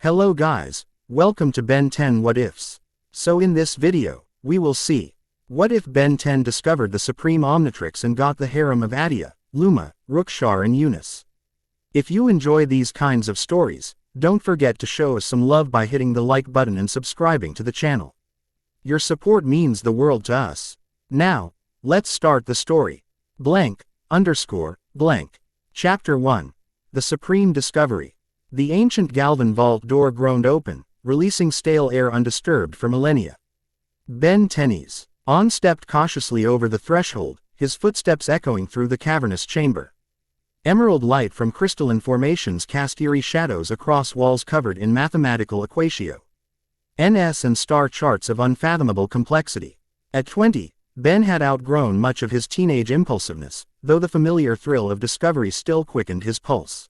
Hello guys, welcome to Ben 10 What Ifs. So in this video, we will see, what if Ben 10 discovered the Supreme Omnitrix and got the Harem of Attea, Looma, Rook Shar and Eunice. If you enjoy these kinds of stories, don't forget to show us some love by hitting the like button and subscribing to the channel. Your support means the world to us. Now, let's start the story. Blank. Chapter 1. The Supreme Discovery. The ancient Galvan vault door groaned open, releasing stale air undisturbed for millennia. Ben 10 stepped cautiously over the threshold, his footsteps echoing through the cavernous chamber. Emerald light from crystalline formations cast eerie shadows across walls covered in mathematical equatio. NS and star charts of unfathomable complexity. At 20, Ben had outgrown much of his teenage impulsiveness, though the familiar thrill of discovery still quickened his pulse.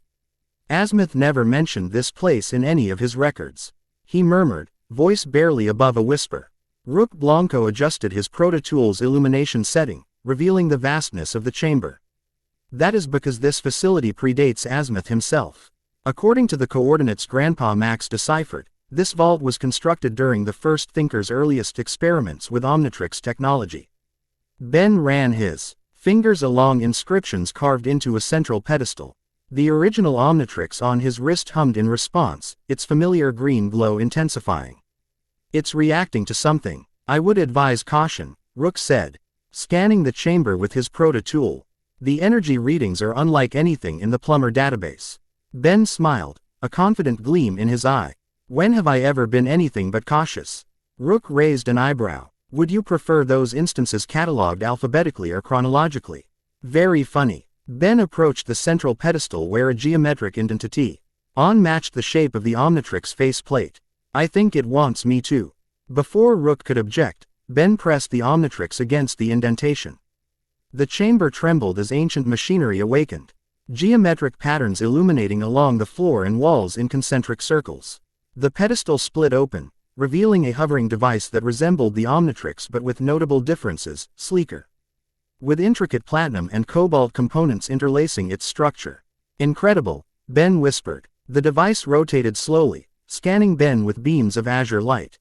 Azimuth never mentioned this place in any of his records. He murmured, voice barely above a whisper. Rook Blanco adjusted his proto-tool's illumination setting, revealing the vastness of the chamber. That is because this facility predates Azimuth himself. According to the coordinates Grandpa Max deciphered, this vault was constructed during the first Thinker's earliest experiments with Omnitrix technology. Ben ran his fingers along inscriptions carved into a central pedestal. The original Omnitrix on his wrist hummed in response, its familiar green glow intensifying. It's reacting to something. I would advise caution, Rook said, scanning the chamber with his proto-tool. The energy readings are unlike anything in the Plumber database. Ben smiled, a confident gleam in his eye. When have I ever been anything but cautious? Rook raised an eyebrow. Would you prefer those instances catalogued alphabetically or chronologically? Very funny. Ben approached the central pedestal where a geometric identity matched the shape of the Omnitrix faceplate. I think it wants me too. Before Rook could object, Ben pressed the Omnitrix against the indentation. The chamber trembled as ancient machinery awakened. Geometric patterns illuminating along the floor and walls in concentric circles. The pedestal split open, revealing a hovering device that resembled the Omnitrix but with notable differences, sleeker. With intricate platinum and cobalt components interlacing its structure. Incredible, Ben whispered. The device rotated slowly, scanning Ben with beams of azure light.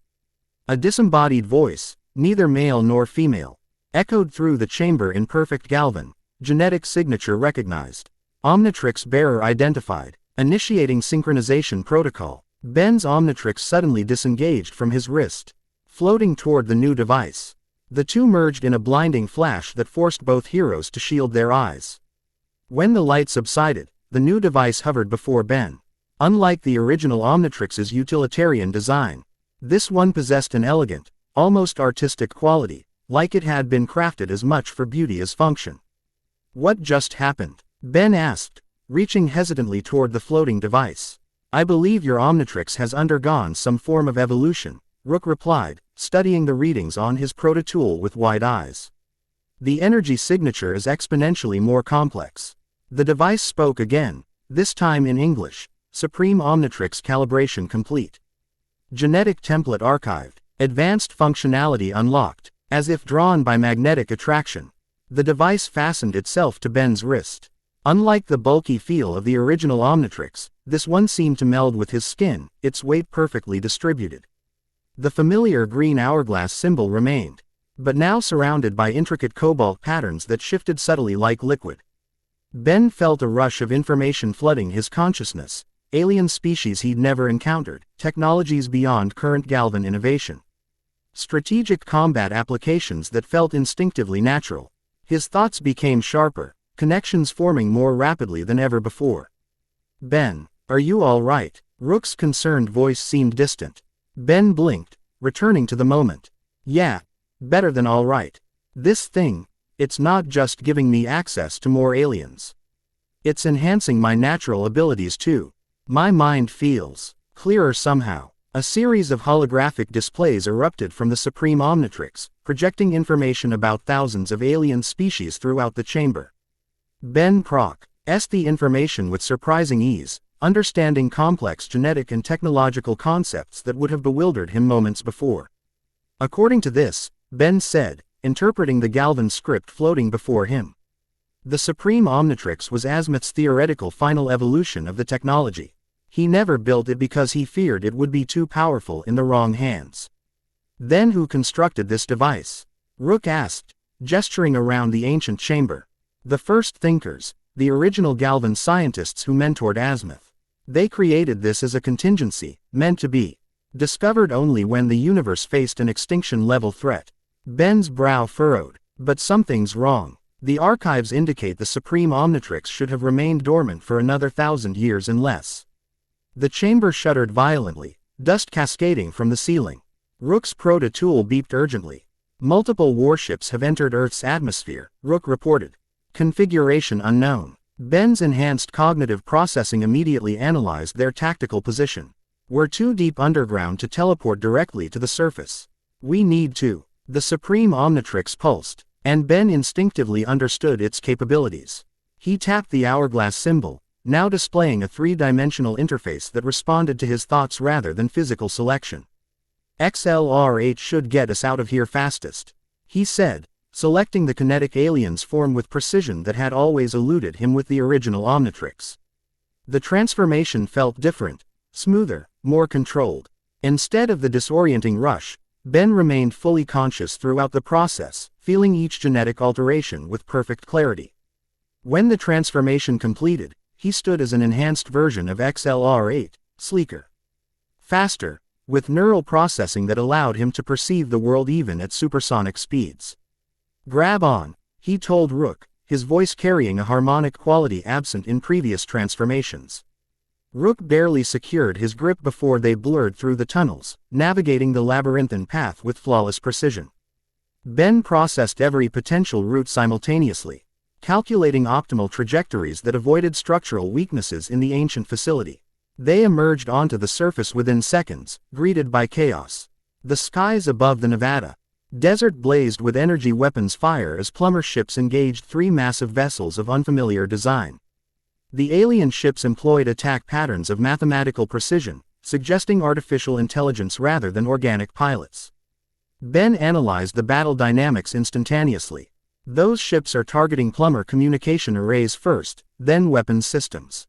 A disembodied voice, neither male nor female, echoed through the chamber in perfect Galvan, genetic signature recognized. Omnitrix bearer identified, initiating synchronization protocol. Ben's Omnitrix suddenly disengaged from his wrist, floating toward the new device. The two merged in a blinding flash that forced both heroes to shield their eyes. When the light subsided, the new device hovered before Ben. Unlike the original Omnitrix's utilitarian design, this one possessed an elegant, almost artistic quality, like it had been crafted as much for beauty as function. What just happened? Ben asked, reaching hesitantly toward the floating device. I believe your Omnitrix has undergone some form of evolution, Rook replied, studying the readings on his proto-tool with wide eyes. The energy signature is exponentially more complex. The device spoke again, this time in English. Supreme Omnitrix calibration complete. Genetic template archived. Advanced functionality unlocked. As if drawn by magnetic attraction, the device fastened itself to Ben's wrist. Unlike the bulky feel of the original Omnitrix, this one seemed to meld with his skin, its weight perfectly distributed. The familiar green hourglass symbol remained, but now surrounded by intricate cobalt patterns that shifted subtly like liquid. Ben felt a rush of information flooding his consciousness, alien species he'd never encountered, technologies beyond current Galvan innovation. Strategic combat applications that felt instinctively natural. His thoughts became sharper, connections forming more rapidly than ever before. Ben, are you all right? Rook's concerned voice seemed distant. Ben blinked, returning to the moment. Yeah, better than all right. This thing, it's not just giving me access to more aliens. It's enhancing my natural abilities too. My mind feels clearer somehow. A series of holographic displays erupted from the Supreme Omnitrix, projecting information about thousands of alien species throughout the chamber. Ben processed the information with surprising ease, understanding complex genetic and technological concepts that would have bewildered him moments before. According to this, Ben said, interpreting the Galvan script floating before him. The Supreme Omnitrix was Azimuth's theoretical final evolution of the technology. He never built it because he feared it would be too powerful in the wrong hands. Then who constructed this device? Rook asked, gesturing around the ancient chamber. The first thinkers, the original Galvan scientists who mentored Azimuth. They created this as a contingency, meant to be discovered only when the universe faced an extinction-level threat. Ben's brow furrowed. But something's wrong. The archives indicate the Supreme Omnitrix should have remained dormant for another 1,000 years and less. The chamber shuddered violently, dust cascading from the ceiling. Rook's proto-tool beeped urgently. Multiple warships have entered Earth's atmosphere, Rook reported. Configuration unknown. Ben's enhanced cognitive processing immediately analyzed their tactical position. We're too deep underground to teleport directly to the surface. We need to. The Supreme Omnitrix pulsed, and Ben instinctively understood its capabilities. He tapped the hourglass symbol, now displaying a three-dimensional interface that responded to his thoughts rather than physical selection. XLR-8 should get us out of here fastest, he said, selecting the kinetic alien's form with precision that had always eluded him with the original Omnitrix. The transformation felt different, smoother, more controlled. Instead of the disorienting rush, Ben remained fully conscious throughout the process, feeling each genetic alteration with perfect clarity. When the transformation completed, he stood as an enhanced version of XLR-8, sleeker, faster, with neural processing that allowed him to perceive the world even at supersonic speeds. Grab on, he told Rook, his voice carrying a harmonic quality absent in previous transformations. Rook barely secured his grip before they blurred through the tunnels, navigating the labyrinthine path with flawless precision. Ben processed every potential route simultaneously, calculating optimal trajectories that avoided structural weaknesses in the ancient facility. They emerged onto the surface within seconds, greeted by chaos. The skies above the Nevada desert blazed with energy weapons fire as plumber ships engaged three massive vessels of unfamiliar design. The alien ships employed attack patterns of mathematical precision, suggesting artificial intelligence rather than organic pilots. Ben analyzed the battle dynamics instantaneously. Those ships are targeting plumber communication arrays first, then weapons systems.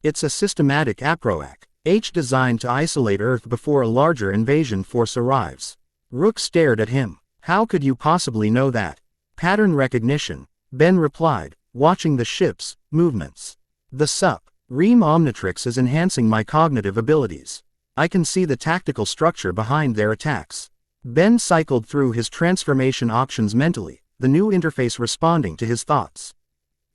It's a systematic approach designed to isolate Earth before a larger invasion force arrives. Rook stared at him. How could you possibly know that? Pattern recognition, Ben replied, watching the ship's movements. The Supreme Omnitrix is enhancing my cognitive abilities. I can see the tactical structure behind their attacks. Ben cycled through his transformation options mentally, the new interface responding to his thoughts.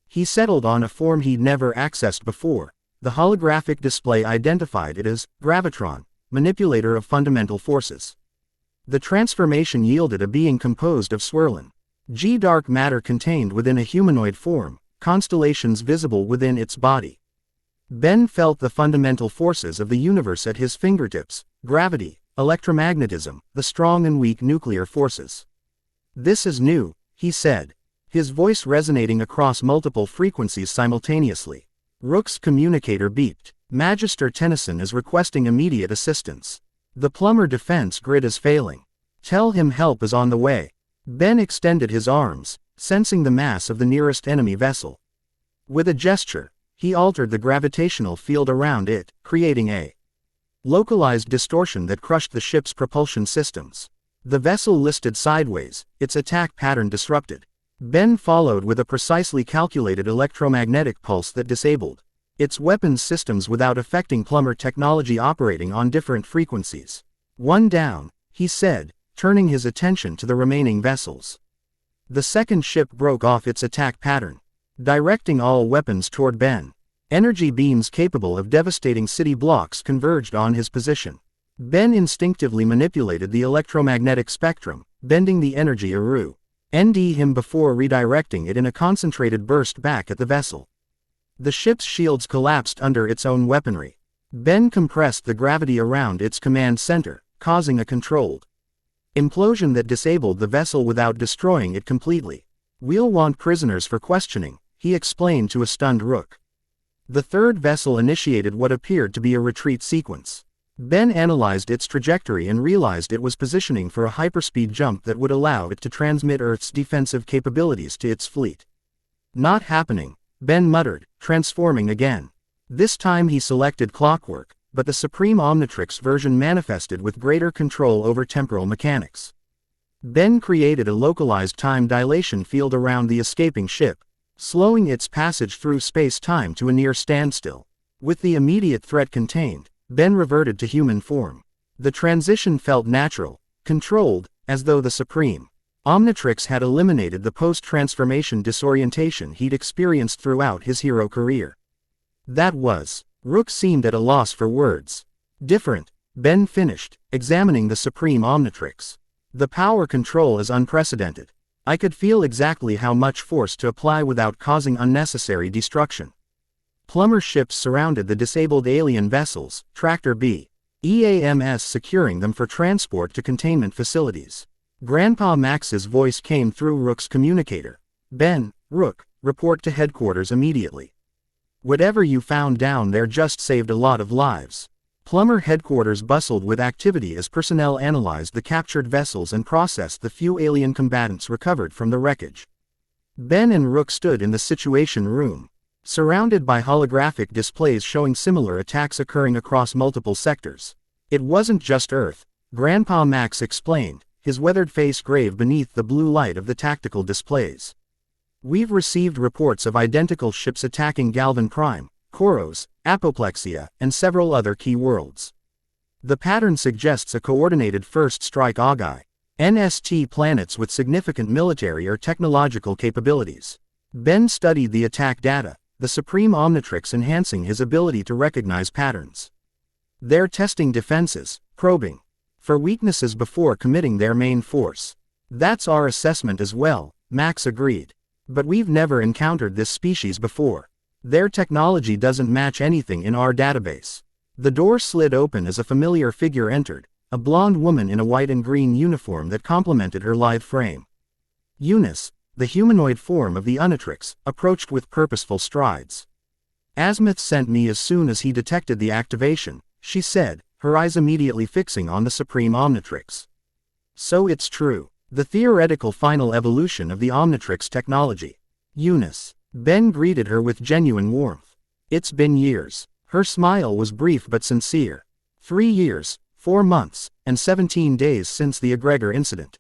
He settled on a form he'd never accessed before. The holographic display identified it as Gravitron, manipulator of fundamental forces. The transformation yielded a being composed of swirling dark matter contained within a humanoid form, constellations visible within its body. Ben felt the fundamental forces of the universe at his fingertips: gravity, electromagnetism, the strong and weak nuclear forces. This is new, he said, his voice resonating across multiple frequencies simultaneously. Rook's communicator beeped. Magister Tennyson is requesting immediate assistance. The plumber defense grid is failing. Tell him help is on the way. Ben extended his arms, sensing the mass of the nearest enemy vessel. With a gesture, he altered the gravitational field around it, creating a localized distortion that crushed the ship's propulsion systems. The vessel listed sideways, its attack pattern disrupted. Ben followed with a precisely calculated electromagnetic pulse that disabled its weapons systems without affecting plumber technology operating on different frequencies. One down, he said, turning his attention to the remaining vessels. The second ship broke off its attack pattern, directing all weapons toward Ben. Energy beams capable of devastating city blocks converged on his position. Ben instinctively manipulated the electromagnetic spectrum, bending the energy around him before redirecting it in a concentrated burst back at the vessel. The ship's shields collapsed under its own weaponry. Ben compressed the gravity around its command center, causing a controlled implosion that disabled the vessel without destroying it completely. We'll want prisoners for questioning, he explained to a stunned Rook. The third vessel initiated what appeared to be a retreat sequence. Ben analyzed its trajectory and realized it was positioning for a hyperspeed jump that would allow it to transmit Earth's defensive capabilities to its fleet. Not happening, Ben muttered, transforming again. This time he selected clockwork, but the Supreme Omnitrix version manifested with greater control over temporal mechanics. Ben created a localized time dilation field around the escaping ship, slowing its passage through space-time to a near standstill. With the immediate threat contained, Ben reverted to human form. The transition felt natural, controlled, as though the Supreme Omnitrix had eliminated the post-transformation disorientation he'd experienced throughout his hero career. That was. Rook seemed at a loss for words. Different, Ben finished, examining the Supreme Omnitrix. The power control is unprecedented. I could feel exactly how much force to apply without causing unnecessary destruction. Plumber ships surrounded the disabled alien vessels, Tractor B. EAMS securing them for transport to containment facilities. Grandpa Max's voice came through Rook's communicator. Ben, Rook, report to headquarters immediately. Whatever you found down there just saved a lot of lives. Plumber headquarters bustled with activity as personnel analyzed the captured vessels and processed the few alien combatants recovered from the wreckage. Ben and Rook stood in the Situation Room, surrounded by holographic displays showing similar attacks occurring across multiple sectors. It wasn't just Earth, Grandpa Max explained, his weathered face grave beneath the blue light of the tactical displays. We've received reports of identical ships attacking Galvan Prime, Koros, Apoplexia, and several other key worlds. The pattern suggests a coordinated first strike Augai, NST planets with significant military or technological capabilities. Ben studied the attack data, the Supreme Omnitrix enhancing his ability to recognize patterns. They're testing defenses, probing for weaknesses before committing their main force. That's our assessment as well, Max agreed. But we've never encountered this species before. Their technology doesn't match anything in our database. The door slid open as a familiar figure entered, a blonde woman in a white and green uniform that complemented her lithe frame. Eunice, the humanoid form of the Omnitrix, approached with purposeful strides. Azimuth sent me as soon as he detected the activation, she said, her eyes immediately fixing on the Supreme Omnitrix. So it's true. The theoretical final evolution of the Omnitrix technology. Eunice. Ben greeted her with genuine warmth. It's been years. Her smile was brief but sincere. 3 years, 4 months, and 17 days since the egregor incident.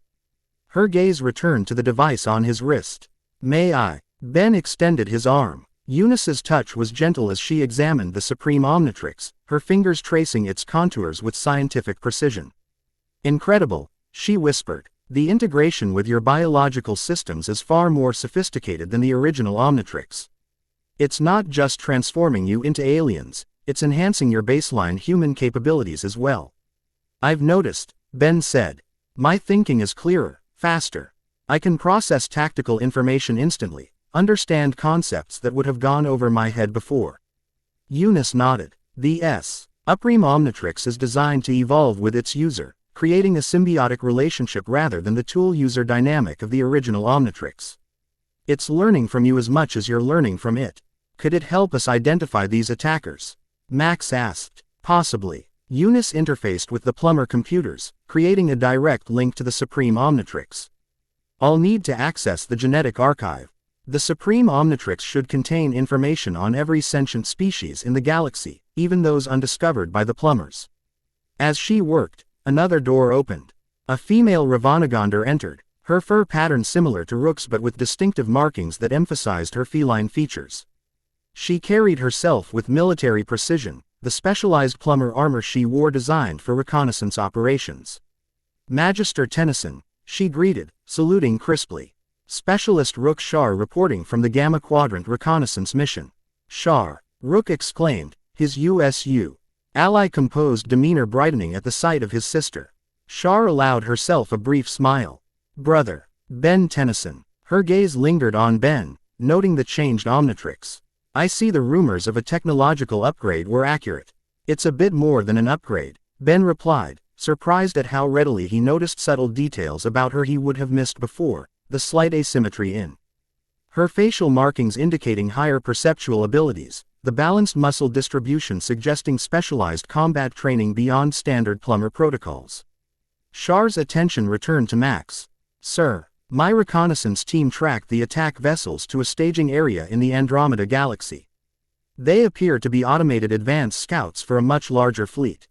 Her gaze returned to the device on his wrist. May I? Ben extended his arm. Eunice's touch was gentle as she examined the Supreme Omnitrix, her fingers tracing its contours with scientific precision. Incredible, she whispered. The integration with your biological systems is far more sophisticated than the original Omnitrix. It's not just transforming you into aliens, it's enhancing your baseline human capabilities as well. I've noticed, Ben said. My thinking is clearer, faster. I can process tactical information instantly, understand concepts that would have gone over my head before. Eunice nodded. The Supreme Omnitrix is designed to evolve with its user, creating a symbiotic relationship rather than the tool-user dynamic of the original Omnitrix. It's learning from you as much as you're learning from it. Could it help us identify these attackers? Max asked. Possibly. Eunice interfaced with the plumber computers, creating a direct link to the Supreme Omnitrix. I'll need to access the genetic archive. The Supreme Omnitrix should contain information on every sentient species in the galaxy, even those undiscovered by the plumbers. As she worked, another door opened. A female Ravanagonder entered, her fur pattern similar to Rook's but with distinctive markings that emphasized her feline features. She carried herself with military precision, the specialized plumber armor she wore designed for reconnaissance operations. Magister Tennyson, she greeted, saluting crisply. Specialist Rook Shar reporting from the Gamma Quadrant reconnaissance mission. Shar, Rook exclaimed, his USU. Ally-composed demeanor brightening at the sight of his sister. Shar allowed herself a brief smile. Brother. Ben Tennyson. Her gaze lingered on Ben, noting the changed Omnitrix. I see the rumors of a technological upgrade were accurate. It's a bit more than an upgrade, Ben replied, surprised at how readily he noticed subtle details about her he would have missed before, the slight asymmetry in her facial markings indicating higher perceptual abilities, the balanced muscle distribution suggesting specialized combat training beyond standard plumber protocols. Shar's attention returned to Max. Sir, my reconnaissance team tracked the attack vessels to a staging area in the Andromeda Galaxy. They appear to be automated advanced scouts for a much larger fleet.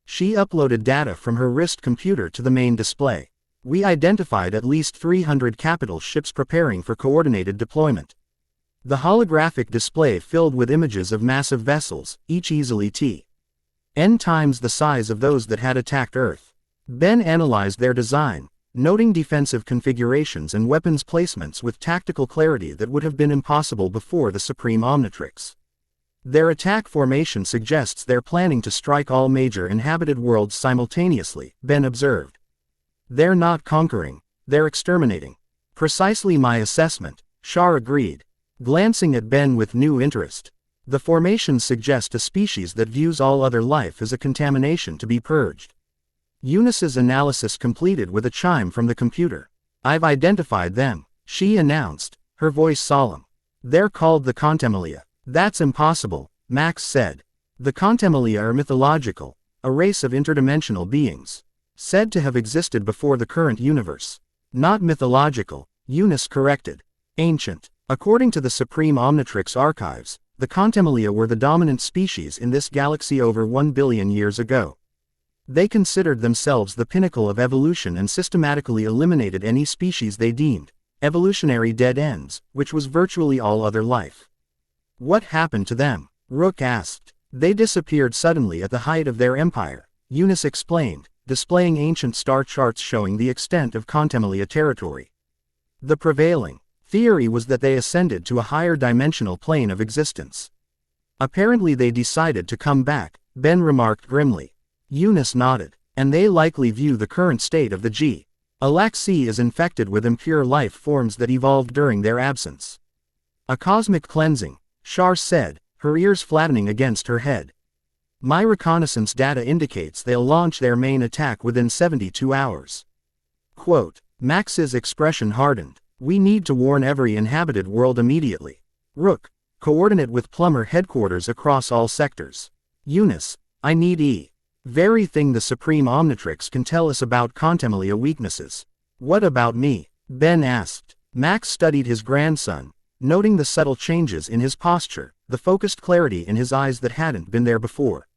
She uploaded data from her wrist computer to the main display. We identified at least 300 capital ships preparing for coordinated deployment. The holographic display filled with images of massive vessels, each easily n times the size of those that had attacked Earth. Ben analyzed their design, noting defensive configurations and weapons placements with tactical clarity that would have been impossible before the Supreme Omnitrix. Their attack formation suggests they're planning to strike all major inhabited worlds simultaneously, Ben observed. They're not conquering, they're exterminating. Precisely my assessment, Shar agreed, glancing at Ben with new interest. The formations suggest a species that views all other life as a contamination to be purged. Eunice's analysis completed with a chime from the computer. I've identified them, she announced, her voice solemn. They're called the Contemmelia. That's impossible, Max said. The Contemmelia are mythological, a race of interdimensional beings, said to have existed before the current universe. Not mythological, Eunice corrected. Ancient. According to the Supreme Omnitrix archives, the Contemmelia were the dominant species in this galaxy over 1 billion years ago. They considered themselves the pinnacle of evolution and systematically eliminated any species they deemed evolutionary dead ends, which was virtually all other life. What happened to them? Rook asked. They disappeared suddenly at the height of their empire, Eunice explained, displaying ancient star charts showing the extent of Contemmelia territory. The prevailing theory was that they ascended to a higher dimensional plane of existence. Apparently they decided to come back, Ben remarked grimly. Eunice nodded. And they likely view the current state of the galaxy as infected with impure life forms that evolved during their absence. A cosmic cleansing, Shar said, her ears flattening against her head. My reconnaissance data indicates they'll launch their main attack within 72 hours. Quote, Max's expression hardened. We need to warn every inhabited world immediately. Rook, coordinate with Plumber headquarters across all sectors. Eunice, I need very thing the Supreme Omnitrix can tell us about Contemmelia weaknesses. What about me? Ben asked. Max studied his grandson, noting the subtle changes in his posture, the focused clarity in his eyes that hadn't been there before.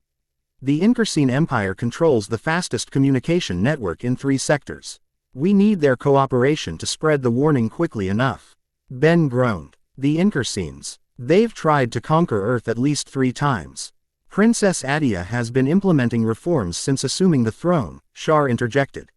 The Inkersine Empire controls the fastest communication network in 3 sectors. We need their cooperation to spread the warning quickly enough. Ben groaned. The Inkersines. They've tried to conquer Earth at least 3 times. Princess Attea has been implementing reforms since assuming the throne, Shar interjected.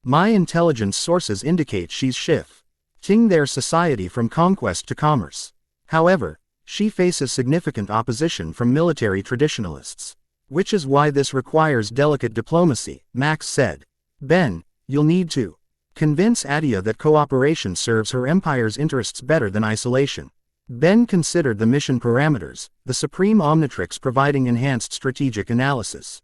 My intelligence sources indicate she's shifting their society from conquest to commerce. However, she faces significant opposition from military traditionalists. Which is why this requires delicate diplomacy, Max said. Ben, you'll need to convince Attea that cooperation serves her empire's interests better than isolation. Ben considered the mission parameters, the Supreme Omnitrix providing enhanced strategic analysis.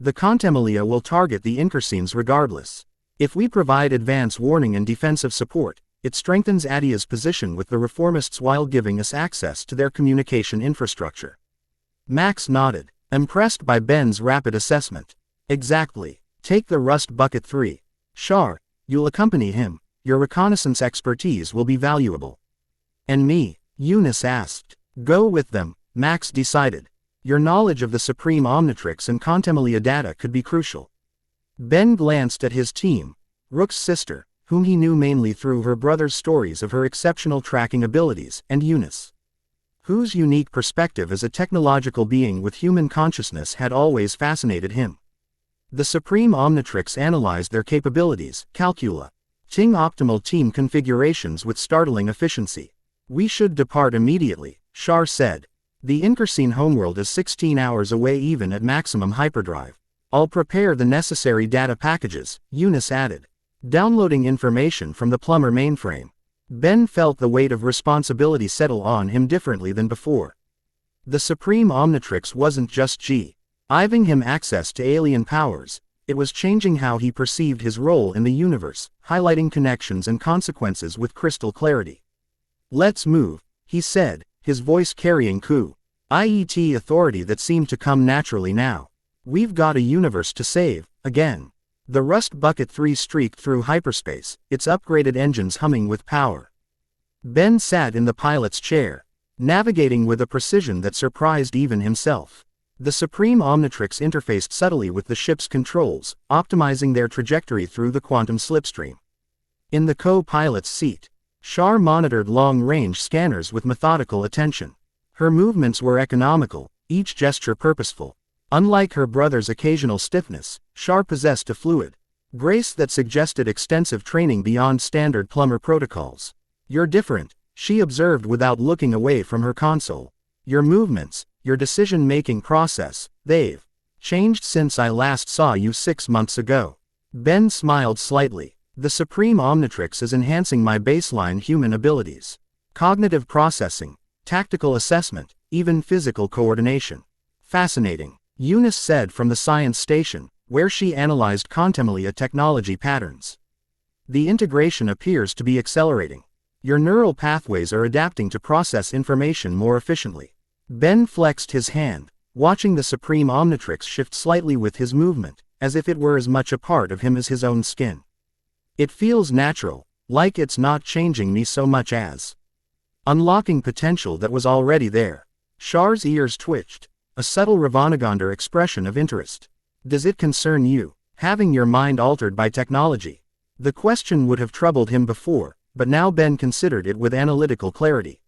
The Contemmelia will target the Inkersines regardless. If we provide advance warning and defensive support, it strengthens Attea's position with the reformists while giving us access to their communication infrastructure. Max nodded, impressed by Ben's rapid assessment. Exactly. Take the Rust Bucket 3. Shar, you'll accompany him. Your reconnaissance expertise will be valuable. And me? Eunice asked. Go with them, Max decided. Your knowledge of the Supreme Omnitrix and Contemmelia data could be crucial. Ben glanced at his team, Rook's sister, whom he knew mainly through her brother's stories of her exceptional tracking abilities, and Eunice, whose unique perspective as a technological being with human consciousness had always fascinated him. The Supreme Omnitrix analyzed their capabilities, calculating optimal team configurations with startling efficiency. We should depart immediately, Shar said. The Inkersine homeworld is 16 hours away even at maximum hyperdrive. I'll prepare the necessary data packages, Eunice added, downloading information from the Plumber mainframe. Ben felt the weight of responsibility settle on him differently than before. The Supreme Omnitrix wasn't just giving him access to alien powers, it was changing how he perceived his role in the universe, highlighting connections and consequences with crystal clarity. Let's move, he said, his voice carrying IET authority that seemed to come naturally now. We've got a universe to save, again. The Rust Bucket 3 streaked through hyperspace, its upgraded engines humming with power. Ben sat in the pilot's chair. navigating with a precision that surprised even himself. The Supreme Omnitrix interfaced subtly with the ship's controls, optimizing their trajectory through the quantum slipstream. In the co-pilot's seat, Shar monitored long-range scanners with methodical attention. Her movements were economical, each gesture purposeful. Unlike her brother's occasional stiffness, Shar possessed a fluid grace that suggested extensive training beyond standard plumber protocols. "You're different," she observed without looking away from her console. "Your movements, your decision-making process, they've changed since I last saw you 6 months ago." Ben smiled slightly. "The Supreme Omnitrix is enhancing my baseline human abilities. Cognitive processing, tactical assessment, even physical coordination. Fascinating," Eunice said from the science station, where she analyzed Contemlia technology patterns. "The integration appears to be accelerating. Your neural pathways are adapting to process information more efficiently." Ben flexed his hand, watching the Supreme Omnitrix shift slightly with his movement, as if it were as much a part of him as his own skin. "It feels natural, like it's not changing me so much as unlocking potential that was already there." Shar's ears twitched, a subtle Ravanagonda expression of interest. "Does it concern you, having your mind altered by technology?" The question would have troubled him before, but now Ben considered it with analytical clarity.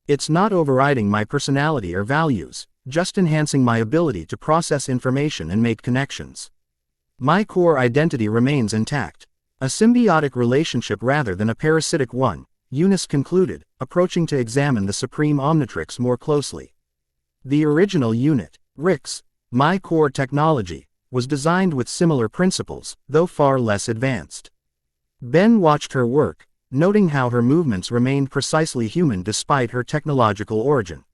"It's not overriding my personality or values, just enhancing my ability to process information and make connections. My core identity remains intact. A symbiotic relationship rather than a parasitic one," Eunice concluded, approaching to examine the Supreme Omnitrix more closely. "The original unit, Rix, my core technology, was designed with similar principles, though far less advanced." Ben watched her work, noting how her movements remained precisely human despite her technological origin.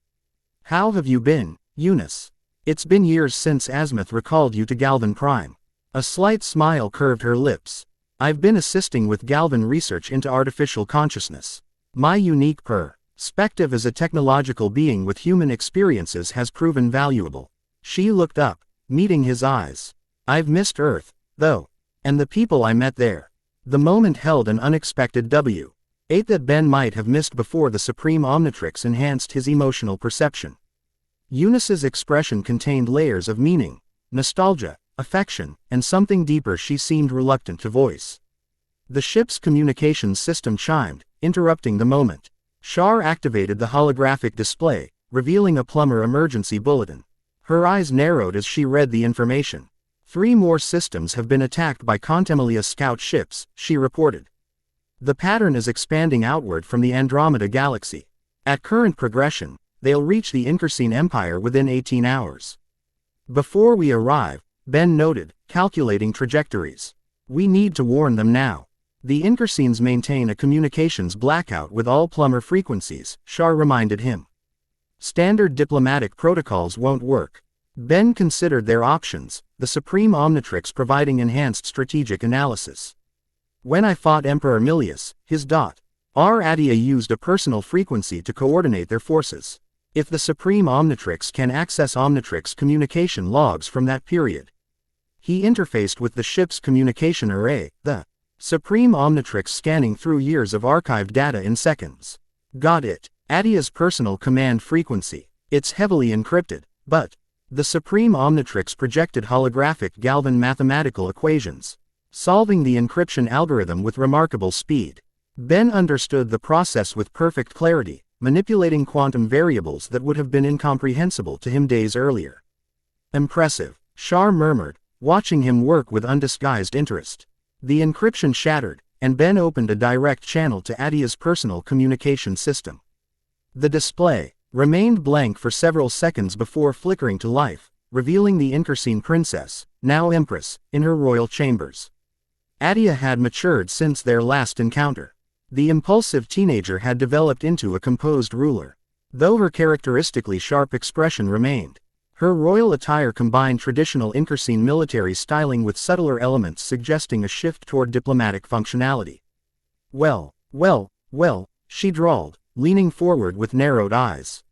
"How have you been, Eunice? It's been years since Azimuth recalled you to Galvan Prime." A slight smile curved her lips. "I've been assisting with Galvan research into artificial consciousness. My unique perspective as a technological being with human experiences has proven valuable." She looked up, meeting his eyes. "I've missed Earth, though. And the people I met there." The moment held an unexpected W-8 that Ben might have missed before the Supreme Omnitrix enhanced his emotional perception. Eunice's expression contained layers of meaning, nostalgia, affection, and something deeper she seemed reluctant to voice. The ship's communications system chimed, interrupting the moment. Shar activated the holographic display, revealing a plumber emergency bulletin. Her eyes narrowed as she read the information. 3 more systems have been attacked by Contemlia scout ships, she reported. The pattern is expanding outward from the Andromeda galaxy. At current progression, they'll reach the Inkersine Empire within 18 hours. Before we arrive, Ben noted, calculating trajectories. We need to warn them now. The Inkersines maintain a communications blackout with all plumber frequencies, Shar reminded him. Standard diplomatic protocols won't work. Ben considered their options, the Supreme Omnitrix providing enhanced strategic analysis. When I fought Emperor Milius, his Dr. Attea used a personal frequency to coordinate their forces. If the Supreme Omnitrix can access Omnitrix communication logs from that period. He interfaced with the ship's communication array, the Supreme Omnitrix scanning through years of archived data in seconds. Got it. Attea's personal command frequency. It's heavily encrypted, but the Supreme Omnitrix projected holographic Galvan mathematical equations, solving the encryption algorithm with remarkable speed. Ben understood the process with perfect clarity, manipulating quantum variables that would have been incomprehensible to him days earlier. Impressive, Shar murmured, watching him work with undisguised interest. The encryption shattered, and Ben opened a direct channel to Attea's personal communication system. The display remained blank for several seconds before flickering to life, revealing the Inkersine princess, now empress, in her royal chambers. Attea had matured since their last encounter. The impulsive teenager had developed into a composed ruler. Though her characteristically sharp expression remained, her royal attire combined traditional Inkersine military styling with subtler elements suggesting a shift toward diplomatic functionality. Well, she drawled, leaning forward with narrowed eyes.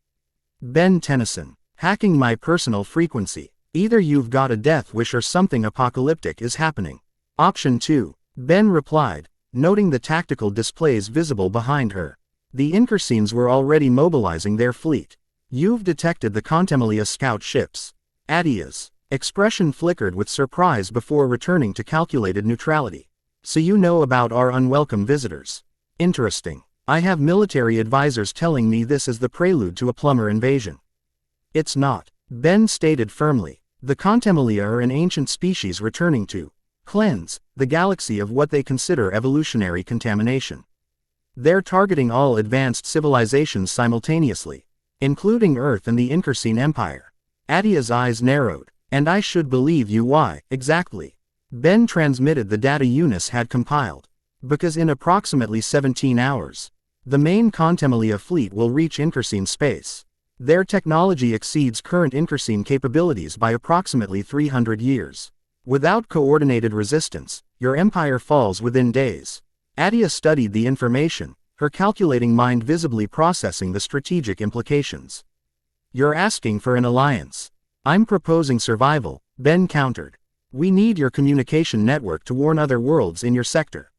Ben Tennyson, hacking my personal frequency. Either you've got a death wish or something apocalyptic is happening. Option 2, Ben replied, noting the tactical displays visible behind her. The Incursines were already mobilizing their fleet. You've detected the Contemlia scout ships. Attea's expression flickered with surprise before returning to calculated neutrality. So you know about our unwelcome visitors. Interesting. I have military advisors telling me this is the prelude to a plumber invasion. It's not, Ben stated firmly. The Contemlia are an ancient species returning to cleanse the galaxy of what they consider evolutionary contamination. They're targeting all advanced civilizations simultaneously, including Earth and the Incursine Empire. Attea's eyes narrowed. And I should believe you. Why, exactly? Ben transmitted the data Eunice had compiled. Because in approximately 17 hours, the main Contemlia fleet will reach Incursine space. Their technology exceeds current Incursine capabilities by approximately 300 years. Without coordinated resistance, your empire falls within days. Attea studied the information, her calculating mind visibly processing the strategic implications. You're asking for an alliance. I'm proposing survival, Ben countered. We need your communication network to warn other worlds in your sector.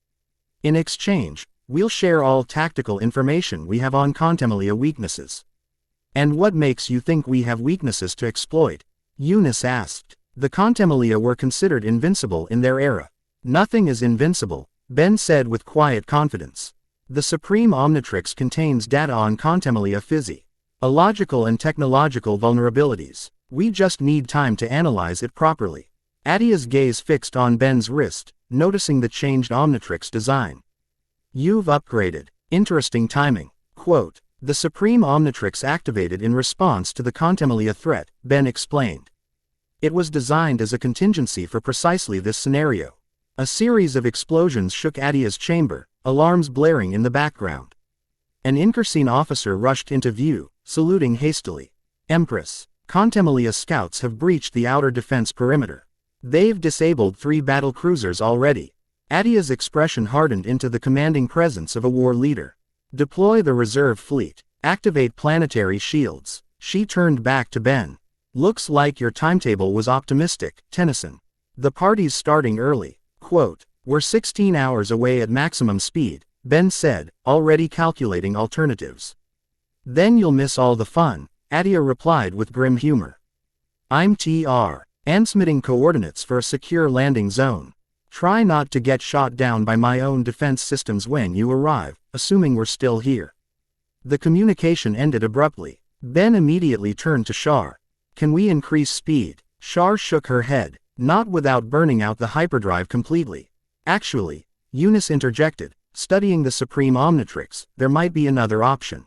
In exchange, we'll share all tactical information we have on Contemlia weaknesses. And what makes you think we have weaknesses to exploit? Eunice asked. The Contemlia were considered invincible in their era. Nothing is invincible, Ben said with quiet confidence. The Supreme Omnitrix contains data on Contemlia physiological and technological vulnerabilities. We just need time to analyze it properly. Attea's gaze fixed on Ben's wrist, noticing the changed Omnitrix design. You've upgraded. Interesting timing. Quote, the Supreme Omnitrix activated in response to the Contemlia threat, Ben explained. It was designed as a contingency for precisely this scenario. A series of explosions shook Attea's chamber, alarms blaring in the background. An Incursine officer rushed into view, saluting hastily. Empress. Contemlia scouts have breached the outer defense perimeter. They've disabled 3 battle cruisers already. Attea's expression hardened into the commanding presence of a war leader. Deploy the reserve fleet. Activate planetary shields. She turned back to Ben. Looks like your timetable was optimistic, Tennyson. The party's starting early. Quote, we're 16 hours away at maximum speed, Ben said, already calculating alternatives. Then you'll miss all the fun, Attea replied with grim humor. I'm transmitting coordinates for a secure landing zone. Try not to get shot down by my own defense systems when you arrive, assuming we're still here. The communication ended abruptly. Ben immediately turned to Shar. Can we increase speed? Shar shook her head, not without burning out the hyperdrive completely. Actually, Eunice interjected, studying the Supreme Omnitrix, there might be another option.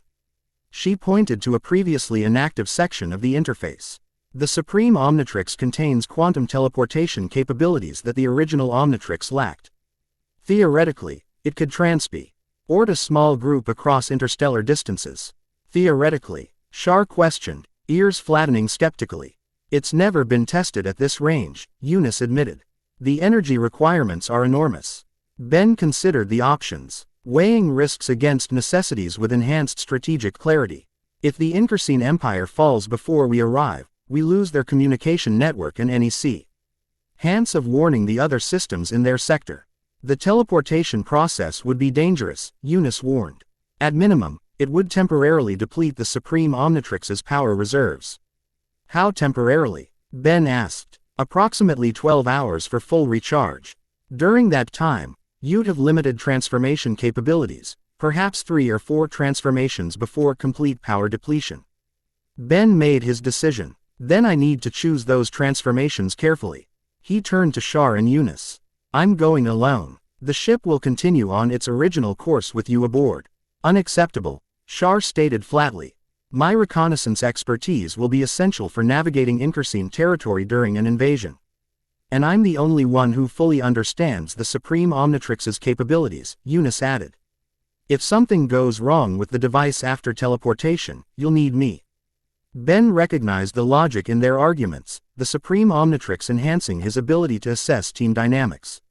She pointed to a previously inactive section of the interface. The Supreme Omnitrix contains quantum teleportation capabilities that the original Omnitrix lacked. Theoretically, it could transport a small group across interstellar distances. Theoretically, Shar questioned, ears flattening skeptically. It's never been tested at this range, Eunice admitted. The energy requirements are enormous. Ben considered the options, weighing risks against necessities with enhanced strategic clarity. If the Incursine Empire falls before we arrive, we lose their communication network and NEC. Hence of warning the other systems in their sector. The teleportation process would be dangerous, Eunice warned. At minimum, it would temporarily deplete the Supreme Omnitrix's power reserves. How temporarily? Ben asked. Approximately 12 hours for full recharge. During that time, you'd have limited transformation capabilities, perhaps 3 or 4 transformations before complete power depletion. Ben made his decision. Then I need to choose those transformations carefully. He turned to Shar and Eunice. I'm going alone. The ship will continue on its original course with you aboard. Unacceptable, Shar stated flatly. My reconnaissance expertise will be essential for navigating Incursine territory during an invasion. And I'm the only one who fully understands the Supreme Omnitrix's capabilities, Eunice added. If something goes wrong with the device after teleportation, you'll need me. Ben recognized the logic in their arguments, the Supreme Omnitrix enhancing his ability to assess team dynamics.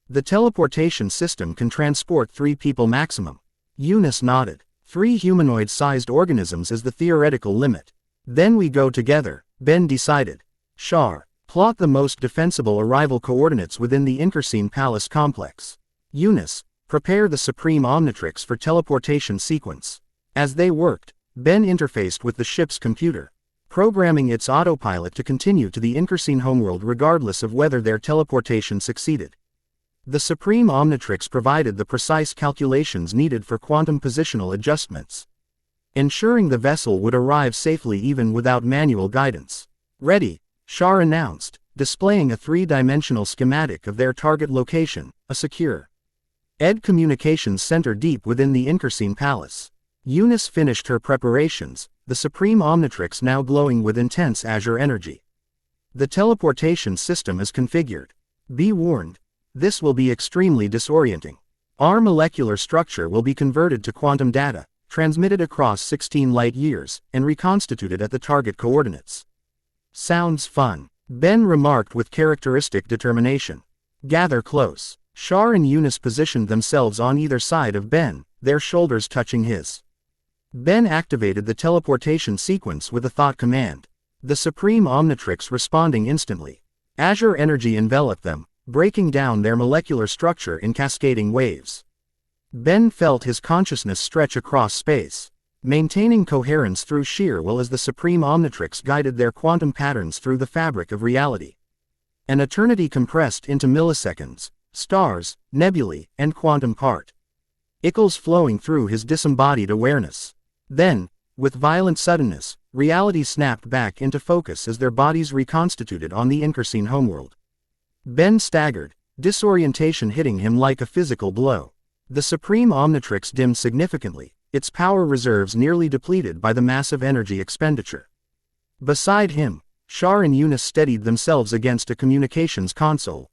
The teleportation system can transport 3 people maximum. Eunice nodded. 3 humanoid-sized organisms is the theoretical limit. Then we go together, Ben decided. Shar, plot the most defensible arrival coordinates within the Incursine Palace complex. Eunice, Prepare the Supreme Omnitrix for teleportation sequence. As they worked, Ben interfaced with the ship's computer, programming its autopilot to continue to the Inkerseen homeworld regardless of whether their teleportation succeeded. The Supreme Omnitrix provided the precise calculations needed for quantum positional adjustments, ensuring the vessel would arrive safely even without manual guidance. "Ready," Shar announced, displaying a three-dimensional schematic of their target location, a secure ED communications center deep within the Inkerseen Palace. Eunice finished her preparations, the Supreme Omnitrix now glowing with intense azure energy. The teleportation system is configured. Be warned, this will be extremely disorienting. Our molecular structure will be converted to quantum data, transmitted across 16 light-years, and reconstituted at the target coordinates. Sounds fun, Ben remarked with characteristic determination. Gather close. Shar and Eunice positioned themselves on either side of Ben, their shoulders touching his. Ben activated the teleportation sequence with a thought command, the Supreme Omnitrix responding instantly. Azure energy enveloped them, breaking down their molecular structure in cascading waves. Ben felt his consciousness stretch across space, maintaining coherence through sheer will as the Supreme Omnitrix guided their quantum patterns through the fabric of reality. An eternity compressed into milliseconds, stars, nebulae, and quantum particles flowing through his disembodied awareness. Then, with violent suddenness, reality snapped back into focus as their bodies reconstituted on the Inkerseen homeworld. Ben staggered, disorientation hitting him like a physical blow. The Supreme Omnitrix dimmed significantly, its power reserves nearly depleted by the massive energy expenditure. Beside him, Shar and Eunice steadied themselves against a communications console,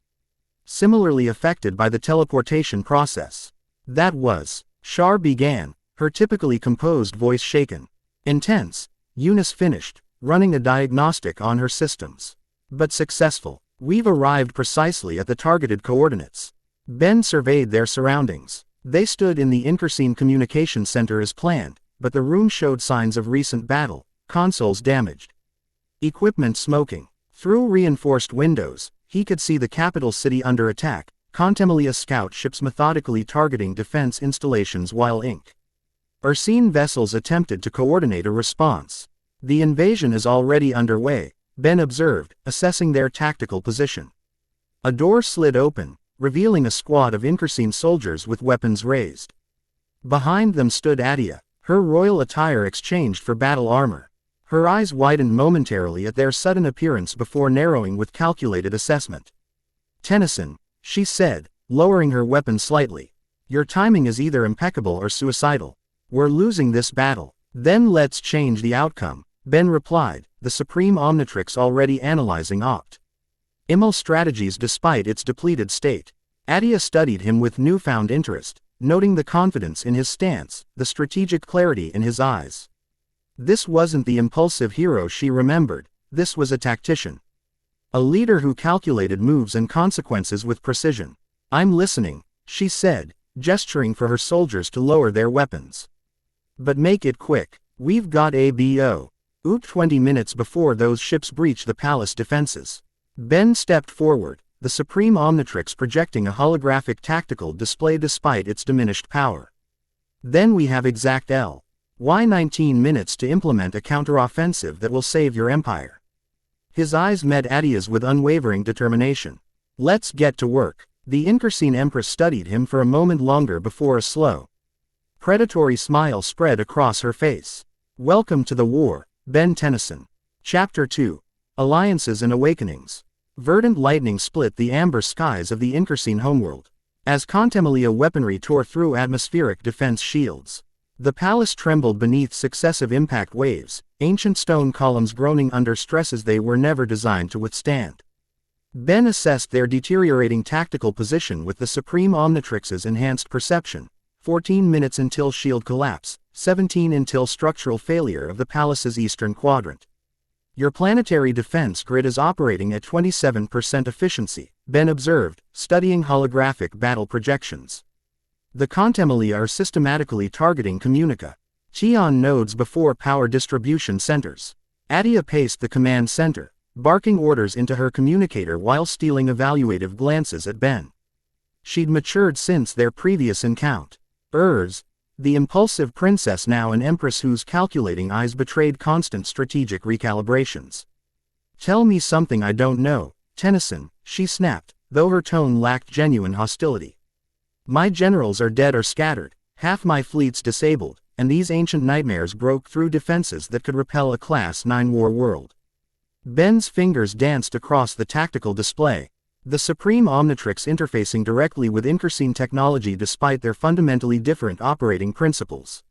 similarly affected by the teleportation process. "That was," Shar began, her typically composed voice shaken. "Intense," Eunice finished, running a diagnostic on her systems. "But successful. We've arrived precisely at the targeted coordinates." Ben surveyed their surroundings. They stood in the Inkerseen Communication Center as planned, but the room showed signs of recent battle, consoles damaged, equipment smoking. Through reinforced windows, he could see the capital city under attack, Contemmelia scout ships methodically targeting defense installations while Inkerseen vessels attempted to coordinate a response. "The invasion is already underway," Ben observed, assessing their tactical position. A door slid open, revealing a squad of Inkerseen soldiers with weapons raised. Behind them stood Attea, her royal attire exchanged for battle armor. Her eyes widened momentarily at their sudden appearance before narrowing with calculated assessment. "Tennyson," she said, lowering her weapon slightly. "Your timing is either impeccable or suicidal. We're losing this battle." "Then let's change the outcome," Ben replied, the Supreme Omnitrix already analyzing optimal strategies despite its depleted state. Attea studied him with newfound interest, noting the confidence in his stance, the strategic clarity in his eyes. This wasn't the impulsive hero she remembered, this was a tactician. A leader who calculated moves and consequences with precision. "I'm listening," she said, gesturing for her soldiers to lower their weapons. "But make it quick. We've got about 20 minutes before those ships breach the palace defenses." Ben stepped forward, the Supreme Omnitrix projecting a holographic tactical display despite its diminished power. "Then we have exact Why 19 minutes to implement a counteroffensive that will save your empire?" His eyes met Attea's with unwavering determination. "Let's get to work." The Inkerseen Empress studied him for a moment longer before a slow, predatory smile spread across her face. "Welcome to the war, Ben Tennyson." Chapter 2. Alliances and Awakenings. Verdant lightning split the amber skies of the Inkerseen homeworld, as Contemmelia weaponry tore through atmospheric defense shields. The palace trembled beneath successive impact waves, ancient stone columns groaning under stresses they were never designed to withstand. Ben assessed their deteriorating tactical position with the Supreme Omnitrix's enhanced perception. 14 minutes until shield collapse, 17 until structural failure of the palace's eastern quadrant. "Your planetary defense grid is operating at 27% efficiency," Ben observed, studying holographic battle projections. "The Contemmelia are systematically targeting communication nodes before power distribution centers." Attea paced the command center, barking orders into her communicator while stealing evaluative glances at Ben. She'd matured since their previous encounter. The impulsive princess, now an empress whose calculating eyes betrayed constant strategic recalibrations. Tell me something I don't know, Tennyson, she snapped, though her tone lacked genuine hostility. My generals are dead or scattered, half my fleet's disabled, and these ancient nightmares broke through defenses that could repel a Class 9 war world. Ben's fingers danced across the tactical display. The Supreme Omnitrix interfacing directly with Incursine technology despite their fundamentally different operating principles.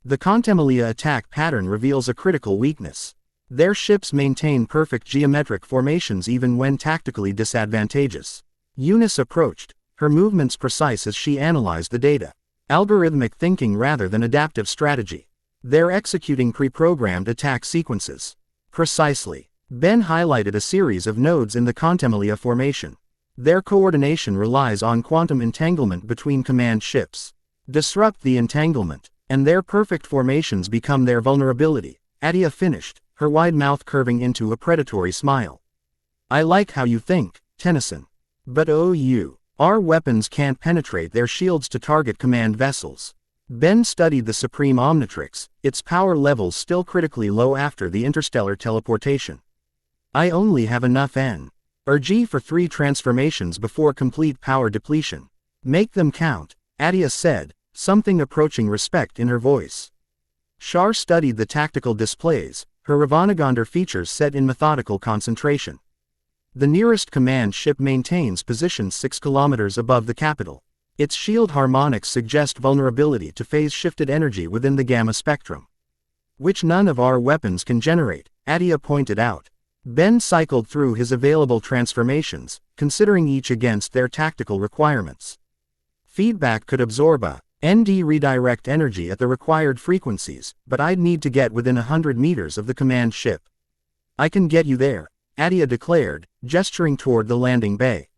The Contemelia attack pattern reveals a critical weakness. Their ships maintain perfect geometric formations even when tactically disadvantageous. Eunice approached, her movements precise as she analyzed the data. Algorithmic thinking rather than adaptive strategy. They're executing pre-programmed attack sequences. Precisely. Ben highlighted a series of nodes in the Contemelia formation. Their coordination relies on quantum entanglement between command ships. Disrupt the entanglement, and their perfect formations become their vulnerability. Attea finished, her wide mouth curving into a predatory smile. I like how you think, Tennyson. But our weapons can't penetrate their shields to target command vessels. Ben studied the Supreme Omnitrix, its power levels still critically low after the interstellar teleportation. I only have enough energy for 3 transformations before complete power depletion. Make them count, Attea said, something approaching respect in her voice. Shar studied the tactical displays, her Ravanagander features set in methodical concentration. The nearest command ship maintains position 6 kilometers above the capital. Its shield harmonics suggest vulnerability to phase-shifted energy within the gamma spectrum, which none of our weapons can generate, Attea pointed out. Ben cycled through his available transformations, considering each against their tactical requirements. Feedback could absorb a ND redirect energy at the required frequencies, but I'd need to get within 100 meters of the command ship. I can get you there, Attea declared, gesturing toward the landing bay.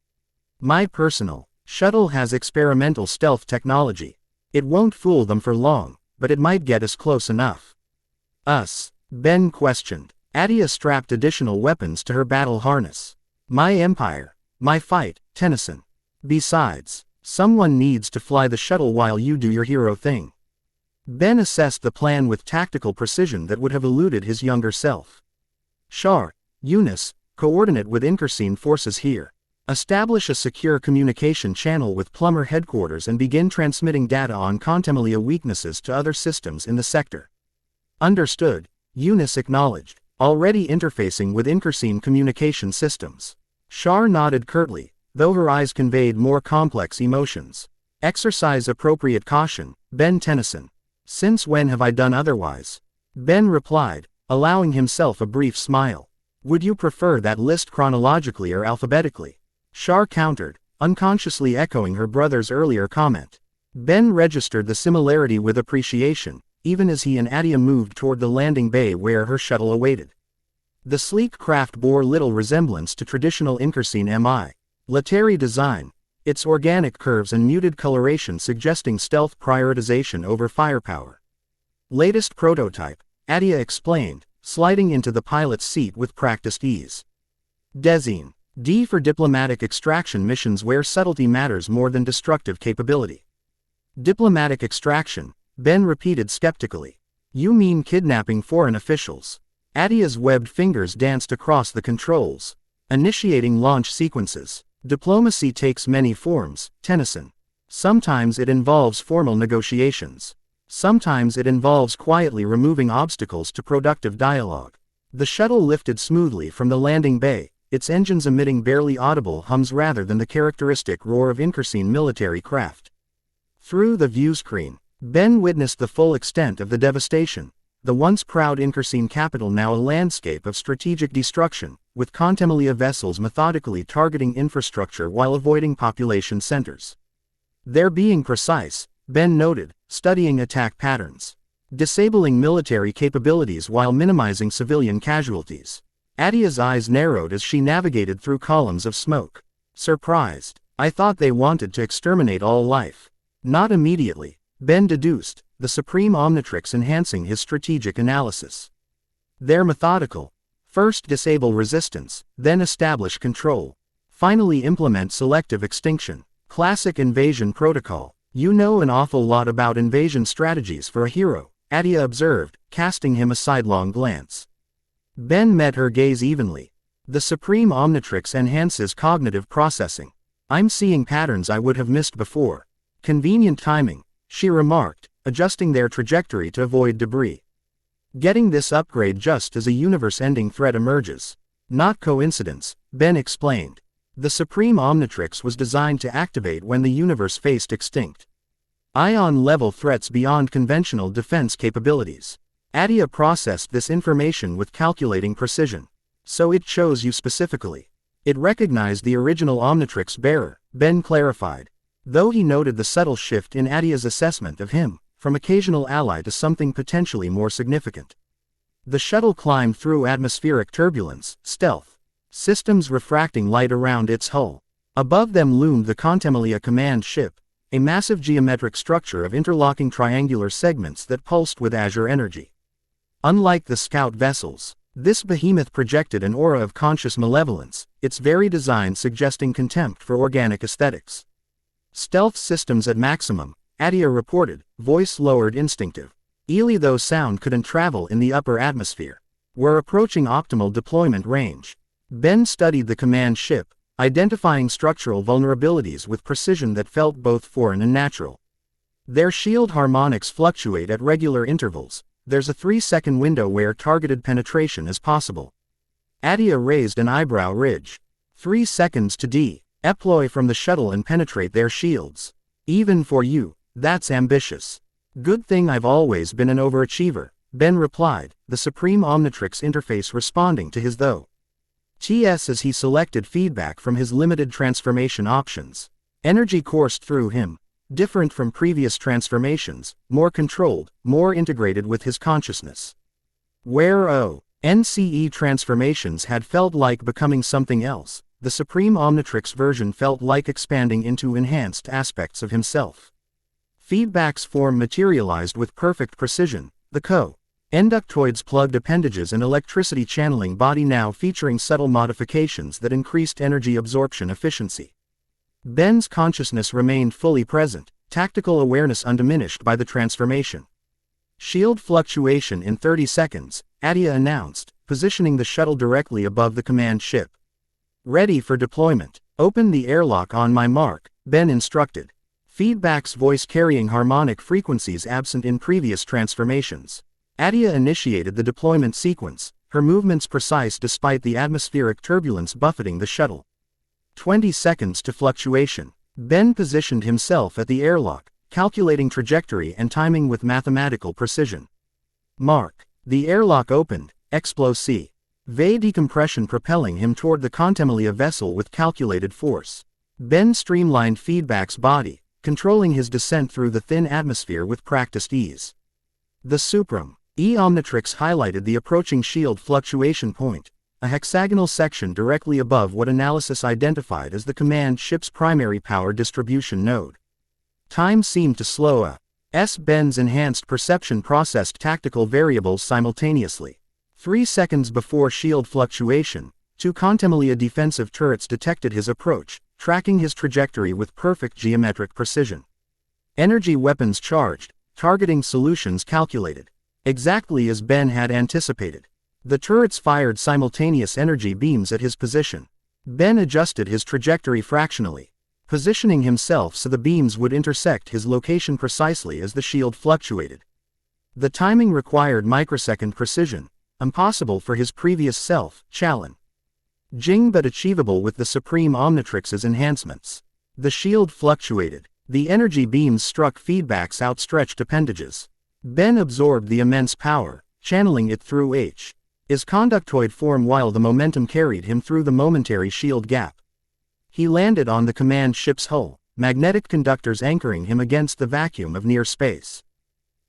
My personal shuttle has experimental stealth technology. It won't fool them for long, but it might get us close enough. Us? Ben questioned. Attea strapped additional weapons to her battle harness. My empire. My fight, Tennyson. Besides, someone needs to fly the shuttle while you do your hero thing. Ben assessed the plan with tactical precision that would have eluded his younger self. Shar Eunice, coordinate with Incursine forces here. Establish a secure communication channel with Plumber headquarters and begin transmitting data on Contemelia weaknesses to other systems in the sector. Understood, Eunice acknowledged, already interfacing with Incursine communication systems. Shar nodded curtly, though her eyes conveyed more complex emotions. Exercise appropriate caution, Ben Tennyson. Since when have I done otherwise? Ben replied, allowing himself a brief smile. Would you prefer that list chronologically or alphabetically? Shar countered, unconsciously echoing her brother's earlier comment. Ben registered the similarity with appreciation, even as he and Attea moved toward the landing bay where her shuttle awaited. The sleek craft bore little resemblance to traditional Incursine military design, its organic curves and muted coloration suggesting stealth prioritization over firepower. Latest prototype, Attea explained, sliding into the pilot's seat with practiced ease. Design D for diplomatic extraction missions where subtlety matters more than destructive capability. Diplomatic extraction, Ben repeated skeptically. You mean kidnapping foreign officials? Attea's webbed fingers danced across the controls. Initiating launch sequences. Diplomacy takes many forms, Tennyson. Sometimes it involves formal negotiations. Sometimes it involves quietly removing obstacles to productive dialogue. The shuttle lifted smoothly from the landing bay, its engines emitting barely audible hums rather than the characteristic roar of Incursine military craft. Through the viewscreen, Ben witnessed the full extent of the devastation. The once proud Incursine capital now a landscape of strategic destruction, with Contemelia vessels methodically targeting infrastructure while avoiding population centers. They're being precise, Ben noted, studying attack patterns. Disabling military capabilities while minimizing civilian casualties. Attea's eyes narrowed as she navigated through columns of smoke. Surprised. I thought they wanted to exterminate all life. Not immediately, Ben deduced, the Supreme Omnitrix enhancing his strategic analysis. They're methodical. First disable resistance, then establish control. Finally implement selective extinction. Classic invasion protocol. You know an awful lot about invasion strategies for a hero, Attea observed, casting him a sidelong glance. Ben met her gaze evenly. The Supreme Omnitrix enhances cognitive processing. I'm seeing patterns I would have missed before. Convenient timing, she remarked, adjusting their trajectory to avoid debris. Getting this upgrade just as a universe-ending threat emerges. Not coincidence, Ben explained. The Supreme Omnitrix was designed to activate when the universe faced extinct ion-level threats beyond conventional defense capabilities. Attea processed this information with calculating precision. So it chose you specifically. It recognized the original Omnitrix bearer, Ben clarified. Though he noted the subtle shift in Attea's assessment of him, from occasional ally to something potentially more significant. The shuttle climbed through atmospheric turbulence, stealth. Systems refracting light around its hull. Above them loomed the Contemmelia command ship, a massive geometric structure of interlocking triangular segments that pulsed with azure energy. Unlike the scout vessels, this behemoth projected an aura of conscious malevolence, its very design suggesting contempt for organic aesthetics. Stealth systems at maximum, Attea reported, voice lowered instinctive. Eely though sound couldn't travel in the upper atmosphere. We're approaching optimal deployment range. Ben studied the command ship, identifying structural vulnerabilities with precision that felt both foreign and natural. Their shield harmonics fluctuate at regular intervals. There's a 3-second window where targeted penetration is possible. Attea raised an eyebrow ridge. 3 seconds to deploy from the shuttle and penetrate their shields. Even for you, that's ambitious. Good thing I've always been an overachiever, Ben replied, the Supreme Omnitrix interface responding to his TS as he selected feedback from his limited transformation options. Energy coursed through him. Different from previous transformations, more controlled, more integrated with his consciousness. Where NCE transformations had felt like becoming something else, the Supreme Omnitrix version felt like expanding into enhanced aspects of himself. Feedback's form materialized with perfect precision, the Enductoid's plugged appendages and electricity channeling body now featuring subtle modifications that increased energy absorption efficiency. Ben's consciousness remained fully present, tactical awareness undiminished by the transformation. Shield fluctuation in 30 seconds, Attea announced, positioning the shuttle directly above the command ship. Ready for deployment. Open the airlock on my mark, Ben instructed. Feedback's voice carrying harmonic frequencies absent in previous transformations. Attea initiated the deployment sequence, her movements precise despite the atmospheric turbulence buffeting the shuttle. 20 seconds to fluctuation. Ben positioned himself at the airlock, calculating trajectory and timing with mathematical precision. Mark. The airlock opened, explosive. Decompression propelling him toward the Contemmelia vessel with calculated force. Ben streamlined Feedback's body, controlling his descent through the thin atmosphere with practiced ease. The Supreme Omnitrix highlighted the approaching shield fluctuation point, a hexagonal section directly above what analysis identified as the command ship's primary power distribution node. Time seemed to slow Ben's enhanced perception processed tactical variables simultaneously. 3 seconds before shield fluctuation, 2 Contemmelia defensive turrets detected his approach, tracking his trajectory with perfect geometric precision. Energy weapons charged, targeting solutions calculated. Exactly as Ben had anticipated. The turrets fired simultaneous energy beams at his position. Ben adjusted his trajectory fractionally, positioning himself so the beams would intersect his location precisely as the shield fluctuated. The timing required microsecond precision, impossible for his previous self, challenging but achievable with the Supreme Omnitrix's enhancements. The shield fluctuated. The energy beams struck Feedback's outstretched appendages. Ben absorbed the immense power, channeling it through his conductoid form while the momentum carried him through the momentary shield gap. He landed on the command ship's hull, magnetic conductors anchoring him against the vacuum of near space.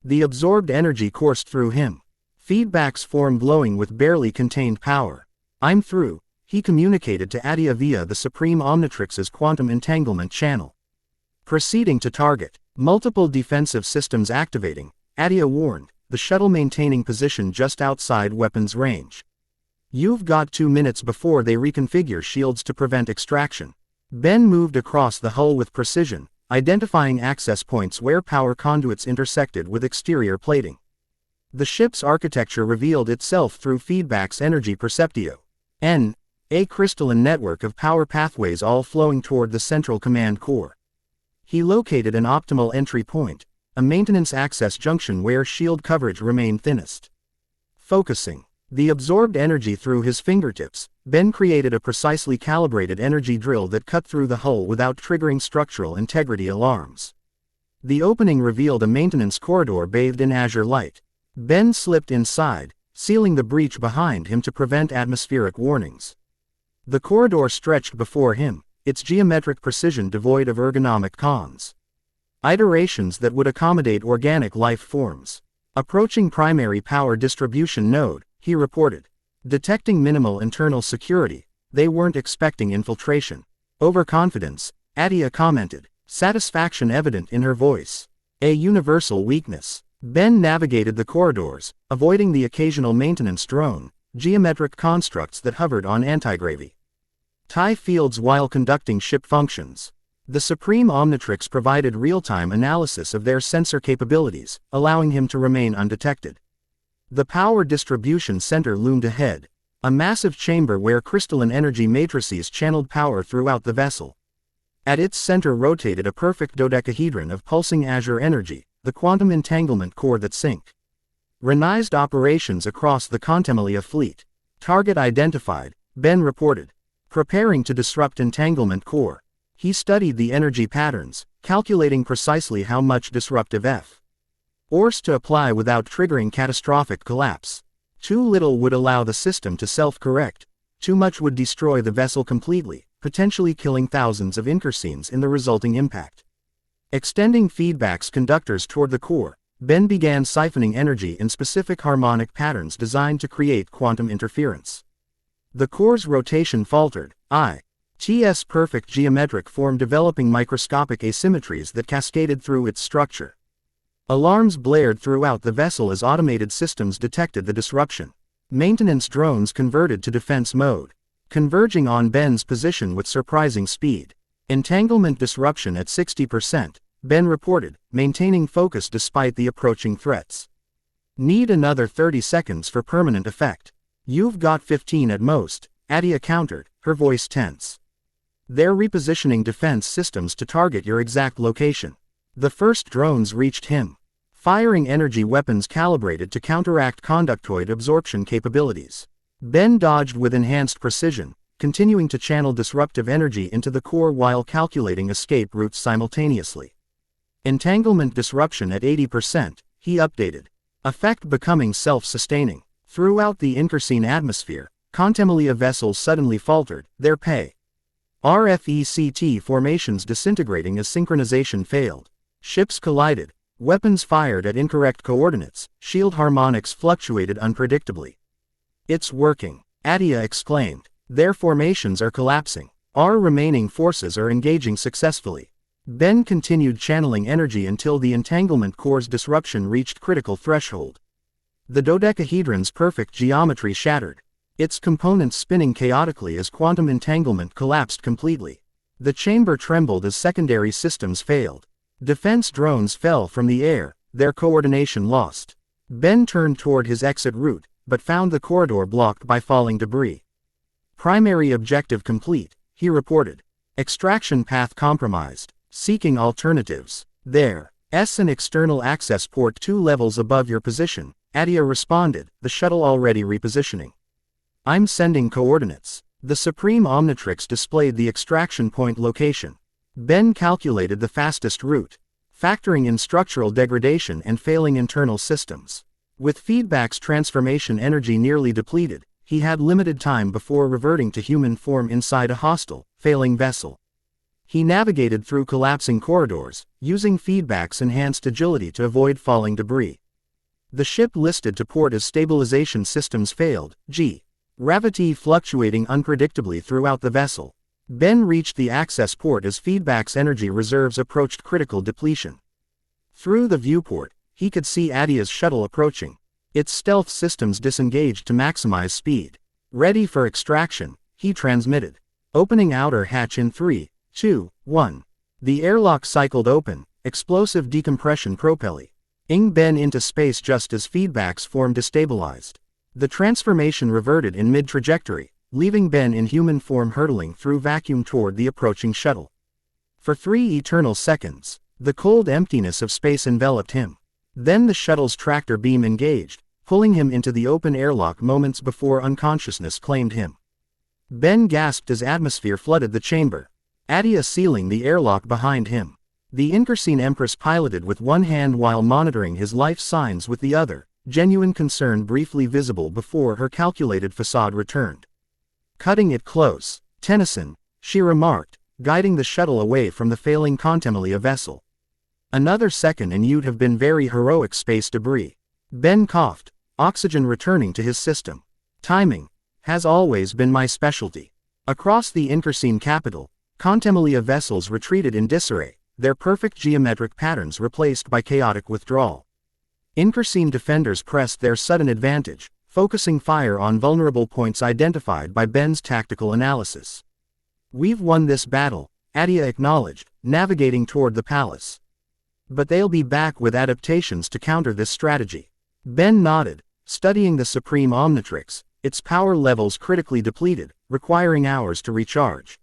The absorbed energy coursed through him. Feedback's form glowing with barely contained power. I'm through, he communicated to Attea via the Supreme Omnitrix's quantum entanglement channel. Proceeding to target. Multiple defensive systems activating, Attea warned, the shuttle maintaining position just outside weapons range. You've got 2 minutes before they reconfigure shields to prevent extraction. Ben moved across the hull with precision, identifying access points where power conduits intersected with exterior plating. The ship's architecture revealed itself through feedback's energy perceptio. A crystalline network of power pathways all flowing toward the central command core. He located an optimal entry point, a maintenance access junction where shield coverage remained thinnest. Focusing the absorbed energy through his fingertips, Ben created a precisely calibrated energy drill that cut through the hull without triggering structural integrity alarms. The opening revealed a maintenance corridor bathed in azure light. Ben slipped inside, sealing the breach behind him to prevent atmospheric warnings. The corridor stretched before him, its geometric precision devoid of ergonomic cons. Iterations that would accommodate organic life forms. Approaching primary power distribution node, he reported. Detecting minimal internal security, they weren't expecting infiltration. Overconfidence, Attea commented, satisfaction evident in her voice. A universal weakness. Ben navigated the corridors, avoiding the occasional maintenance drone, geometric constructs that hovered on anti-gravity tie fields while conducting ship functions. The Supreme Omnitrix provided real-time analysis of their sensor capabilities, allowing him to remain undetected. The power distribution center loomed ahead, a massive chamber where crystalline energy matrices channeled power throughout the vessel. At its center rotated a perfect dodecahedron of pulsing azure energy, the quantum entanglement core that synchronized operations across the Contemmelia fleet. Target identified, Ben reported. Preparing to disrupt entanglement core. He studied the energy patterns, calculating precisely how much disruptive force to apply without triggering catastrophic collapse. Too little would allow the system to self-correct, too much would destroy the vessel completely, potentially killing thousands of incursines in the resulting impact. Extending feedback's conductors toward the core, Ben began siphoning energy in specific harmonic patterns designed to create quantum interference. The core's rotation faltered, its perfect geometric form developing microscopic asymmetries that cascaded through its structure. Alarms blared throughout the vessel as automated systems detected the disruption. Maintenance drones converted to defense mode, converging on Ben's position with surprising speed. Entanglement disruption at 60%, Ben reported, maintaining focus despite the approaching threats. Need another 30 seconds for permanent effect. You've got 15 at most, Attea countered, her voice tense. They're repositioning defense systems to target your exact location. The first drones reached him, firing energy weapons calibrated to counteract conductoid absorption capabilities. Ben dodged with enhanced precision, continuing to channel disruptive energy into the core while calculating escape routes simultaneously. Entanglement disruption at 80%, he updated. Effect becoming self-sustaining. Throughout the incursine atmosphere, Contemmelia vessels suddenly faltered, their RFECT formations disintegrating as synchronization failed. Ships collided, weapons fired at incorrect coordinates, shield harmonics fluctuated unpredictably. It's working, Attea exclaimed. Their formations are collapsing. Our remaining forces are engaging successfully. Ben continued channeling energy until the entanglement core's disruption reached critical threshold. The dodecahedron's perfect geometry shattered, its components spinning chaotically as quantum entanglement collapsed completely. The chamber trembled as secondary systems failed. Defense drones fell from the air, their coordination lost. Ben turned toward his exit route, but found the corridor blocked by falling debris. Primary objective complete, he reported. Extraction path compromised. Seeking alternatives. There's an external access port 2 levels above your position, Attea responded, the shuttle already repositioning. I'm sending coordinates. The Supreme Omnitrix displayed the extraction point location. Ben calculated the fastest route, factoring in structural degradation and failing internal systems. With feedback's transformation energy nearly depleted, he had limited time before reverting to human form inside a hostile, failing vessel. He navigated through collapsing corridors, using feedback's enhanced agility to avoid falling debris. The ship listed to port as stabilization systems failed, gravity fluctuating unpredictably throughout the vessel. Ben reached the access port as feedback's energy reserves approached critical depletion. Through the viewport, he could see Attea's shuttle approaching, its stealth systems disengaged to maximize speed. Ready for extraction, he transmitted. Opening outer hatch in 3, 2, 1. The airlock cycled open, explosive decompression propelling Ben into space just as feedback's form destabilized. The transformation reverted in mid-trajectory, leaving Ben in human form hurtling through vacuum toward the approaching shuttle. For 3 eternal seconds, the cold emptiness of space enveloped him. Then the shuttle's tractor beam engaged, pulling him into the open airlock moments before unconsciousness claimed him. Ben gasped as atmosphere flooded the chamber, Attea sealing the airlock behind him. The Inkersine Empress piloted with one hand while monitoring his life signs with the other, genuine concern briefly visible before her calculated facade returned. Cutting it close, Tennyson, she remarked, guiding the shuttle away from the failing Contemlia vessel. Another second and you'd have been very heroic space debris. Ben coughed, oxygen returning to his system. Timing has always been my specialty. Across the Inkersine capital, Contemlia vessels retreated in disarray, their perfect geometric patterns replaced by chaotic withdrawal. Inkersine defenders pressed their sudden advantage, focusing fire on vulnerable points identified by Ben's tactical analysis. We've won this battle, Attea acknowledged, navigating toward the palace. But they'll be back with adaptations to counter this strategy. Ben nodded, studying the Supreme Omnitrix, its power levels critically depleted, requiring hours to recharge.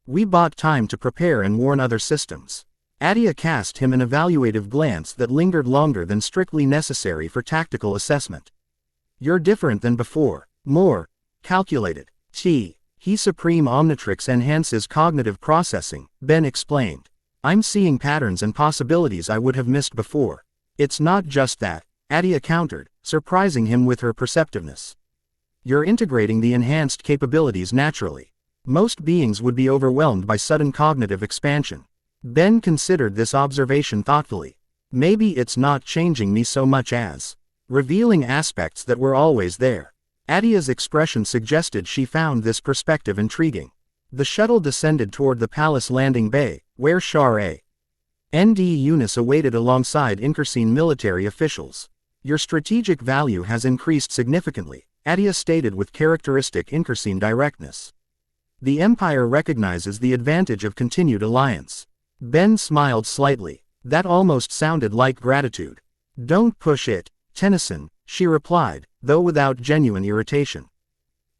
We bought time to prepare and warn other systems. Attea cast him an evaluative glance that lingered longer than strictly necessary for tactical assessment. You're different than before, more calculated. He Supreme Omnitrix enhances cognitive processing, Ben explained. I'm seeing patterns and possibilities I would have missed before. It's not just that, Attea countered, surprising him with her perceptiveness. You're integrating the enhanced capabilities naturally. Most beings would be overwhelmed by sudden cognitive expansion. Ben considered this observation thoughtfully. Maybe it's not changing me so much as revealing aspects that were always there. Attea's expression suggested she found this perspective intriguing. The shuttle descended toward the palace landing bay, where Rook Shar Eunice awaited alongside Inkersine military officials. Your strategic value has increased significantly, Attea stated with characteristic Inkersine directness. The Empire recognizes the advantage of continued alliance. Ben smiled slightly. That almost sounded like gratitude. Don't push it, Tennyson, she replied, though without genuine irritation.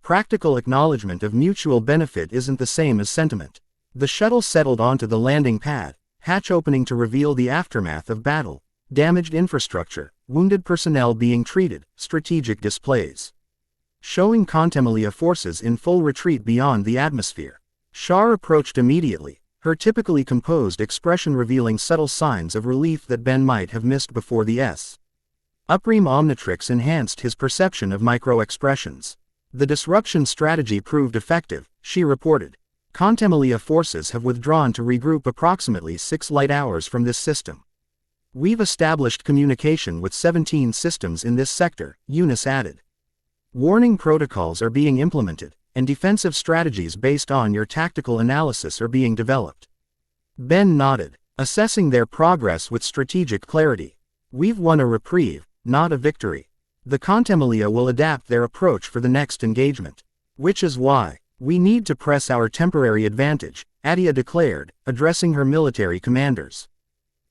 Practical acknowledgement of mutual benefit isn't the same as sentiment. The shuttle settled onto the landing pad, hatch opening to reveal the aftermath of battle, damaged infrastructure, wounded personnel being treated, strategic displays. Showing Contemlia forces in full retreat beyond the atmosphere. Shar approached immediately, her typically composed expression revealing subtle signs of relief that Ben might have missed before the Supreme Omnitrix enhanced his perception of micro-expressions. The disruption strategy proved effective, she reported. Contemlia forces have withdrawn to regroup approximately 6 light hours from this system. We've established communication with 17 systems in this sector, Eunice added. Warning protocols are being implemented, and defensive strategies based on your tactical analysis are being developed. Ben nodded, assessing their progress with strategic clarity. We've won a reprieve, not a victory. The Contemlia will adapt their approach for the next engagement. Which is why we need to press our temporary advantage, Attea declared, addressing her military commanders.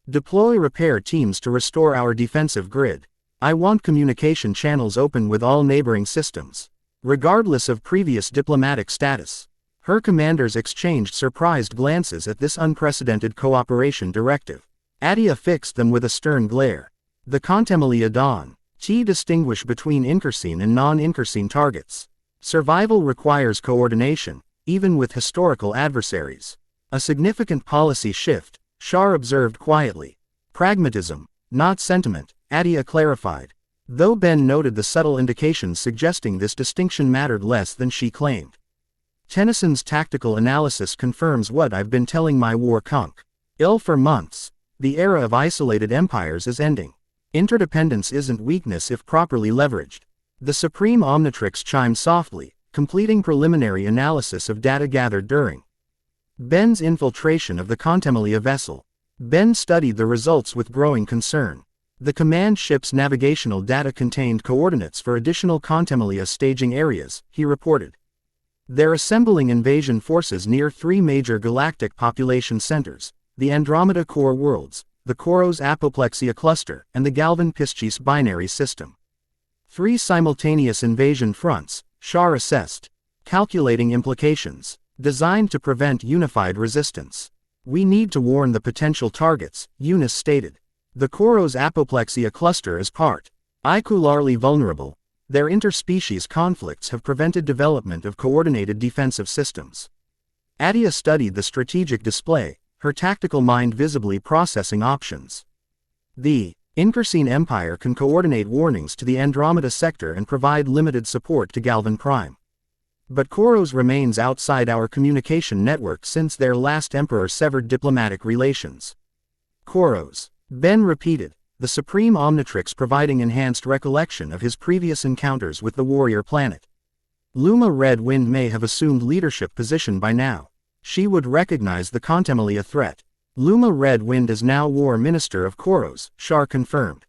Deploy repair teams to restore our defensive grid. I want communication channels open with all neighboring systems, regardless of previous diplomatic status. Her commanders exchanged surprised glances at this unprecedented cooperation directive. Attea fixed them with a stern glare. The Contemlia Dawn. Distinguish between Inkersine and non-Inkersine targets. Survival requires coordination, even with historical adversaries. A significant policy shift, Shar observed quietly. Pragmatism, not sentiment, Attea clarified. Though Ben noted the subtle indications suggesting this distinction mattered less than she claimed. Tennyson's tactical analysis confirms what I've been telling my war conch. For months. The era of isolated empires is ending. Interdependence isn't weakness if properly leveraged. The Supreme Omnitrix chimed softly, completing preliminary analysis of data gathered during Ben's infiltration of the Contemlia vessel. Ben studied the results with growing concern. The command ship's navigational data contained coordinates for additional Contemlia staging areas, he reported. They're assembling invasion forces near 3 major galactic population centers, the Andromeda core worlds, the Koros Apoplexia cluster, and the Galvan Piscis binary system. 3 simultaneous invasion fronts, Shar assessed. Calculating implications. Designed to prevent unified resistance. We need to warn the potential targets, Eunice stated. The Koros Apoplexia cluster is particularly vulnerable. Their interspecies conflicts have prevented development of coordinated defensive systems. Attea studied the strategic display, her tactical mind visibly processing options. The Incursine Empire can coordinate warnings to the Andromeda sector and provide limited support to Galvan Prime. But Koros remains outside our communication network since their last emperor severed diplomatic relations. Koros. Ben repeated, the Supreme Omnitrix providing enhanced recollection of his previous encounters with the warrior planet. Looma Red Wind may have assumed leadership position by now. She would recognize the Contempolia threat. Looma Red Wind is now War Minister of Koros, Shar confirmed.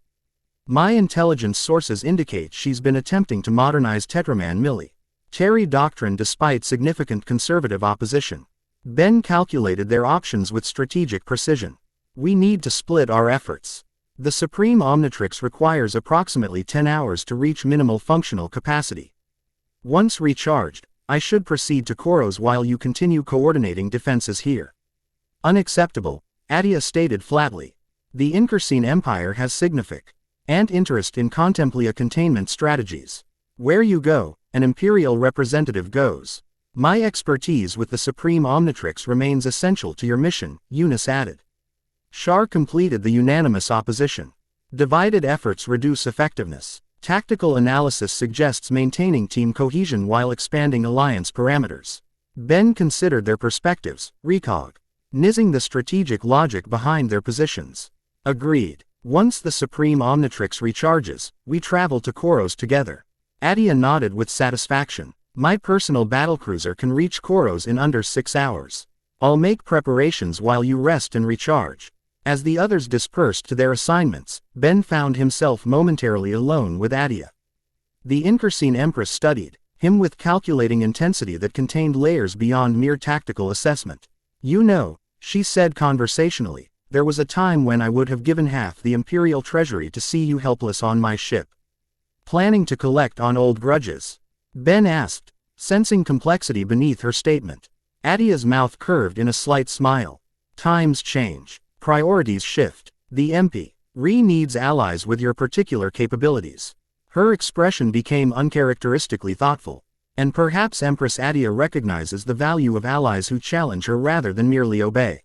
My intelligence sources indicate she's been attempting to modernize Tetraman military doctrine despite significant conservative opposition. Ben calculated their options with strategic precision. We need to split our efforts. The Supreme Omnitrix requires approximately 10 hours to reach minimal functional capacity. Once recharged, I should proceed to Koros while you continue coordinating defenses here. Unacceptable, Attea stated flatly. The Incursine Empire has significant interest in Contemplia containment strategies. Where you go, an Imperial representative goes. My expertise with the Supreme Omnitrix remains essential to your mission, Eunice added. Shar completed the unanimous opposition. Divided efforts reduce effectiveness. Tactical analysis suggests maintaining team cohesion while expanding alliance parameters. Ben considered their perspectives, recognizing the strategic logic behind their positions. Agreed. Once the Supreme Omnitrix recharges, we travel to Koros together. Attea nodded with satisfaction. My personal battlecruiser can reach Koros in under 6 hours. I'll make preparations while you rest and recharge. As the others dispersed to their assignments, Ben found himself momentarily alone with Attea. The Incursine Empress studied him with calculating intensity that contained layers beyond mere tactical assessment. You know, she said conversationally, there was a time when I would have given half the Imperial treasury to see you helpless on my ship. Planning to collect on old grudges? Ben asked, sensing complexity beneath her statement. Attea's mouth curved in a slight smile. Times change. Priorities shift. The MP needs allies with your particular capabilities. Her expression became uncharacteristically thoughtful. And perhaps Empress Attea recognizes the value of allies who challenge her rather than merely obey.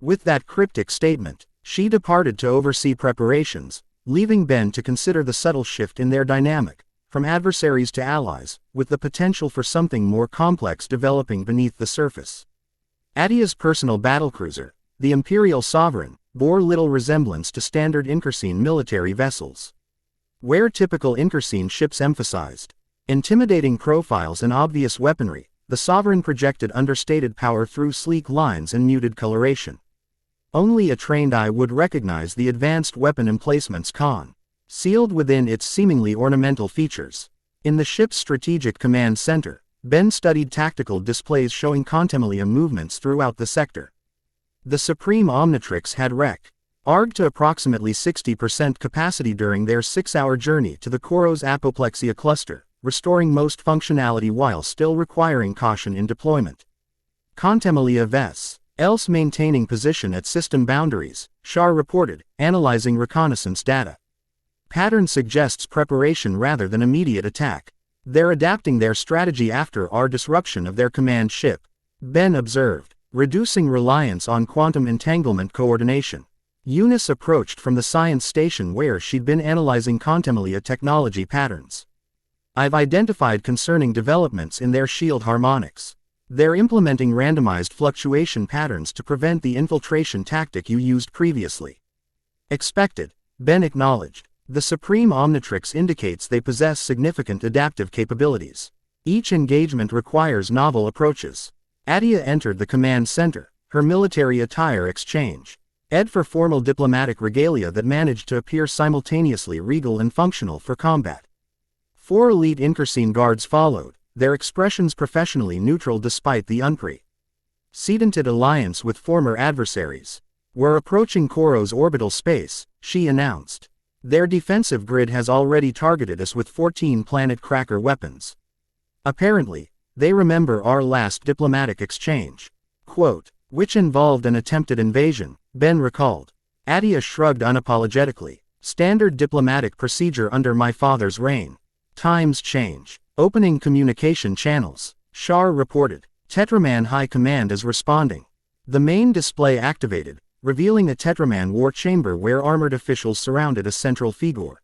With that cryptic statement, she departed to oversee preparations, leaving Ben to consider the subtle shift in their dynamic, from adversaries to allies, with the potential for something more complex developing beneath the surface. Attea's personal battlecruiser, the Imperial Sovereign, bore little resemblance to standard Incursine military vessels. Where typical Incursine ships emphasized intimidating profiles and obvious weaponry, the Sovereign projected understated power through sleek lines and muted coloration. Only a trained eye would recognize the advanced weapon emplacements concealed within its seemingly ornamental features. In the ship's strategic command center, Ben studied tactical displays showing Contempolia movements throughout the sector. The Supreme Omnitrix had arced to approximately 60% capacity during their 6-hour journey to the Koros Apoplexia cluster, restoring most functionality while still requiring caution in deployment. Contempolia vs. else maintaining position at system boundaries, Shar reported, analyzing reconnaissance data. Pattern suggests preparation rather than immediate attack. They're adapting their strategy after our disruption of their command ship, Ben observed, reducing reliance on quantum entanglement coordination. Eunice approached from the science station where she'd been analyzing Contempolia technology patterns. I've identified concerning developments in their shield harmonics. They're implementing randomized fluctuation patterns to prevent the infiltration tactic you used previously. Expected, Ben acknowledged. The Supreme Omnitrix indicates they possess significant adaptive capabilities. Each engagement requires novel approaches. Attea entered the command center, her military attire exchange for formal diplomatic regalia that managed to appear simultaneously regal and functional for combat. 4 elite Incursine guards followed, their expressions professionally neutral despite the unprecedented alliance with former adversaries. "We're approaching Koro's orbital space," she announced. "Their defensive grid has already targeted us with 14 planet cracker weapons. Apparently, they remember our last diplomatic exchange. Quote, which involved an attempted invasion," Ben recalled. Attea shrugged unapologetically. "Standard diplomatic procedure under my father's reign. Times change. Opening communication channels," Shar reported. Tetraman High Command is responding. The main display activated, revealing a Tetraman war chamber where armored officials surrounded a central figure.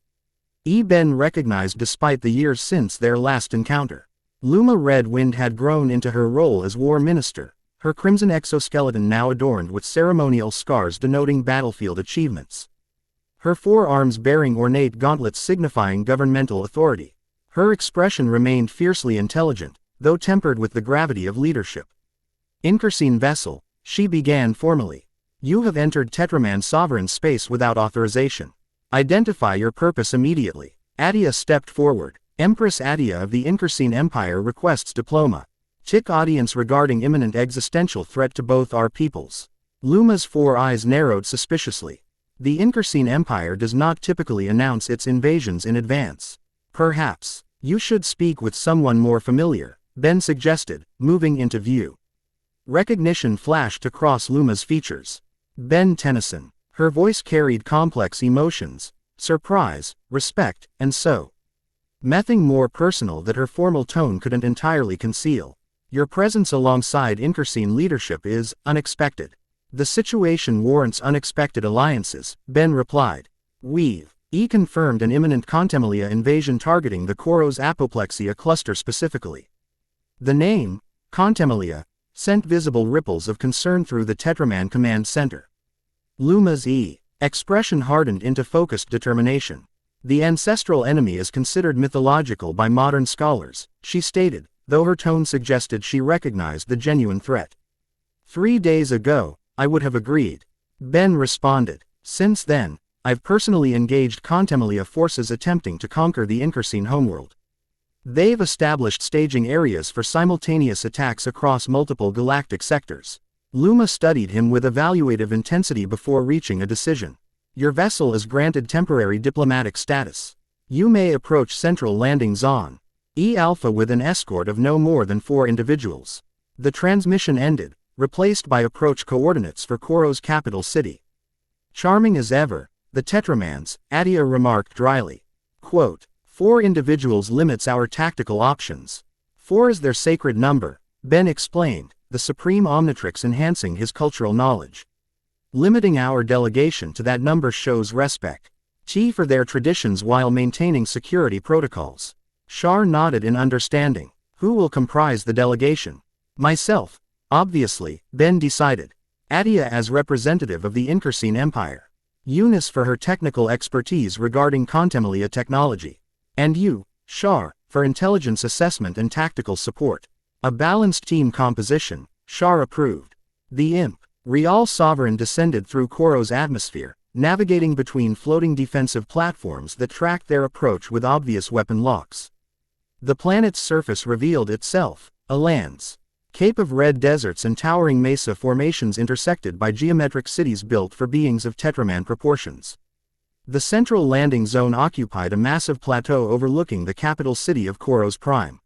Ben recognized despite the years since their last encounter. Looma Red Wind had grown into her role as war minister, her crimson exoskeleton now adorned with ceremonial scars denoting battlefield achievements. Her forearms bearing ornate gauntlets signifying governmental authority. Her expression remained fiercely intelligent, though tempered with the gravity of leadership. "Incursine vessel," she began formally. "You have entered Tetraman sovereign space without authorization. Identify your purpose immediately." Attea stepped forward. "Empress Attea of the Incursine Empire requests diploma. Tick audience regarding imminent existential threat to both our peoples." Looma's 4 eyes narrowed suspiciously. "The Incursine Empire does not typically announce its invasions in advance. Perhaps you should speak with someone more familiar," Ben suggested, moving into view. Recognition flashed across Looma's features. Ben Tennyson. Her voice carried complex emotions, surprise, respect, and nothing more personal that her formal tone couldn't entirely conceal. "Your presence alongside Incursine leadership is unexpected. The situation warrants unexpected alliances," Ben replied. "We've confirmed an imminent Contemlia invasion targeting the Koro's apoplexia cluster specifically." The name, Contemlia, sent visible ripples of concern through the Tetraman command center. Looma's expression hardened into focused determination. "The ancestral enemy is considered mythological by modern scholars," she stated, though her tone suggested she recognized the genuine threat. 3 days ago, I would have agreed," Ben responded. "Since then, I've personally engaged Contemlia forces attempting to conquer the Incursine homeworld. They've established staging areas for simultaneous attacks across multiple galactic sectors." Looma studied him with evaluative intensity before reaching a decision. "Your vessel is granted temporary diplomatic status. You may approach Central Landing Zone Alpha with an escort of no more than 4 individuals." The transmission ended, replaced by approach coordinates for Koro's capital city. "Charming as ever, the Tetramans," Attea remarked dryly. Quote, 4 individuals limits our tactical options. 4 is their sacred number," Ben explained, the supreme Omnitrix enhancing his cultural knowledge. "Limiting our delegation to that number shows respect for their traditions while maintaining security protocols." Shar nodded in understanding. "Who will comprise the delegation?" "Myself, obviously," Ben decided. "Attea as representative of the Incursine Empire. Eunice for her technical expertise regarding Contemlia technology. And you, Shar, for intelligence assessment and tactical support. A balanced team composition," Shar approved. The Real Sovereign descended through Koro's atmosphere, navigating between floating defensive platforms that tracked their approach with obvious weapon locks. The planet's surface revealed itself, a landscape of red deserts and towering mesa formations intersected by geometric cities built for beings of Tetraman proportions. The central landing zone occupied a massive plateau overlooking the capital city of Koro's Prime.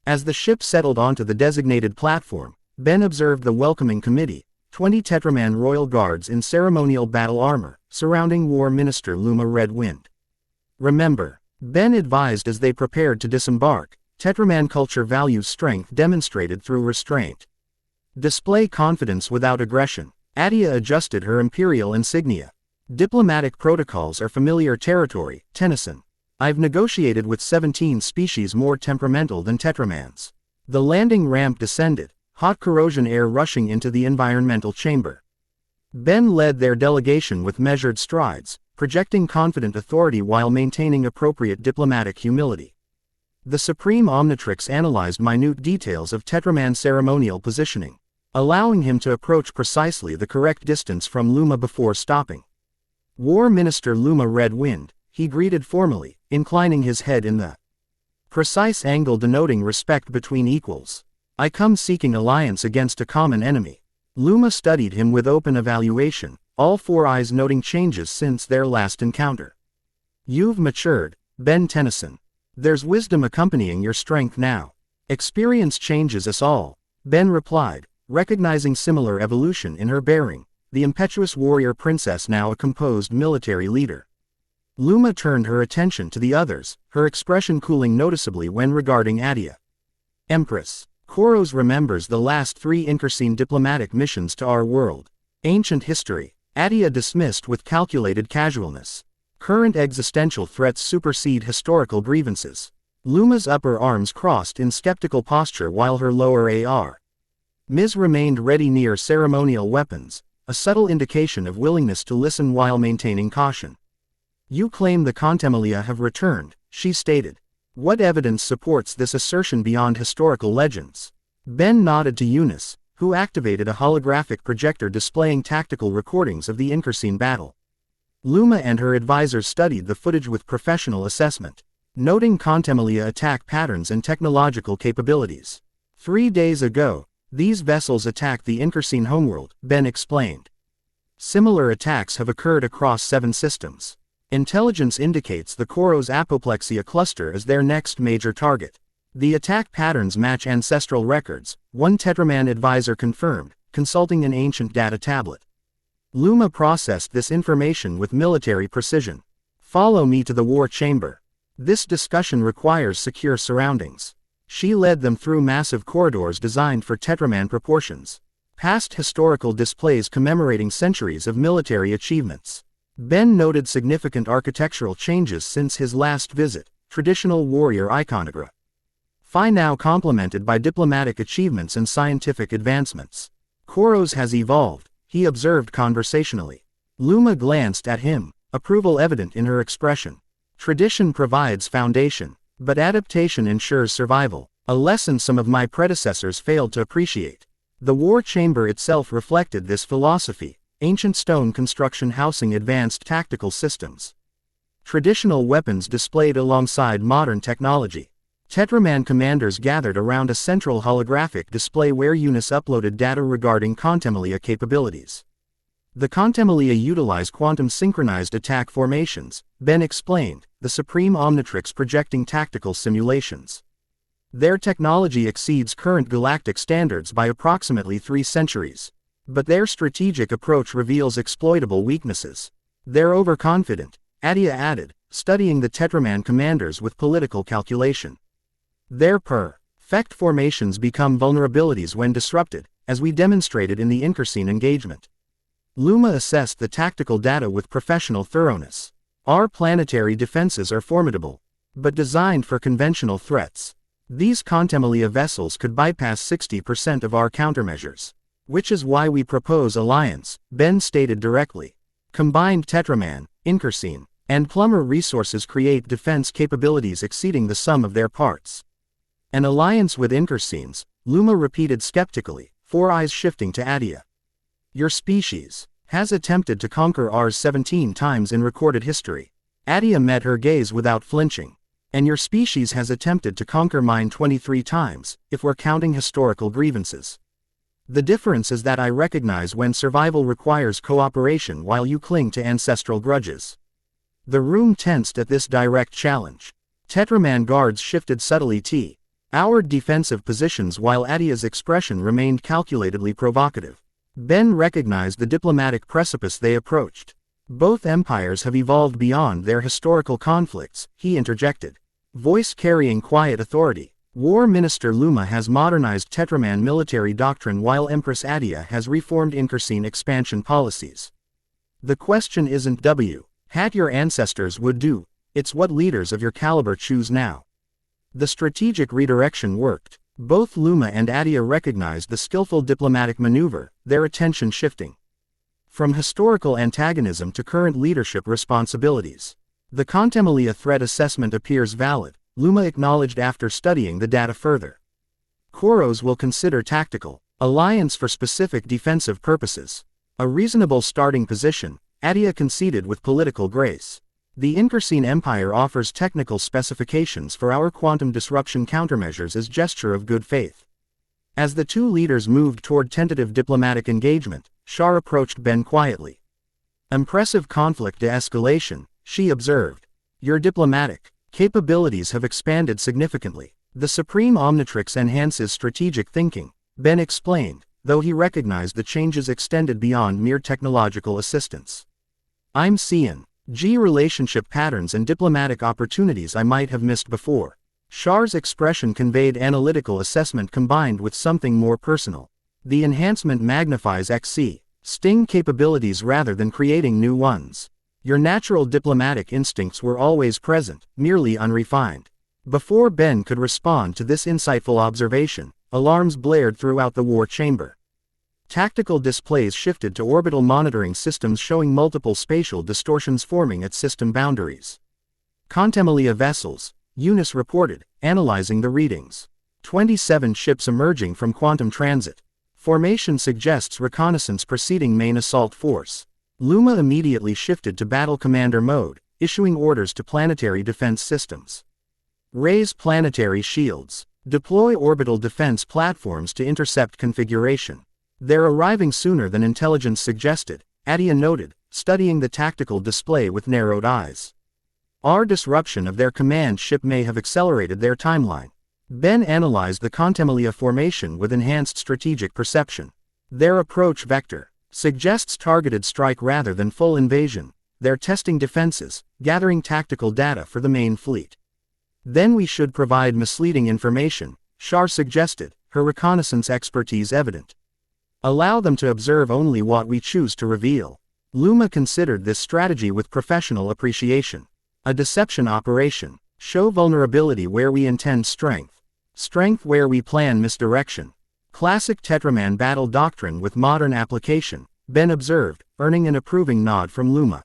As the ship settled onto the designated platform, Ben observed the welcoming committee, 20 Tetraman royal guards in ceremonial battle armor, surrounding War Minister Looma Red Wind. "Remember," Ben advised as they prepared to disembark, "Tetraman culture values strength demonstrated through restraint. Display confidence without aggression." Attea adjusted her imperial insignia. "Diplomatic protocols are familiar territory, Tennyson. I've negotiated with 17 species more temperamental than Tetramans." The landing ramp descended, hot corrosion air rushing into the environmental chamber. Ben led their delegation with measured strides, projecting confident authority while maintaining appropriate diplomatic humility. The Supreme Omnitrix analyzed minute details of Tetraman ceremonial positioning, allowing him to approach precisely the correct distance from Looma before stopping. "War Minister Looma Red Wind," he greeted formally, inclining his head in the Precise angle denoting respect between equals. I come seeking alliance against a common enemy. Looma studied him with open evaluation, all four eyes noting changes since their last encounter. You've matured, Ben Tennyson. There's wisdom accompanying your strength now. Experience changes us all, Ben replied, recognizing similar evolution in her bearing, the impetuous warrior princess now a composed military leader. Looma turned her attention to the others, her expression cooling noticeably when regarding Attea. Empress. Koros remembers the last 3 Inkerseen diplomatic missions to our world. Ancient history. Attea dismissed with calculated casualness. Current existential threats supersede historical grievances. Looma's upper arms crossed in skeptical posture while her lower AR. Ms. remained ready near ceremonial weapons, a subtle indication of willingness to listen while maintaining caution. You claim the Contemelia have returned, she stated. What evidence supports this assertion beyond historical legends? Ben nodded to Eunice, who activated a holographic projector displaying tactical recordings of the Inkerseen battle. Looma and her advisors studied the footage with professional assessment, noting Contemelia attack patterns and technological capabilities. 3 days ago, these vessels attacked the Inkerseen homeworld, Ben explained. Similar attacks have occurred across 7 systems. Intelligence indicates the Koros apoplexia cluster as their next major target. The attack patterns match ancestral records, one Tetraman advisor confirmed, consulting an ancient data tablet. Looma processed this information with military precision. Follow me to the war chamber. This discussion requires secure surroundings. She led them through massive corridors designed for Tetraman proportions. Past historical displays commemorating centuries of military achievements. Ben noted significant architectural changes since his last visit, traditional warrior iconography. Now complemented by diplomatic achievements and scientific advancements. Koros has evolved, he observed conversationally. Looma glanced at him, approval evident in her expression. Tradition provides foundation, but adaptation ensures survival, a lesson some of my predecessors failed to appreciate. The war chamber itself reflected this philosophy. Ancient stone construction housing advanced tactical systems. Traditional weapons displayed alongside modern technology. Tetraman commanders gathered around a central holographic display where Eunice uploaded data regarding Contemelia capabilities. The Contemelia utilize quantum-synchronized attack formations, Ben explained, the supreme Omnitrix projecting tactical simulations. Their technology exceeds current galactic standards by approximately 3 centuries. But their strategic approach reveals exploitable weaknesses. They're overconfident, Attea added, studying the Tetraman commanders with political calculation. Their perfect formations become vulnerabilities when disrupted, as we demonstrated in the Inkerseen engagement. Looma assessed the tactical data with professional thoroughness. Our planetary defenses are formidable, but designed for conventional threats. These Contemelia vessels could bypass 60% of our countermeasures. Which is why we propose alliance, Ben stated directly. Combined Tetraman, Inkerseen, and Plumber resources create defense capabilities exceeding the sum of their parts. An alliance with Inkerseens, Looma repeated skeptically, 4 eyes shifting to Attea. Your species has attempted to conquer ours 17 times in recorded history. Attea met her gaze without flinching. And your species has attempted to conquer mine 23 times, if we're counting historical grievances. The difference is that I recognize when survival requires cooperation while you cling to ancestral grudges. The room tensed at this direct challenge. Tetraman guards shifted subtly to-ward defensive positions while Attea's expression remained calculatedly provocative. Ben recognized the diplomatic precipice they approached. Both empires have evolved beyond their historical conflicts, he interjected. Voice carrying quiet authority. War Minister Looma has modernized Tetraman military doctrine while Empress Attea has reformed Inkerseen expansion policies. The question isn't what your ancestors would do, it's what leaders of your caliber choose now. The strategic redirection worked. Both Looma and Attea recognized the skillful diplomatic maneuver, their attention shifting from historical antagonism to current leadership responsibilities. The Contemelia threat assessment appears valid, Looma acknowledged after studying the data further. Koros will consider tactical alliance for specific defensive purposes. A reasonable starting position, Attea conceded with political grace. The Incarsine Empire offers technical specifications for our quantum disruption countermeasures as gesture of good faith. As the two leaders moved toward tentative diplomatic engagement, Shar approached Ben quietly. Impressive conflict de-escalation, she observed. Your diplomatic capabilities have expanded significantly. The Supreme Omnitrix enhances strategic thinking, Ben explained, though he recognized the changes extended beyond mere technological assistance. I'm seeing G relationship patterns and diplomatic opportunities I might have missed before. Shar's expression conveyed analytical assessment combined with something more personal. The enhancement magnifies XC Sting capabilities rather than creating new ones. Your natural diplomatic instincts were always present, merely unrefined. Before Ben could respond to this insightful observation, alarms blared throughout the war chamber. Tactical displays shifted to orbital monitoring systems showing multiple spatial distortions forming at system boundaries. Contemplalia vessels, Eunice reported, analyzing the readings. 27 ships emerging from quantum transit. Formation suggests reconnaissance preceding main assault force. Looma immediately shifted to battle commander mode, issuing orders to planetary defense systems. Raise planetary shields. Deploy orbital defense platforms to intercept configuration. They're arriving sooner than intelligence suggested, Attea noted, studying the tactical display with narrowed eyes. Our disruption of their command ship may have accelerated their timeline. Ben analyzed the Contemplalia formation with enhanced strategic perception. Their approach vector suggests targeted strike rather than full invasion. They're testing defenses, gathering tactical data for the main fleet. Then we should provide misleading information, Shar suggested, her reconnaissance expertise evident. Allow them to observe only what we choose to reveal. Looma considered this strategy with professional appreciation. A deception operation. Show vulnerability where we intend strength. Strength where we plan misdirection. Classic Tetraman battle doctrine with modern application, Ben observed, earning an approving nod from Looma.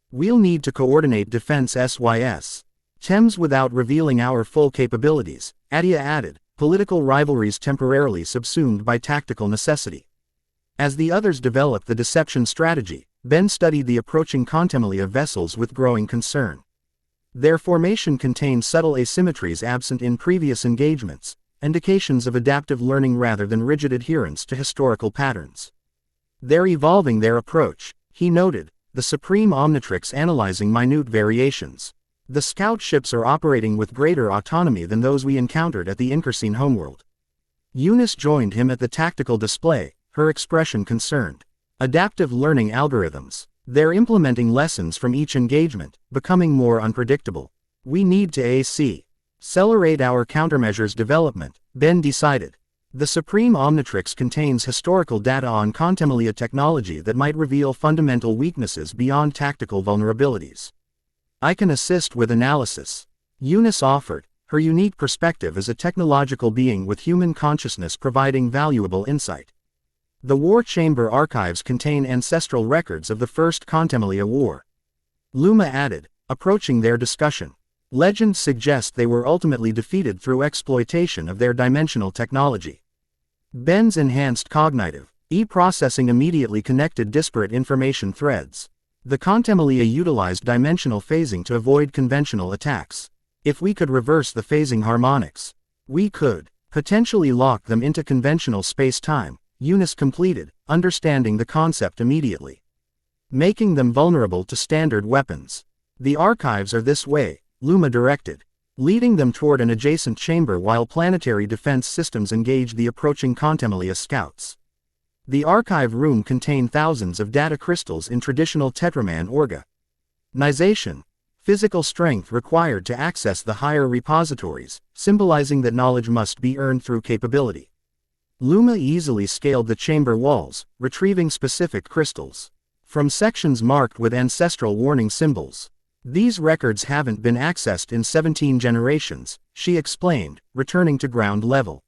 We'll need to coordinate defense SYS. TEMS without revealing our full capabilities, Attea added, political rivalries temporarily subsumed by tactical necessity. As the others developed the deception strategy, Ben studied the approaching Contemplalia vessels with growing concern. Their formation contained subtle asymmetries absent in previous engagements, indications of adaptive learning rather than rigid adherence to historical patterns. They're evolving their approach, he noted, the Supreme Omnitrix analyzing minute variations. The scout ships are operating with greater autonomy than those we encountered at the Incarsine homeworld. Eunice joined him at the tactical display, her expression concerned. Adaptive learning algorithms. They're implementing lessons from each engagement, becoming more unpredictable. We need to accelerate our countermeasures development, Ben decided. The Supreme Omnitrix contains historical data on Contemplalia technology that might reveal fundamental weaknesses beyond tactical vulnerabilities. I can assist with analysis. Eunice offered, her unique perspective as a technological being with human consciousness providing valuable insight. The War Chamber archives contain ancestral records of the First Contemplalia War. Looma added, approaching their discussion. Legends suggest they were ultimately defeated through exploitation of their dimensional technology. Ben's enhanced cognitive processing immediately connected disparate information threads. The Contemplalia utilized dimensional phasing to avoid conventional attacks. If we could reverse the phasing harmonics, we could potentially lock them into conventional space-time, Eunice completed, understanding the concept immediately. Making them vulnerable to standard weapons. The archives are this way, Looma directed, leading them toward an adjacent chamber while planetary defense systems engaged the approaching Contemplalia scouts. The archive room contained thousands of data crystals in traditional Tetraman organization, physical strength required to access the higher repositories, symbolizing that knowledge must be earned through capability. Looma easily scaled the chamber walls, retrieving specific crystals from sections marked with ancestral warning symbols. These records haven't been accessed in 17 generations, she explained, returning to ground level.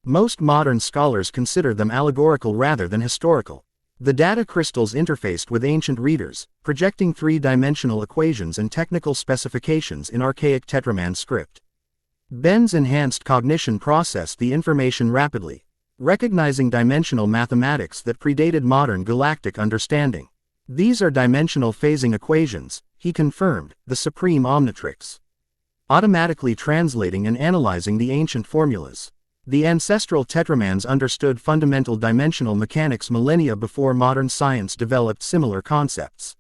Most modern scholars consider them allegorical rather than historical. The data crystals interfaced with ancient readers, projecting three-dimensional equations and technical specifications in archaic Tetraman script. Ben's enhanced cognition processed the information rapidly, recognizing dimensional mathematics that predated modern galactic understanding. These are dimensional phasing equations, he confirmed, the supreme Omnitrix. Automatically translating and analyzing the ancient formulas. The ancestral Tetramans understood fundamental dimensional mechanics millennia before modern science developed similar concepts.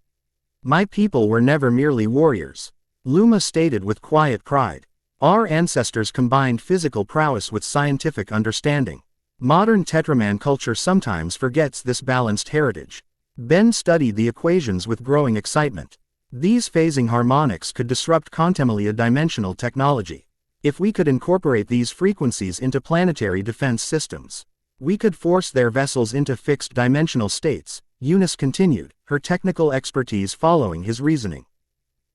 My people were never merely warriors, Looma stated with quiet pride. Our ancestors combined physical prowess with scientific understanding. Modern Tetraman culture sometimes forgets this balanced heritage. Ben studied the equations with growing excitement. These phasing harmonics could disrupt Contemlia dimensional technology. If we could incorporate these frequencies into planetary defense systems, we could force their vessels into fixed dimensional states, Eunice continued, her technical expertise following his reasoning.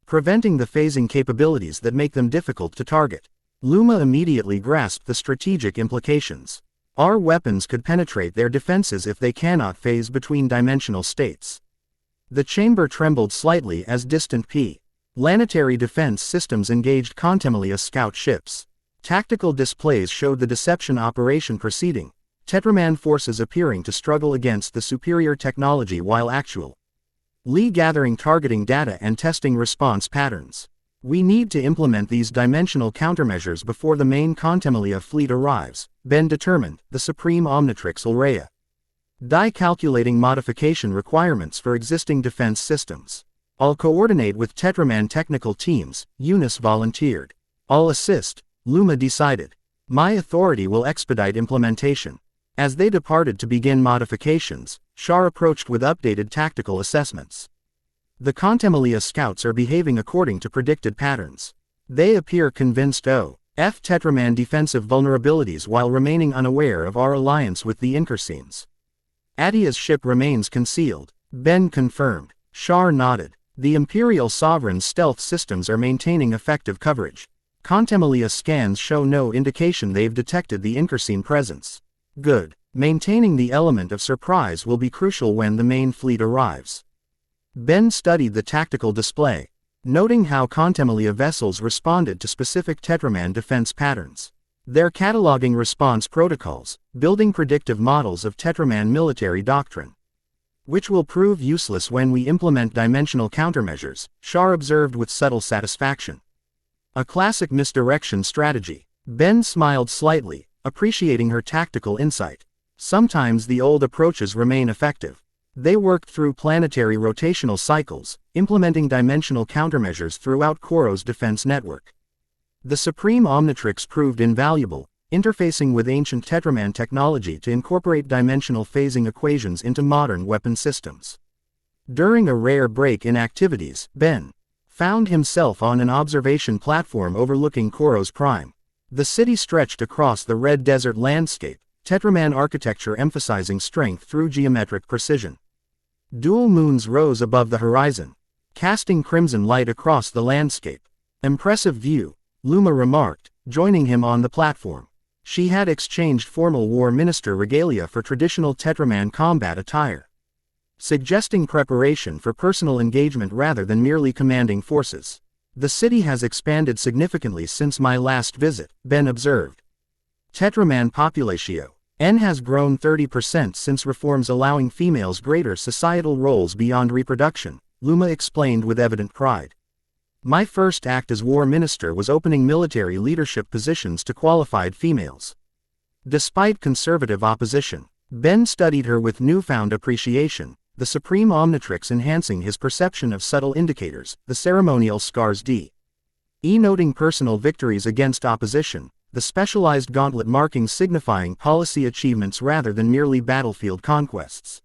Preventing the phasing capabilities that make them difficult to target. Looma immediately grasped the strategic implications. Our weapons could penetrate their defenses if they cannot phase between dimensional states. The chamber trembled slightly as distant planetary defense systems engaged Contemlia scout ships. Tactical displays showed the deception operation proceeding, Tetraman forces appearing to struggle against the superior technology while actually gathering targeting data and testing response patterns. We need to implement these dimensional countermeasures before the main Contemlia fleet arrives, Ben determined, the supreme Omnitrix Ulrea. Calculating modification requirements for existing defense systems. I'll coordinate with Tetraman technical teams, Eunice volunteered. I'll assist, Looma decided. My authority will expedite implementation. As they departed to begin modifications, Shar approached with updated tactical assessments. The Contemlia scouts are behaving according to predicted patterns. They appear convinced of Tetraman defensive vulnerabilities while remaining unaware of our alliance with the Incursines. Attea's ship remains concealed, Ben confirmed. Shar nodded. The Imperial Sovereign's stealth systems are maintaining effective coverage. Contemlia scans show no indication they've detected the Incursine presence. Good. Maintaining the element of surprise will be crucial when the main fleet arrives. Ben studied the tactical display, noting how Contemlia vessels responded to specific Tetraman defense patterns. They're cataloging response protocols, building predictive models of Tetraman military doctrine, which will prove useless when we implement dimensional countermeasures, Shar observed with subtle satisfaction. A classic misdirection strategy. Ben smiled slightly, appreciating her tactical insight. Sometimes the old approaches remain effective. They worked through planetary rotational cycles, implementing dimensional countermeasures throughout Koro's defense network. The Supreme Omnitrix proved invaluable, interfacing with ancient Tetraman technology to incorporate dimensional phasing equations into modern weapon systems. During a rare break in activities, Ben found himself on an observation platform overlooking Koro's Prime. The city stretched across the red desert landscape, Tetraman architecture emphasizing strength through geometric precision. Dual moons rose above the horizon, casting crimson light across the landscape. Impressive view, Looma remarked, joining him on the platform. She had exchanged formal war minister regalia for traditional Tetraman combat attire, suggesting preparation for personal engagement rather than merely commanding forces. The city has expanded significantly since my last visit, Ben observed. Tetraman populatio N has grown 30% since reforms allowing females greater societal roles beyond reproduction, Looma explained with evident pride. My first act as war minister was opening military leadership positions to qualified females. Despite conservative opposition, Ben studied her with newfound appreciation, the Supreme Omnitrix enhancing his perception of subtle indicators, the ceremonial scars noting personal victories against opposition, the specialized gauntlet markings signifying policy achievements rather than merely battlefield conquests.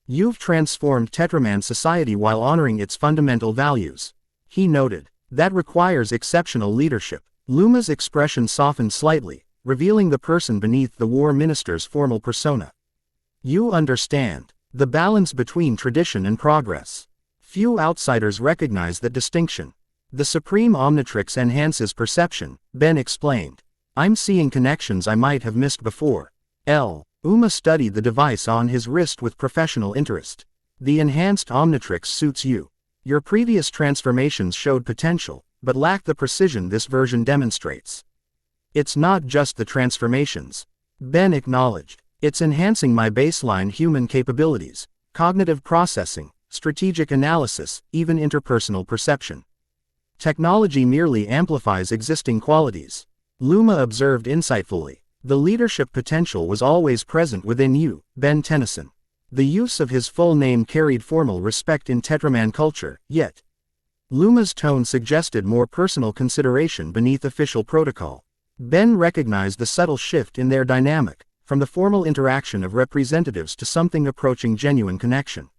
You've transformed Tetraman society while honoring its fundamental values, he noted. That requires exceptional leadership. Looma's expression softened slightly, revealing the person beneath the war minister's formal persona. You understand the balance between tradition and progress. Few outsiders recognize that distinction. The Supreme Omnitrix enhances perception, Ben explained. I'm seeing connections I might have missed before. Uma studied the device on his wrist with professional interest. The enhanced Omnitrix suits you. Your previous transformations showed potential, but lacked the precision this version demonstrates. It's not just the transformations, Ben acknowledged. It's enhancing my baseline human capabilities, cognitive processing, strategic analysis, even interpersonal perception. Technology merely amplifies existing qualities. Looma observed insightfully. The leadership potential was always present within you, Ben Tennyson. The use of his full name carried formal respect in Tetraman culture, yet Looma's tone suggested more personal consideration beneath official protocol. Ben recognized the subtle shift in their dynamic, from the formal interaction of representatives to something approaching genuine connection.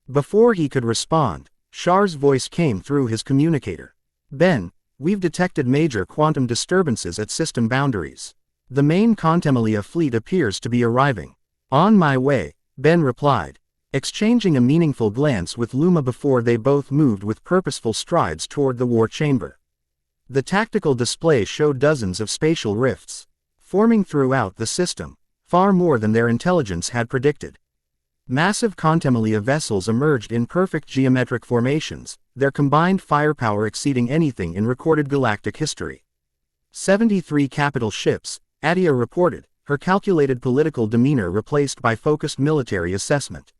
Before he could respond, Shar's voice came through his communicator. Ben, we've detected major quantum disturbances at system boundaries. The main Contemmelia fleet appears to be arriving. On my way, Ben replied, exchanging a meaningful glance with Looma before they both moved with purposeful strides toward the war chamber. The tactical display showed dozens of spatial rifts, forming throughout the system, far more than their intelligence had predicted. Massive Contemmelia vessels emerged in perfect geometric formations, their combined firepower exceeding anything in recorded galactic history. 73 capital ships, Attea reported, her calculated political demeanor replaced by focused military assessment.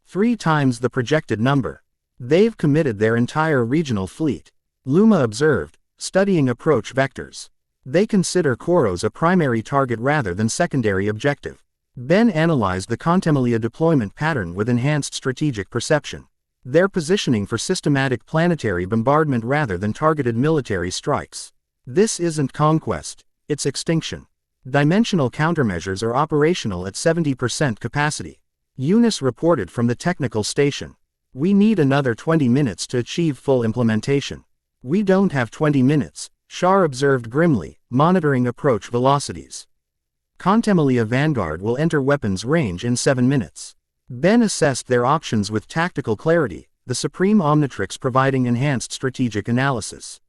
3 times the projected number. They've committed their entire regional fleet, Looma observed, studying approach vectors. They consider Koros a primary target rather than secondary objective. Ben analyzed the Contemmelia deployment pattern with enhanced strategic perception. They're positioning for systematic planetary bombardment rather than targeted military strikes. This isn't conquest, it's extinction. Dimensional countermeasures are operational at 70% capacity. Eunice reported from the technical station. We need another 20 minutes to achieve full implementation. We don't have 20 minutes, Shar observed grimly, monitoring approach velocities. Contemmelia Vanguard will enter weapons range in 7 minutes. Ben assessed their options with tactical clarity, the Supreme Omnitrix providing enhanced strategic analysis.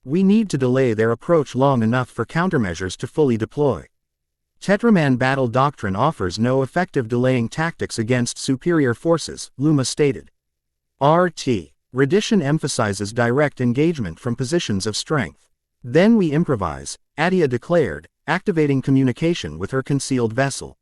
We need to delay their approach long enough for countermeasures to fully deploy. Tetraman battle doctrine offers no effective delaying tactics against superior forces, Looma stated. RT. Redition emphasizes direct engagement from positions of strength. Then we improvise, Attea declared, activating communication with her concealed vessel.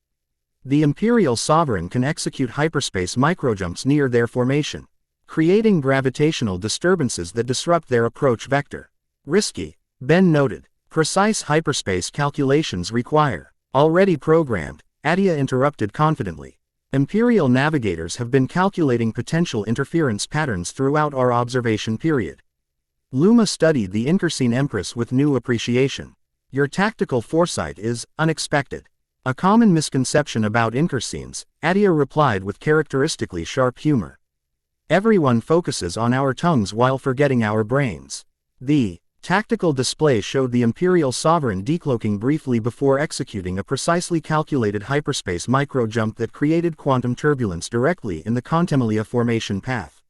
The Imperial Sovereign can execute hyperspace microjumps near their formation, creating gravitational disturbances that disrupt their approach vector. Risky, Ben noted. Precise hyperspace calculations require. Already programmed, Attea interrupted confidently. Imperial navigators have been calculating potential interference patterns throughout our observation period. Looma studied the Incursine Empress with new appreciation. Your tactical foresight is unexpected. A common misconception about Incursines, Attea replied with characteristically sharp humor. Everyone focuses on our tongues while forgetting our brains. The tactical display showed the Imperial Sovereign decloaking briefly before executing a precisely calculated hyperspace microjump that created quantum turbulence directly in the Contemmelia formation path.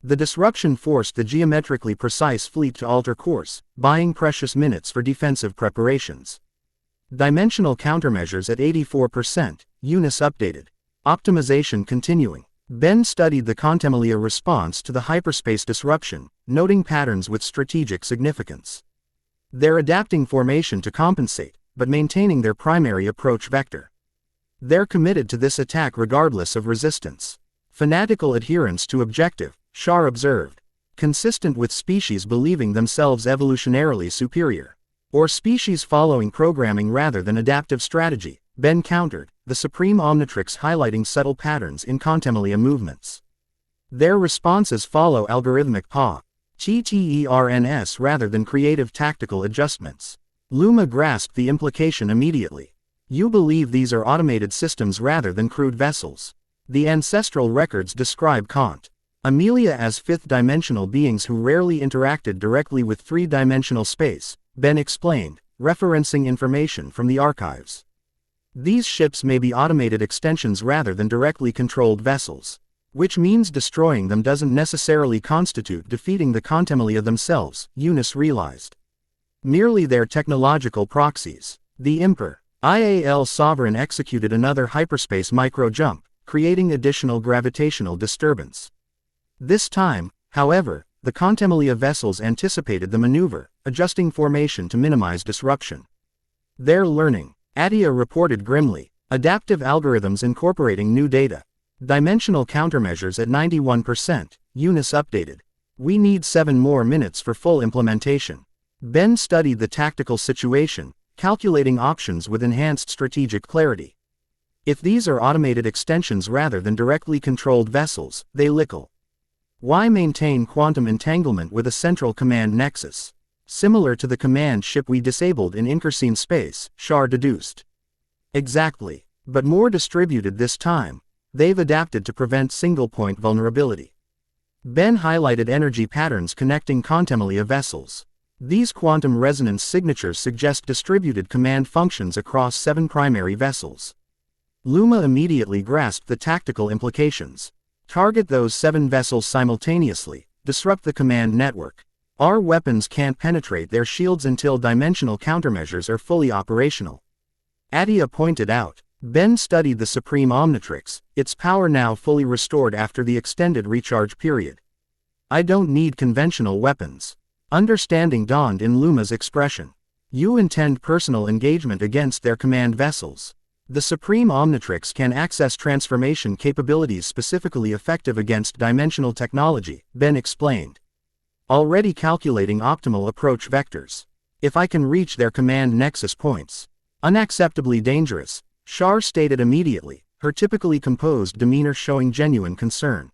The disruption forced the geometrically precise fleet to alter course, buying precious minutes for defensive preparations. Dimensional countermeasures at 84%, Eunice updated. Optimization continuing. Ben studied the Contemmelia response to the hyperspace disruption, noting patterns with strategic significance. They're adapting formation to compensate, but maintaining their primary approach vector. They're committed to this attack regardless of resistance. Fanatical adherence to objective, Shar observed. Consistent with species believing themselves evolutionarily superior. Or species following programming rather than adaptive strategy, Ben countered, the Supreme Omnitrix highlighting subtle patterns in Contemmelia movements. Their responses follow algorithmic patterns rather than creative tactical adjustments. Looma grasped the implication immediately. You believe these are automated systems rather than crude vessels. The ancestral records describe Amelia as fifth-dimensional beings who rarely interacted directly with three-dimensional space, Ben explained, referencing information from the archives. These ships may be automated extensions rather than directly controlled vessels. Which means destroying them doesn't necessarily constitute defeating the Contemmelia themselves, Eunice realized. Merely their technological proxies. The IAL Sovereign executed another hyperspace micro-jump, creating additional gravitational disturbance. This time, however, the Contemmelia vessels anticipated the maneuver, adjusting formation to minimize disruption. They're learning, Attea reported grimly, adaptive algorithms incorporating new data. Dimensional countermeasures at 91%, Eunice updated. We need 7 more minutes for full implementation. Ben studied the tactical situation, calculating options with enhanced strategic clarity. If these are automated extensions rather than directly controlled vessels, they lickle. Why maintain quantum entanglement with a central command nexus? Similar to the command ship we disabled in Inkerseen space, Shar deduced. Exactly. But more distributed this time. They've adapted to prevent single-point vulnerability. Ben highlighted energy patterns connecting Contemelia vessels. These quantum resonance signatures suggest distributed command functions across 7 primary vessels. Looma immediately grasped the tactical implications. Target those 7 vessels simultaneously, disrupt the command network. Our weapons can't penetrate their shields until dimensional countermeasures are fully operational. Attea pointed out. Ben studied the Supreme Omnitrix, its power now fully restored after the extended recharge period. I don't need conventional weapons. Understanding dawned in Looma's expression. You intend personal engagement against their command vessels. The Supreme Omnitrix can access transformation capabilities specifically effective against dimensional technology, Ben explained. Already calculating optimal approach vectors. If I can reach their command nexus points. Unacceptably dangerous, Shar stated immediately, her typically composed demeanor showing genuine concern.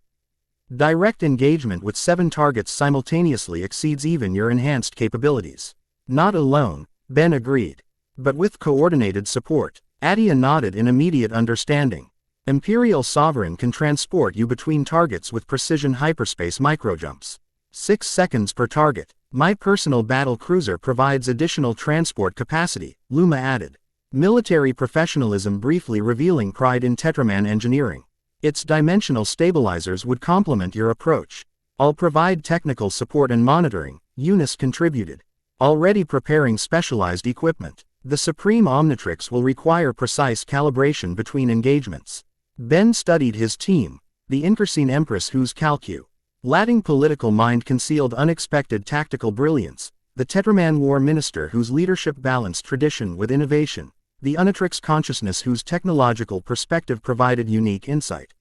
Direct engagement with 7 targets simultaneously exceeds even your enhanced capabilities. Not alone, Ben agreed. But with coordinated support. Attea nodded in immediate understanding. Imperial Sovereign can transport you between targets with precision hyperspace microjumps. 6 seconds per target. My personal battle cruiser provides additional transport capacity, Looma added. Military professionalism briefly revealing pride in Tetraman engineering. Its dimensional stabilizers would complement your approach. I'll provide technical support and monitoring, Eunice contributed. Already preparing specialized equipment. The Supreme Omnitrix will require precise calibration between engagements. Ben studied his team, the Inkerseen Empress whose calculating political mind concealed unexpected tactical brilliance, the Tetraman War Minister whose leadership balanced tradition with innovation, the Omnitrix consciousness whose technological perspective provided unique insight,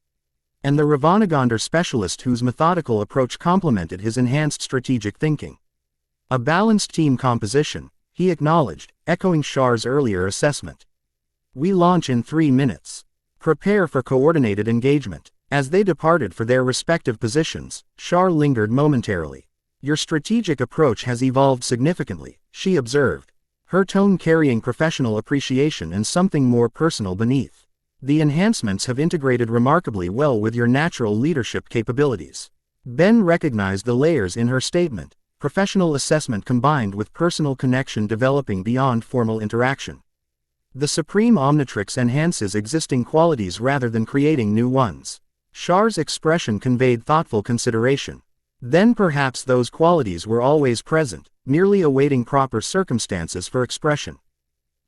and the Ravanagonder specialist whose methodical approach complemented his enhanced strategic thinking. A balanced team composition, he acknowledged, echoing Shar's earlier assessment. We launch in 3 minutes. Prepare for coordinated engagement. As they departed for their respective positions, Shar lingered momentarily. Your strategic approach has evolved significantly, she observed. Her tone carrying professional appreciation and something more personal beneath. The enhancements have integrated remarkably well with your natural leadership capabilities. Ben recognized the layers in her statement. Professional assessment combined with personal connection developing beyond formal interaction. The Supreme Omnitrix enhances existing qualities rather than creating new ones. Shar's expression conveyed thoughtful consideration. Then perhaps those qualities were always present, merely awaiting proper circumstances for expression.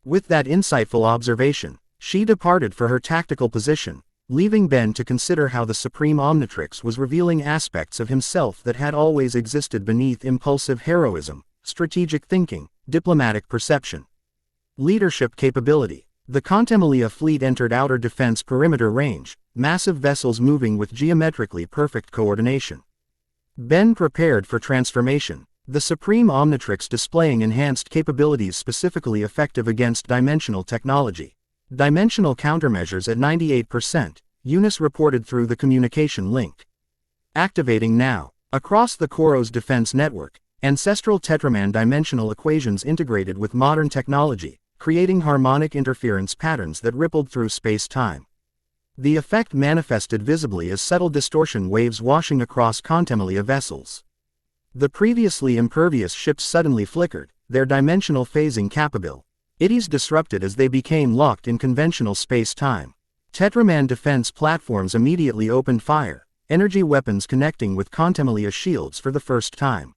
With that insightful observation, she departed for her tactical position, leaving Ben to consider how the Supreme Omnitrix was revealing aspects of himself that had always existed beneath impulsive heroism, strategic thinking, diplomatic perception. Leadership capability. The Contemelia fleet entered outer defense perimeter range, massive vessels moving with geometrically perfect coordination. Ben prepared for transformation, the Supreme Omnitrix displaying enhanced capabilities specifically effective against dimensional technology. Dimensional countermeasures at 98%, Eunice reported through the communication link. Activating now. Across the Koros defense network, ancestral Tetraman dimensional equations integrated with modern technology, creating harmonic interference patterns that rippled through space-time. The effect manifested visibly as subtle distortion waves washing across Contemelia vessels. The previously impervious ships suddenly flickered, their dimensional phasing capabilities disrupted as they became locked in conventional space-time. Tetraman defense platforms immediately opened fire, energy weapons connecting with Contemelia shields for the first time.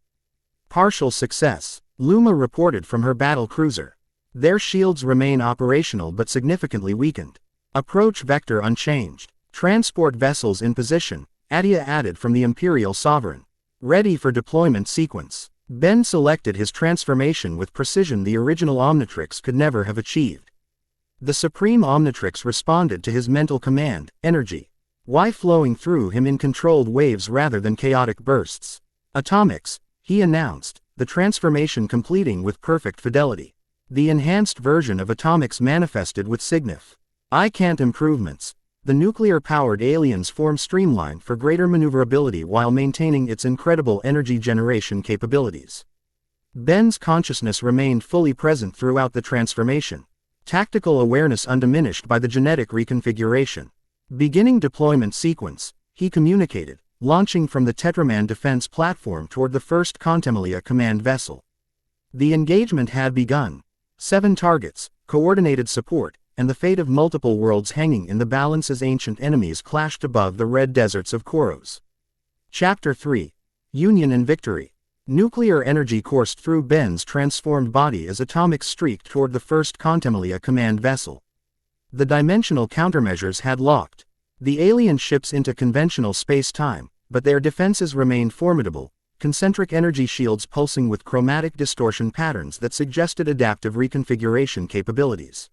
Partial success, Looma reported from her battle cruiser. Their shields remain operational but significantly weakened. Approach vector unchanged. Transport vessels in position, Attea added from the Imperial Sovereign. Ready for deployment sequence. Ben selected his transformation with precision the original Omnitrix could never have achieved. The Supreme Omnitrix responded to his mental command, energy. Why flowing through him in controlled waves rather than chaotic bursts? Atomics, he announced, the transformation completing with perfect fidelity. The enhanced version of Atomics manifested with significant improvements. The nuclear-powered alien's form streamlined for greater maneuverability while maintaining its incredible energy generation capabilities. Ben's consciousness remained fully present throughout the transformation. Tactical awareness undiminished by the genetic reconfiguration. Beginning deployment sequence, he communicated, launching from the Tetraman defense platform toward the first Contemlia command vessel. The engagement had begun. 7 targets, coordinated support, and the fate of multiple worlds hanging in the balance as ancient enemies clashed above the red deserts of Koros. Chapter 3. Union and Victory. Nuclear energy coursed through Ben's transformed body as Atomics streaked toward the first Contemlia command vessel. The dimensional countermeasures had locked the alien ships into conventional space-time, but their defenses remained formidable, concentric energy shields pulsing with chromatic distortion patterns that suggested adaptive reconfiguration capabilities.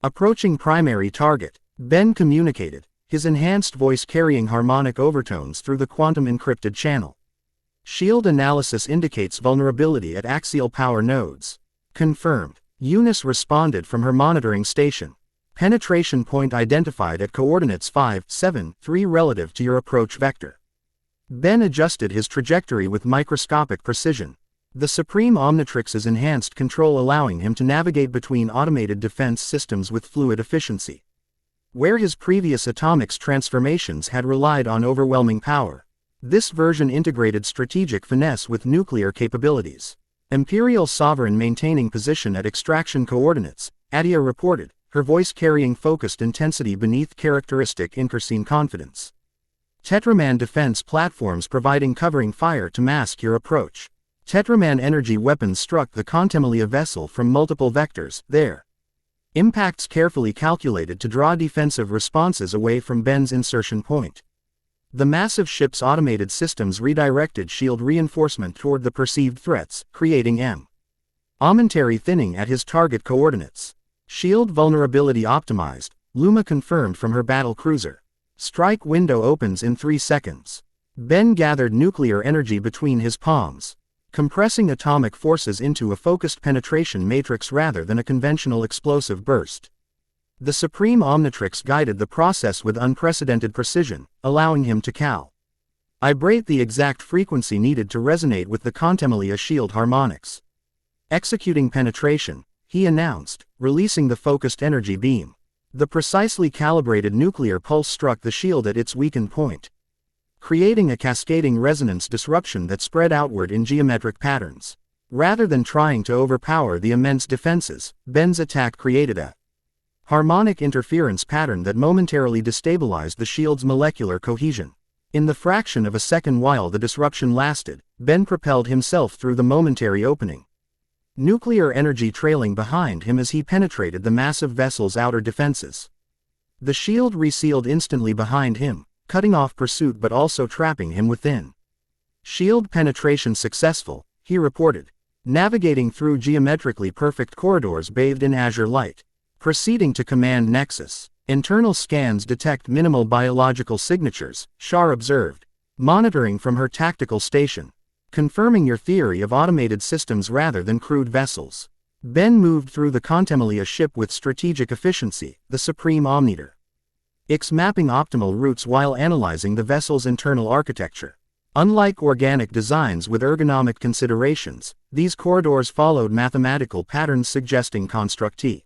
Approaching primary target, Ben communicated, his enhanced voice carrying harmonic overtones through the quantum-encrypted channel. Shield analysis indicates vulnerability at axial power nodes. Confirmed. Eunice responded from her monitoring station. Penetration point identified at coordinates 5, 7, 3 relative to your approach vector. Ben adjusted his trajectory with microscopic precision. The Supreme Omnitrix's enhanced control allowing him to navigate between automated defense systems with fluid efficiency. Where his previous Atomics transformations had relied on overwhelming power, this version integrated strategic finesse with nuclear capabilities. Imperial Sovereign maintaining position at extraction coordinates, Attea reported, her voice carrying focused intensity beneath characteristic increasing confidence. Tetraman defense platforms providing covering fire to mask your approach. Tetraman energy weapons struck the Contemlia vessel from multiple vectors, their impacts carefully calculated to draw defensive responses away from Ben's insertion point. The massive ship's automated systems redirected shield reinforcement toward the perceived threats, creating momentary thinning at his target coordinates. Shield vulnerability optimized, Looma confirmed from her battle cruiser. Strike window opens in 3 seconds. Ben gathered nuclear energy between his palms, compressing atomic forces into a focused penetration matrix rather than a conventional explosive burst. The Supreme Omnitrix guided the process with unprecedented precision, allowing him to calibrate the exact frequency needed to resonate with the Contemlia shield harmonics. Executing penetration, he announced, releasing the focused energy beam. The precisely calibrated nuclear pulse struck the shield at its weakened point, creating a cascading resonance disruption that spread outward in geometric patterns. Rather than trying to overpower the immense defenses, Ben's attack created a harmonic interference pattern that momentarily destabilized the shield's molecular cohesion. In the fraction of a second while the disruption lasted, Ben propelled himself through the momentary opening, nuclear energy trailing behind him as he penetrated the massive vessel's outer defenses. The shield resealed instantly behind him, cutting off pursuit but also trapping him within. Shield penetration successful, he reported, navigating through geometrically perfect corridors bathed in azure light. Proceeding to Command Nexus. Internal scans detect minimal biological signatures, Shar observed, monitoring from her tactical station. Confirming your theory of automated systems rather than crude vessels. Ben moved through the Contemlia ship with strategic efficiency, the Supreme Omnitrix mapping optimal routes while analyzing the vessel's internal architecture. Unlike organic designs with ergonomic considerations, these corridors followed mathematical patterns suggesting constructee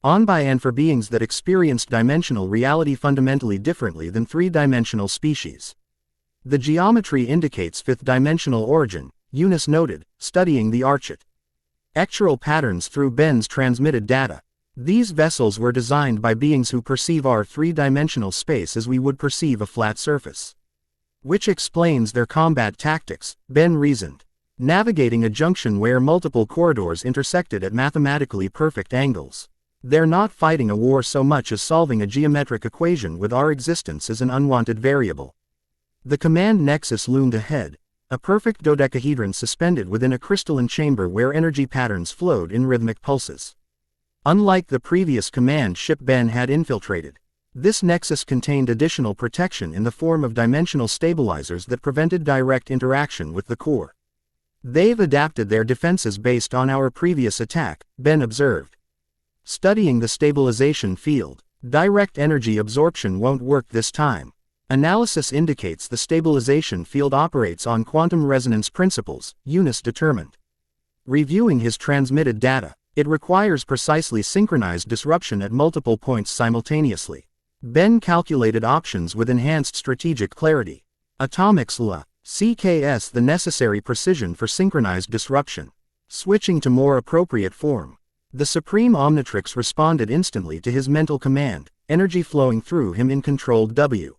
on-by-and for beings that experienced dimensional reality fundamentally differently than three-dimensional species. The geometry indicates fifth-dimensional origin, Eunice noted, studying the architectural patterns through Ben's transmitted data. These vessels were designed by beings who perceive our three-dimensional space as we would perceive a flat surface. Which explains their combat tactics, Ben reasoned. Navigating a junction where multiple corridors intersected at mathematically perfect angles. They're not fighting a war so much as solving a geometric equation with our existence as an unwanted variable. The command nexus loomed ahead, a perfect dodecahedron suspended within a crystalline chamber where energy patterns flowed in rhythmic pulses. Unlike the previous command ship Ben had infiltrated, This nexus contained additional protection in the form of dimensional stabilizers that prevented direct interaction with the core. They've adapted their defenses based on our previous attack, Ben observed. Studying the stabilization field, direct energy absorption won't work this time. Analysis indicates the stabilization field operates on quantum resonance principles, Eunice determined. Reviewing his transmitted data, it requires precisely synchronized disruption at multiple points simultaneously. Ben calculated options with enhanced strategic clarity. Atomics La. CKS the necessary precision for synchronized disruption. Switching to more appropriate form. The Supreme Omnitrix responded instantly to his mental command, energy flowing through him in controlled W.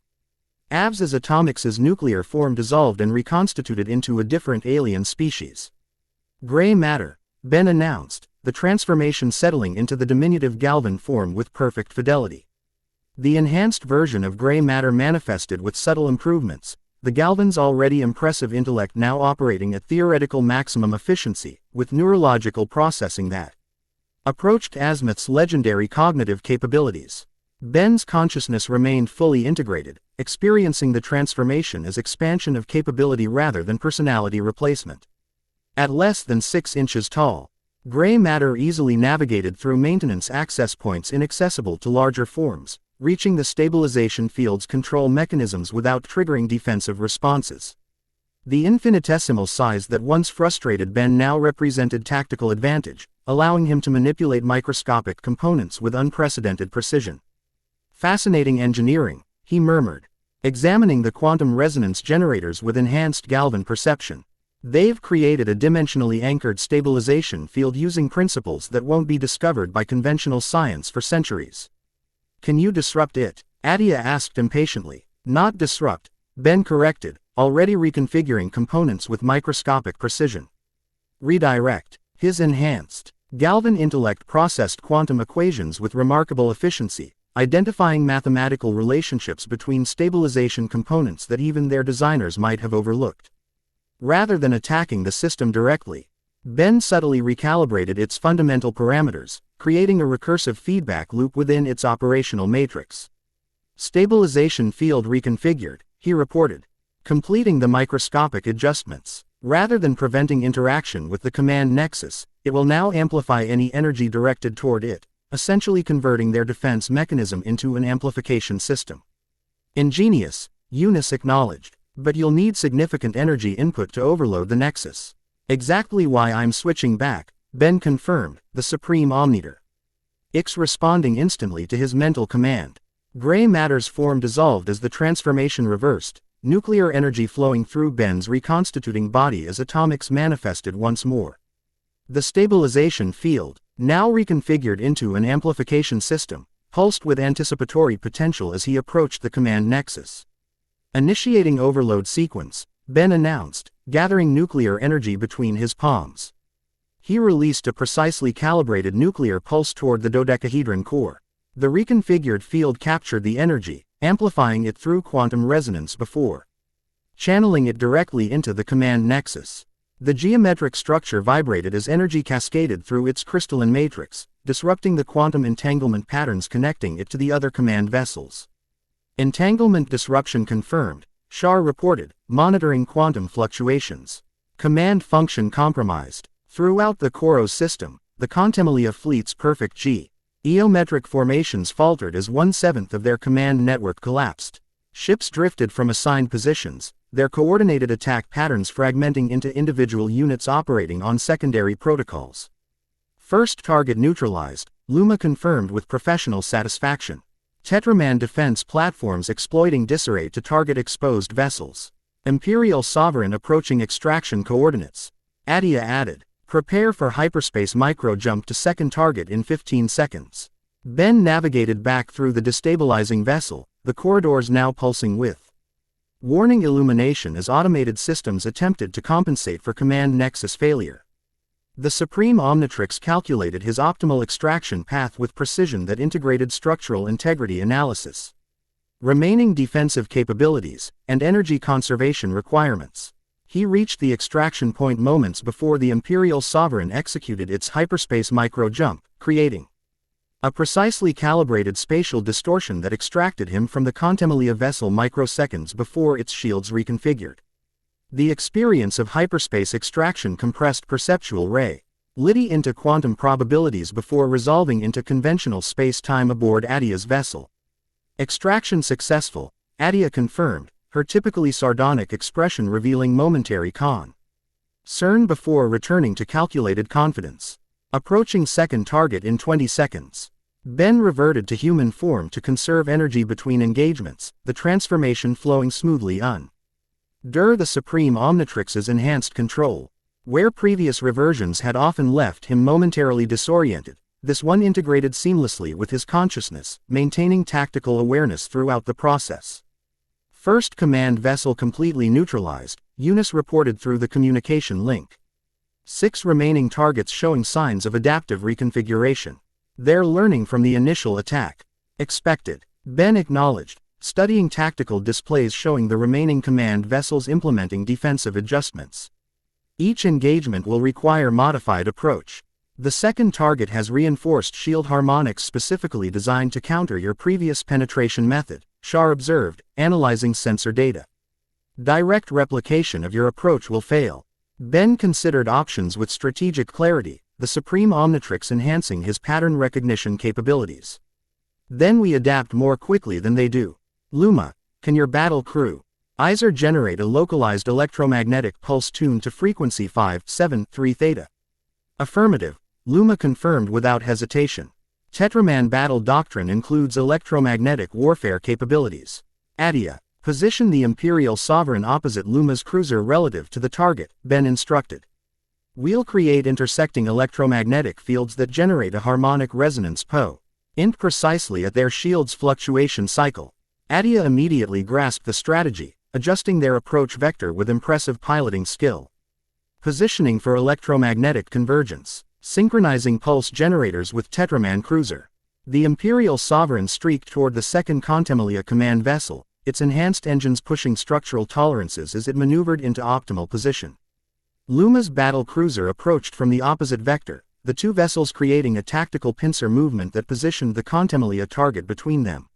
Avs's Atomics' nuclear form dissolved and reconstituted into a different alien species. Gray matter, Ben announced, the transformation settling into the diminutive Galvan form with perfect fidelity. The enhanced version of gray matter manifested with subtle improvements, the Galvan's already impressive intellect now operating at theoretical maximum efficiency, with neurological processing that approached Azimuth's legendary cognitive capabilities. Ben's consciousness remained fully integrated, experiencing the transformation as expansion of capability rather than personality replacement. At less than 6 inches tall, gray matter easily navigated through maintenance access points inaccessible to larger forms, reaching the stabilization field's control mechanisms without triggering defensive responses. The infinitesimal size that once frustrated Ben now represented tactical advantage, allowing him to manipulate microscopic components with unprecedented precision. Fascinating engineering, he murmured, examining the quantum resonance generators with enhanced Galvan perception. They've created a dimensionally anchored stabilization field using principles that won't be discovered by conventional science for centuries. Can you disrupt it? Attea asked impatiently. Not disrupt, Ben corrected, already reconfiguring components with microscopic precision. Redirect. His enhanced Galvan intellect processed quantum equations with remarkable efficiency, identifying mathematical relationships between stabilization components that even their designers might have overlooked. Rather than attacking the system directly, Ben subtly recalibrated its fundamental parameters, creating a recursive feedback loop within its operational matrix. Stabilization field reconfigured, he reported, completing the microscopic adjustments. Rather than preventing interaction with the command nexus, it will now amplify any energy directed toward it, essentially converting their defense mechanism into an amplification system. Ingenious, Eunice acknowledged, but you'll need significant energy input to overload the nexus. Exactly why I'm switching back, Ben confirmed, the Supreme Omnitrix. Ix responding instantly to his mental command. Gray matter's form dissolved as the transformation reversed, nuclear energy flowing through Ben's reconstituting body as Atomics manifested once more. The stabilization field, now reconfigured into an amplification system, pulsed with anticipatory potential as he approached the command nexus. Initiating overload sequence, Ben announced, gathering nuclear energy between his palms. He released a precisely calibrated nuclear pulse toward the dodecahedron core. The reconfigured field captured the energy, amplifying it through quantum resonance before channeling it directly into the command nexus. The geometric structure vibrated as energy cascaded through its crystalline matrix, disrupting the quantum entanglement patterns connecting it to the other command vessels. Entanglement disruption confirmed, Shar reported, monitoring quantum fluctuations. Command function compromised. Throughout the Koros system, the Contemmelia fleet's perfect geometric formations faltered as 1/7 of their command network collapsed. Ships drifted from assigned positions, their coordinated attack patterns fragmenting into individual units operating on secondary protocols. First target neutralized, Looma confirmed with professional satisfaction. Tetraman defense platforms exploiting disarray to target exposed vessels. Imperial Sovereign approaching extraction coordinates. Attea added, prepare for hyperspace micro-jump to second target in 15 seconds. Ben navigated back through the destabilizing vessel, the corridors now pulsing with warning illumination as automated systems attempted to compensate for command nexus failure. The Supreme Omnitrix calculated his optimal extraction path with precision that integrated structural integrity analysis, remaining defensive capabilities, and energy conservation requirements. He reached the extraction point moments before the Imperial Sovereign executed its hyperspace micro-jump, creating A precisely calibrated spatial distortion that extracted him from the Contemlia vessel microseconds before its shields reconfigured. The experience of hyperspace extraction compressed perceptual ray Liddy into quantum probabilities before resolving into conventional space-time aboard Attea's vessel. Extraction successful, Attea confirmed, her typically sardonic expression revealing momentary concern before returning to calculated confidence. Approaching second target in 20 seconds. Ben reverted to human form to conserve energy between engagements, the transformation flowing smoothly under the Supreme Omnitrix's enhanced control. Where previous reversions had often left him momentarily disoriented, this one integrated seamlessly with his consciousness, maintaining tactical awareness throughout the process. First command vessel completely neutralized, Eunice reported through the communication link. 6 remaining targets showing signs of adaptive reconfiguration. They're learning from the initial attack. Expected. Ben acknowledged, studying tactical displays showing the remaining command vessels implementing defensive adjustments. Each engagement will require modified approach. The second target has reinforced shield harmonics specifically designed to counter your previous penetration method, Shar observed, analyzing sensor data. Direct replication of your approach will fail. Ben considered options with strategic clarity, the Supreme Omnitrix enhancing his pattern recognition capabilities. Then we adapt more quickly than they do. Looma, can your battle crew either generate a localized electromagnetic pulse tuned to frequency 573 theta? Affirmative, Looma confirmed without hesitation. Tetraman battle doctrine includes electromagnetic warfare capabilities. Attea, position the Imperial Sovereign opposite Looma's cruiser relative to the target, Ben instructed. We'll create intersecting electromagnetic fields that generate a harmonic resonance point precisely at their shield's fluctuation cycle. Attea immediately grasped the strategy, adjusting their approach vector with impressive piloting skill. Positioning for electromagnetic convergence. Synchronizing pulse generators with Tetraman cruiser. The Imperial Sovereign streaked toward the second Contemlia command vessel, its enhanced engines pushing structural tolerances as it maneuvered into optimal position. Looma's battle cruiser approached from the opposite vector, the two vessels creating a tactical pincer movement that positioned the Contemlia target between them.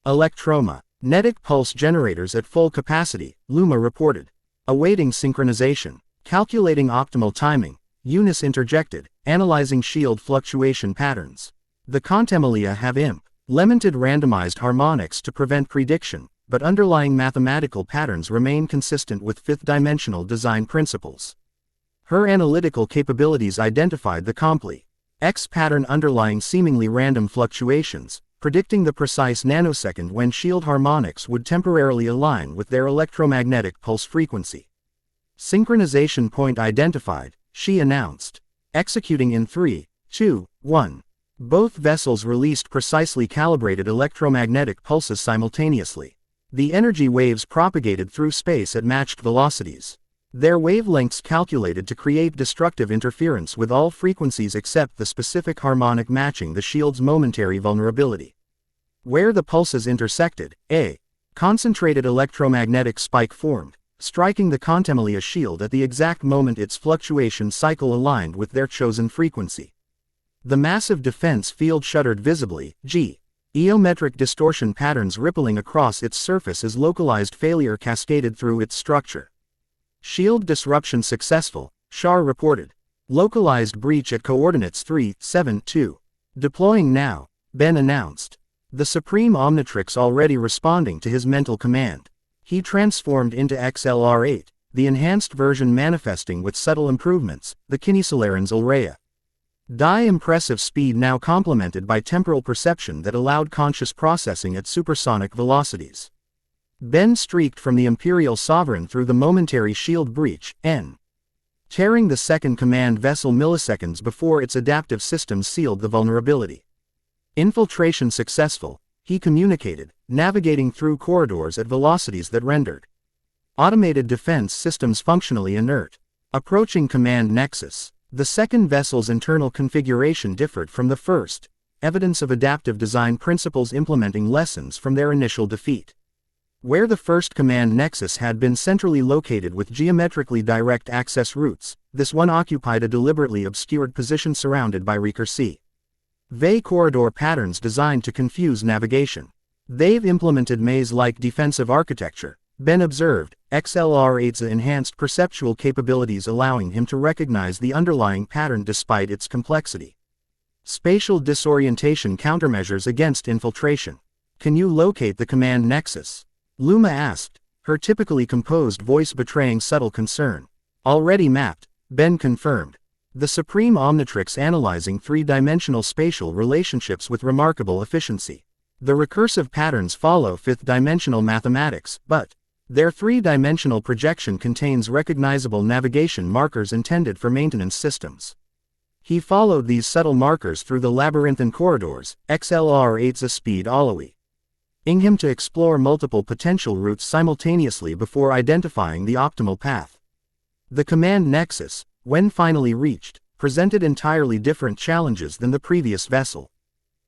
Electromagnetic pulse generators at full capacity, Looma reported. Awaiting synchronization. Calculating optimal timing, Eunice interjected, analyzing shield fluctuation patterns. The Contemlia have implemented randomized harmonics to prevent prediction, but underlying mathematical patterns remain consistent with fifth-dimensional design principles. Her analytical capabilities identified the complex pattern underlying seemingly random fluctuations, predicting the precise nanosecond when shield harmonics would temporarily align with their electromagnetic pulse frequency. Synchronization point identified, she announced. Executing in 3, 2, 1. Both vessels released precisely calibrated electromagnetic pulses simultaneously. The energy waves propagated through space at matched velocities. Their wavelengths calculated to create destructive interference with all frequencies except the specific harmonic matching the shield's momentary vulnerability. Where the pulses intersected, a concentrated electromagnetic spike formed, striking the Contemlia shield at the exact moment its fluctuation cycle aligned with their chosen frequency. The massive defense field shuddered visibly, geometric distortion patterns rippling across its surface as localized failure cascaded through its structure. Shield disruption successful, Shar reported. Localized breach at coordinates 372. Deploying now, Ben announced. The Supreme Omnitrix already responding to his mental command. He transformed into XLR-8, the enhanced version manifesting with subtle improvements, the Kinesolaren's Ulrea. Impressive speed now complemented by temporal perception that allowed conscious processing at supersonic velocities. Ben streaked from the Imperial Sovereign through the momentary shield breach, tearing the second command vessel milliseconds before its adaptive systems sealed the vulnerability. Infiltration successful, he communicated, navigating through corridors at velocities that rendered automated defense systems functionally inert. Approaching command nexus. The second vessel's internal configuration differed from the first, evidence of adaptive design principles implementing lessons from their initial defeat. Where the first command nexus had been centrally located with geometrically direct access routes, this one occupied a deliberately obscured position surrounded by recursive Vey corridor patterns designed to confuse navigation. They've implemented maze-like defensive architecture, Ben observed. XLR-8's enhanced perceptual capabilities allowing him to recognize the underlying pattern despite its complexity. Spatial disorientation countermeasures against infiltration. Can you locate the command nexus? Looma asked, her typically composed voice betraying subtle concern. Already mapped, Ben confirmed. The Supreme Omnitrix analyzing three-dimensional spatial relationships with remarkable efficiency. The recursive patterns follow fifth-dimensional mathematics, but their three-dimensional projection contains recognizable navigation markers intended for maintenance systems. He followed these subtle markers through the labyrinthine corridors, XLR-8's speed allowing him to explore multiple potential routes simultaneously before identifying the optimal path. The command nexus, when finally reached, presented entirely different challenges than the previous vessel.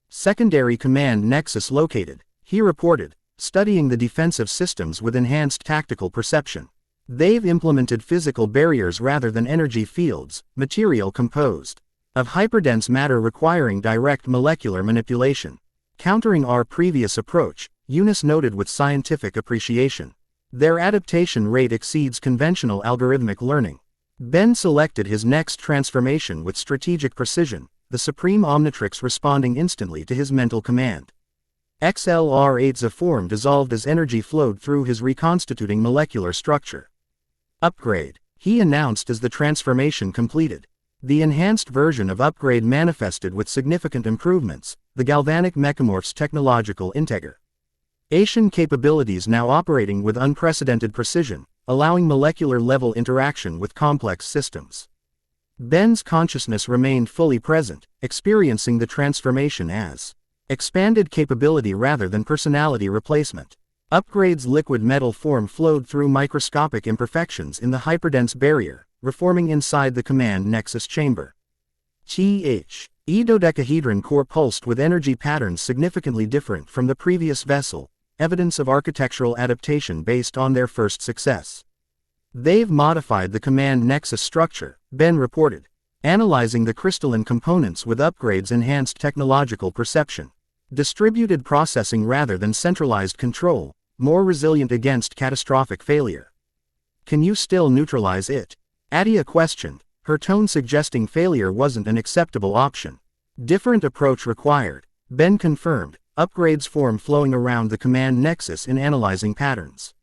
Secondary command nexus located, he reported, studying the defensive systems with enhanced tactical perception. They've implemented physical barriers rather than energy fields, material composed of hyperdense matter requiring direct molecular manipulation. Countering our previous approach, Eunice noted with scientific appreciation. Their adaptation rate exceeds conventional algorithmic learning. Ben selected his next transformation with strategic precision, the Supreme Omnitrix responding instantly to his mental command. XLR-8's form dissolved as energy flowed through his reconstituting molecular structure. Upgrade, he announced as the transformation completed. The enhanced version of Upgrade manifested with significant improvements, the galvanic mechamorph's technological integration capabilities now operating with unprecedented precision, allowing molecular-level interaction with complex systems. Ben's consciousness remained fully present, experiencing the transformation as expanded capability rather than personality replacement. Upgrade's liquid metal form flowed through microscopic imperfections in the hyperdense barrier, reforming inside the command nexus chamber. Dodecahedron core pulsed with energy patterns significantly different from the previous vessel, evidence of architectural adaptation based on their first success. They've modified the command nexus structure, Ben reported, analyzing the crystalline components with Upgrade's enhanced technological perception. Distributed processing rather than centralized control, more resilient against catastrophic failure. Can you still neutralize it? Attea questioned, her tone suggesting failure wasn't an acceptable option. Different approach required, Ben confirmed, Upgrade's form flowing around the command nexus in analyzing patterns.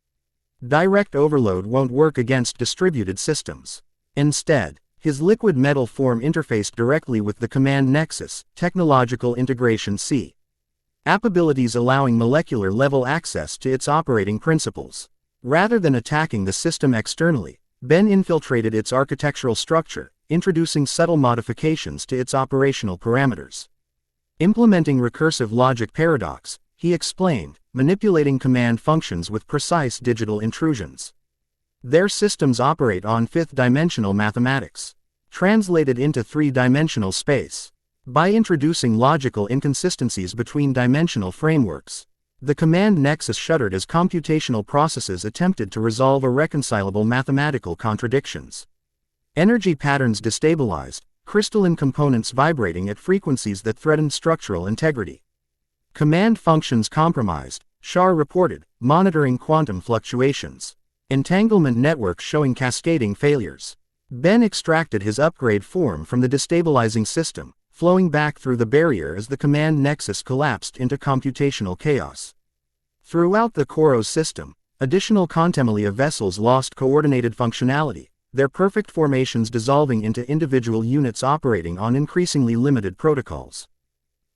Direct overload won't work against distributed systems. Instead, his liquid metal form interfaced directly with the command nexus, technological integration C. App abilities allowing molecular-level access to its operating principles. Rather than attacking the system externally, Ben infiltrated its architectural structure, introducing subtle modifications to its operational parameters. Implementing recursive logic paradox, he explained, manipulating command functions with precise digital intrusions. Their systems operate on fifth-dimensional mathematics, translated into three-dimensional space. By introducing logical inconsistencies between dimensional frameworks, the command nexus shuddered as computational processes attempted to resolve irreconcilable mathematical contradictions. Energy patterns destabilized, crystalline components vibrating at frequencies that threatened structural integrity. Command functions compromised, Shar reported, monitoring quantum fluctuations. Entanglement networks showing cascading failures. Ben extracted his Upgrade form from the destabilizing system, flowing back through the barrier as the command nexus collapsed into computational chaos. Throughout the Koros system, additional contemporaneous vessels lost coordinated functionality, their perfect formations dissolving into individual units operating on increasingly limited protocols.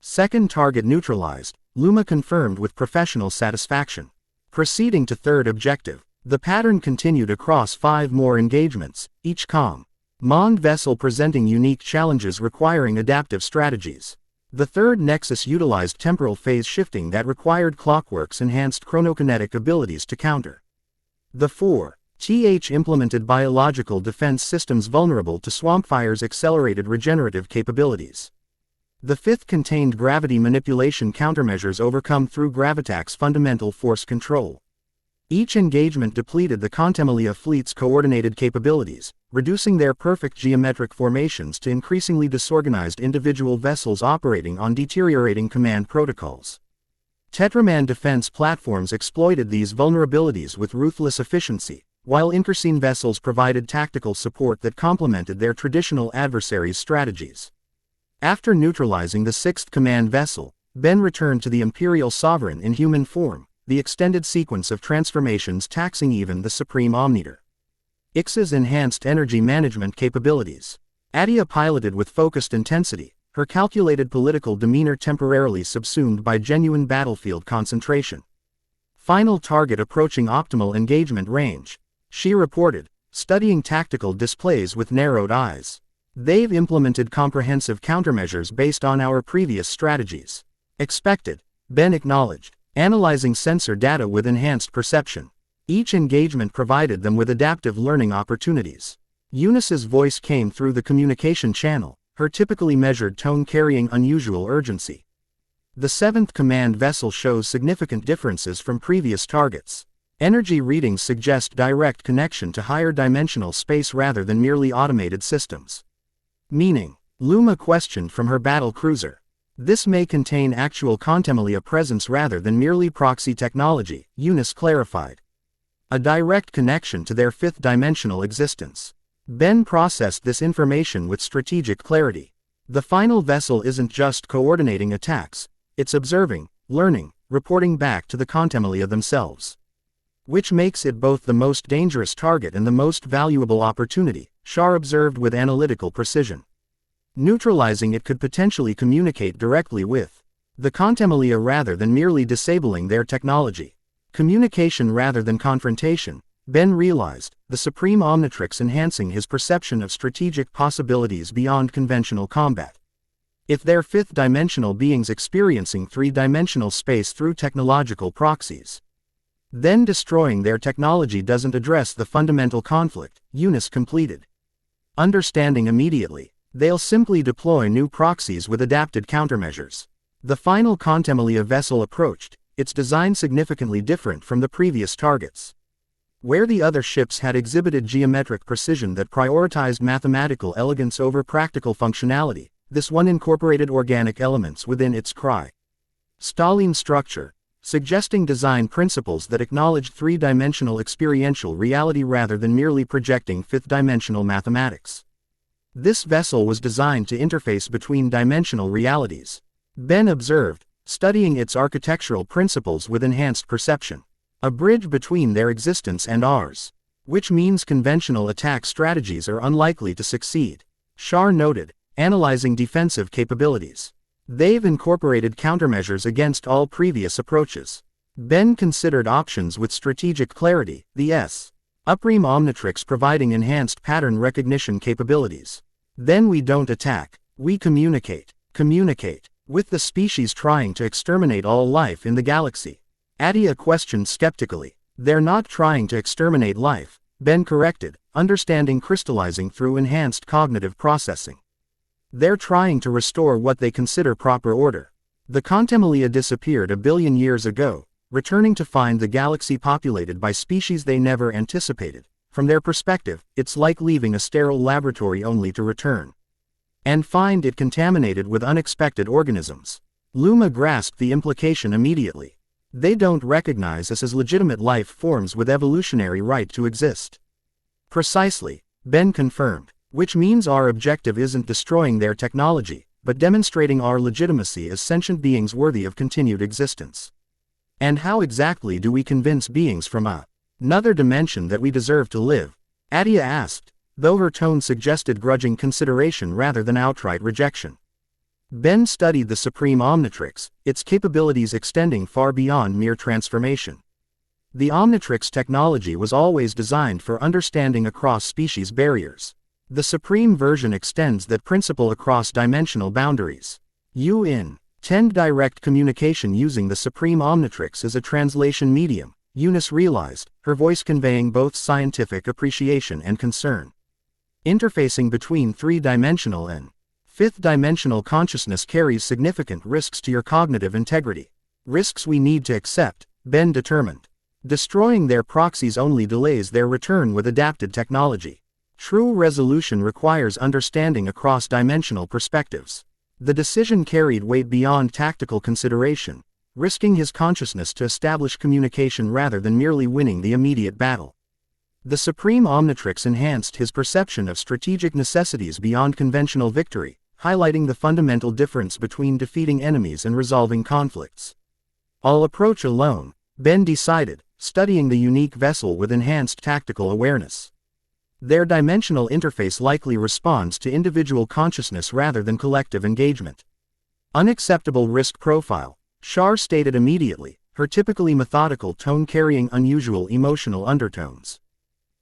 Second target neutralized, Looma confirmed with professional satisfaction. Proceeding to third objective, the pattern continued across 5 more engagements, each command vessel presenting unique challenges requiring adaptive strategies. The third nexus utilized temporal phase shifting that required Clockwork's enhanced chronokinetic abilities to counter. The 4th implemented biological defense systems vulnerable to Swampfire's accelerated regenerative capabilities. The 5th contained gravity manipulation countermeasures overcome through Gravitax's fundamental force control. Each engagement depleted the Contemlia fleet's coordinated capabilities, reducing their perfect geometric formations to increasingly disorganized individual vessels operating on deteriorating command protocols. Tetraman defense platforms exploited these vulnerabilities with ruthless efficiency, while Inkerscene vessels provided tactical support that complemented their traditional adversaries' strategies. After neutralizing the 6th command vessel, Ben returned to the Imperial Sovereign in human form, the extended sequence of transformations taxing even the Supreme Omnitor. Ix's enhanced energy management capabilities. Attea piloted with focused intensity, her calculated political demeanor temporarily subsumed by genuine battlefield concentration. Final target approaching optimal engagement range, she reported, studying tactical displays with narrowed eyes. They've implemented comprehensive countermeasures based on our previous strategies. Expected, Ben acknowledged, analyzing sensor data with enhanced perception. Each engagement provided them with adaptive learning opportunities. Eunice's voice came through the communication channel, her typically measured tone carrying unusual urgency. The 7th command vessel shows significant differences from previous targets. Energy readings suggest direct connection to higher dimensional space rather than merely automated systems. Meaning, Looma questioned from her battle cruiser. This may contain actual Contemlia presence rather than merely proxy technology, Eunice clarified. A direct connection to their 5th dimensional existence. Ben processed this information with strategic clarity. The final vessel isn't just coordinating attacks, it's observing, learning, reporting back to the Contemlia themselves. Which makes it both the most dangerous target and the most valuable opportunity, Shar observed with analytical precision. Neutralizing it could potentially communicate directly with the Contemlia rather than merely disabling their technology. Communication rather than confrontation, Ben realized, the Supreme Omnitrix enhancing his perception of strategic possibilities beyond conventional combat. If they're 5th dimensional beings experiencing 3-dimensional space through technological proxies, then destroying their technology doesn't address the fundamental conflict, Eunice completed. Understanding immediately, they'll simply deploy new proxies with adapted countermeasures. The final Contemlia vessel approached, its design significantly different from the previous targets. Where the other ships had exhibited geometric precision that prioritized mathematical elegance over practical functionality, this one incorporated organic elements within its crystalline structure, suggesting design principles that acknowledged 3-dimensional experiential reality rather than merely projecting 5th-dimensional mathematics. This vessel was designed to interface between dimensional realities, Ben observed, studying its architectural principles with enhanced perception. A bridge between their existence and ours. Which means conventional attack strategies are unlikely to succeed, Shar noted, analyzing defensive capabilities. They've incorporated countermeasures against all previous approaches. Ben considered options with strategic clarity, the Supreme Omnitrix providing enhanced pattern recognition capabilities. Then we don't attack, we communicate with the species trying to exterminate all life in the galaxy. Attea questioned skeptically. They're not trying to exterminate life, Ben corrected, understanding crystallizing through enhanced cognitive processing. They're trying to restore what they consider proper order. The Contemlia disappeared 1 billion years ago, returning to find the galaxy populated by species they never anticipated. From their perspective, it's like leaving a sterile laboratory only to return and find it contaminated with unexpected organisms. Looma grasped the implication immediately. They don't recognize us as legitimate life forms with evolutionary right to exist. Precisely, Ben confirmed. Which means our objective isn't destroying their technology, but demonstrating our legitimacy as sentient beings worthy of continued existence. And how exactly do we convince beings from another dimension that we deserve to live? Attea asked, though her tone suggested grudging consideration rather than outright rejection. Ben studied the Supreme Omnitrix, its capabilities extending far beyond mere transformation. The Omnitrix technology was always designed for understanding across species barriers. The Supreme version extends that principle across dimensional boundaries. Tend direct communication using the Supreme Omnitrix as a translation medium, Eunice realized, her voice conveying both scientific appreciation and concern. Interfacing between 3-dimensional and 5th-dimensional consciousness carries significant risks to your cognitive integrity. Risks we need to accept, Ben determined. Destroying their proxies only delays their return with adapted technology. True resolution requires understanding across dimensional perspectives. The decision carried weight beyond tactical consideration, risking his consciousness to establish communication rather than merely winning the immediate battle. The Supreme Omnitrix enhanced his perception of strategic necessities beyond conventional victory, highlighting the fundamental difference between defeating enemies and resolving conflicts. I'll approach alone, Ben decided, studying the unique vessel with enhanced tactical awareness. Their dimensional interface likely responds to individual consciousness rather than collective engagement. Unacceptable risk profile, Shar stated immediately, her typically methodical tone carrying unusual emotional undertones.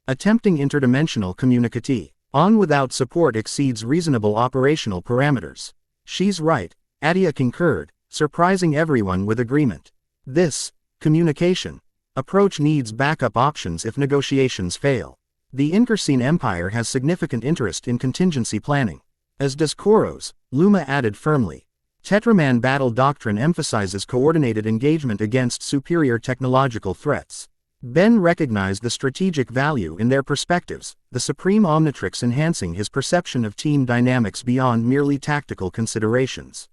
Attempting interdimensional communicati on without support exceeds reasonable operational parameters. She's right, Attea concurred, surprising everyone with agreement. This communication approach needs backup options if negotiations fail. The Incursine Empire has significant interest in contingency planning. As does Koros, Looma added firmly. Tetraman battle doctrine emphasizes coordinated engagement against superior technological threats. Ben recognized the strategic value in their perspectives, the Supreme Omnitrix enhancing his perception of team dynamics beyond merely tactical considerations.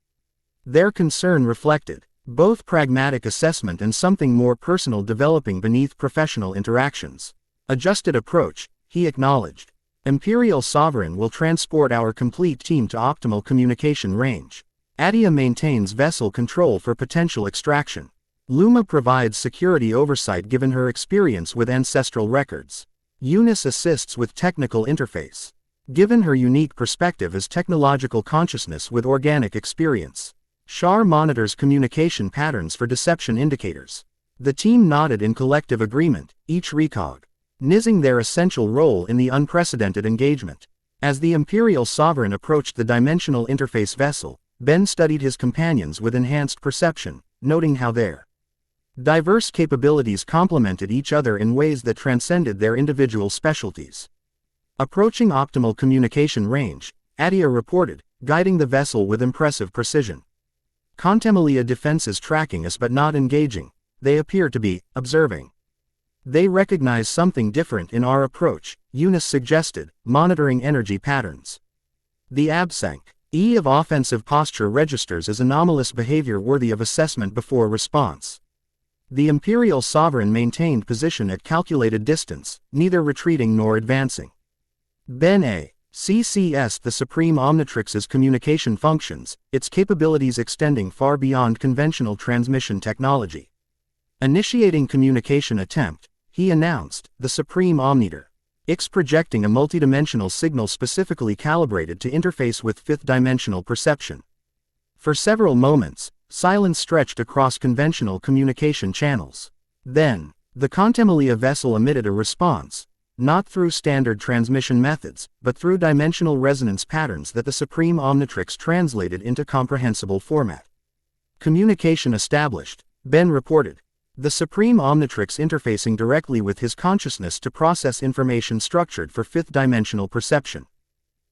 Their concern reflected both pragmatic assessment and something more personal developing beneath professional interactions. Adjusted approach, he acknowledged. Imperial Sovereign will transport our complete team to optimal communication range. Attea maintains vessel control for potential extraction. Looma provides security oversight given her experience with ancestral records. Eunice assists with technical interface, given her unique perspective as technological consciousness with organic experience. Shar monitors communication patterns for deception indicators. The team nodded in collective agreement, each recognizing their essential role in the unprecedented engagement. As the Imperial Sovereign approached the dimensional interface vessel, Ben studied his companions with enhanced perception, noting how their diverse capabilities complemented each other in ways that transcended their individual specialties. Approaching optimal communication range, Attea reported, guiding the vessel with impressive precision. Contemmelia defenses tracking us but not engaging, they appear to be observing. They recognize something different in our approach, Eunice suggested, monitoring energy patterns. The absync E of offensive posture registers as anomalous behavior worthy of assessment before response. The Imperial Sovereign maintained position at calculated distance, neither retreating nor advancing. Ben A. CCS the Supreme Omnitrix's communication functions, its capabilities extending far beyond conventional transmission technology. Initiating communication attempt, he announced, the Supreme Omnitor. X projecting a multidimensional signal specifically calibrated to interface with fifth-dimensional perception. For several moments, silence stretched across conventional communication channels. Then, the Contemmelia vessel emitted a response, not through standard transmission methods, but through dimensional resonance patterns that the Supreme Omnitrix translated into comprehensible format. Communication established, Ben reported. The Supreme Omnitrix interfacing directly with his consciousness to process information structured for fifth-dimensional perception.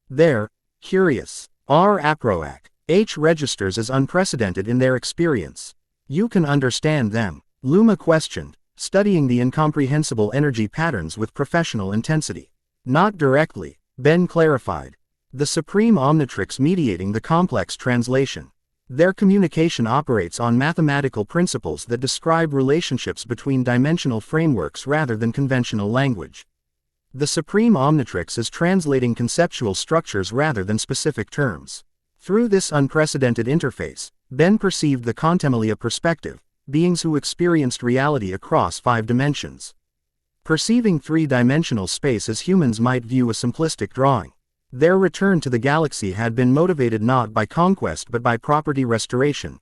There, curious, R. Aproac. H registers as unprecedented in their experience. You can understand them, Looma questioned, studying the incomprehensible energy patterns with professional intensity. Not directly, Ben clarified. The Supreme Omnitrix mediating the complex translation. Their communication operates on mathematical principles that describe relationships between dimensional frameworks rather than conventional language. The Supreme Omnitrix is translating conceptual structures rather than specific terms. Through this unprecedented interface, Ben perceived the Contemmelia perspective, beings who experienced reality across 5 dimensions. Perceiving 3-dimensional space as humans might view a simplistic drawing. Their return to the galaxy had been motivated not by conquest but by property restoration,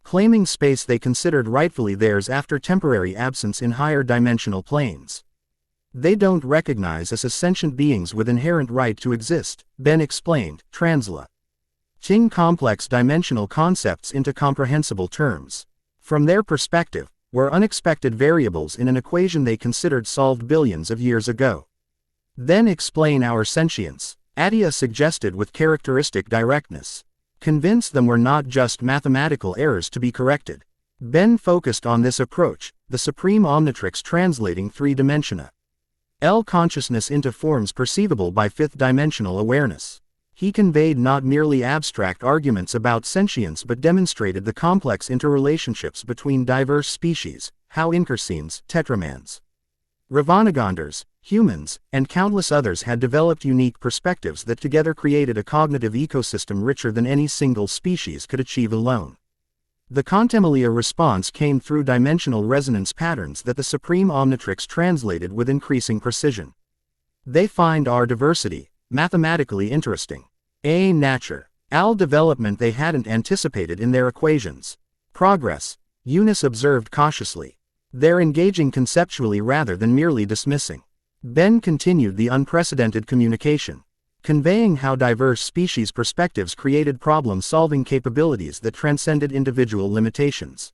claiming space they considered rightfully theirs after temporary absence in higher dimensional planes. They don't recognize us as sentient beings with inherent right to exist, Ben explained, translating complex dimensional concepts into comprehensible terms. From their perspective, we're unexpected variables in an equation they considered solved billions of years ago. Then explain our sentience, Attea suggested with characteristic directness. Convince them we're not just mathematical errors to be corrected. Ben focused on this approach, the supreme Omnitrix translating three-dimensional consciousness into forms perceivable by fifth-dimensional awareness. He conveyed not merely abstract arguments about sentience but demonstrated the complex interrelationships between diverse species, how Incursines, Tetramans, Ravanagandars, humans, and countless others had developed unique perspectives that together created a cognitive ecosystem richer than any single species could achieve alone. The Contemplalia response came through dimensional resonance patterns that the Supreme Omnitrix translated with increasing precision. They find our diversity mathematically interesting. A nature, al development they hadn't anticipated in their equations. Progress, Eunice observed cautiously. They're engaging conceptually rather than merely dismissing. Ben continued the unprecedented communication, conveying how diverse species perspectives created problem-solving capabilities that transcended individual limitations.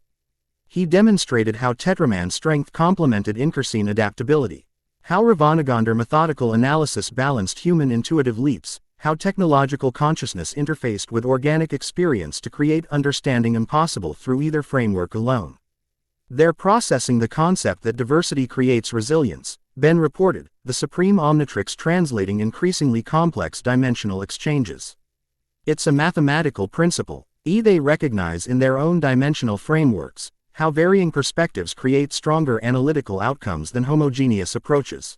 He demonstrated how Tetraman's strength complemented Incursine adaptability, how Ravanagandar methodical analysis balanced human intuitive leaps, how technological consciousness interfaced with organic experience to create understanding impossible through either framework alone. They're processing the concept that diversity creates resilience, Ben reported, the Supreme Omnitrix translating increasingly complex dimensional exchanges. It's a mathematical principle. They recognize in their own dimensional frameworks how varying perspectives create stronger analytical outcomes than homogeneous approaches.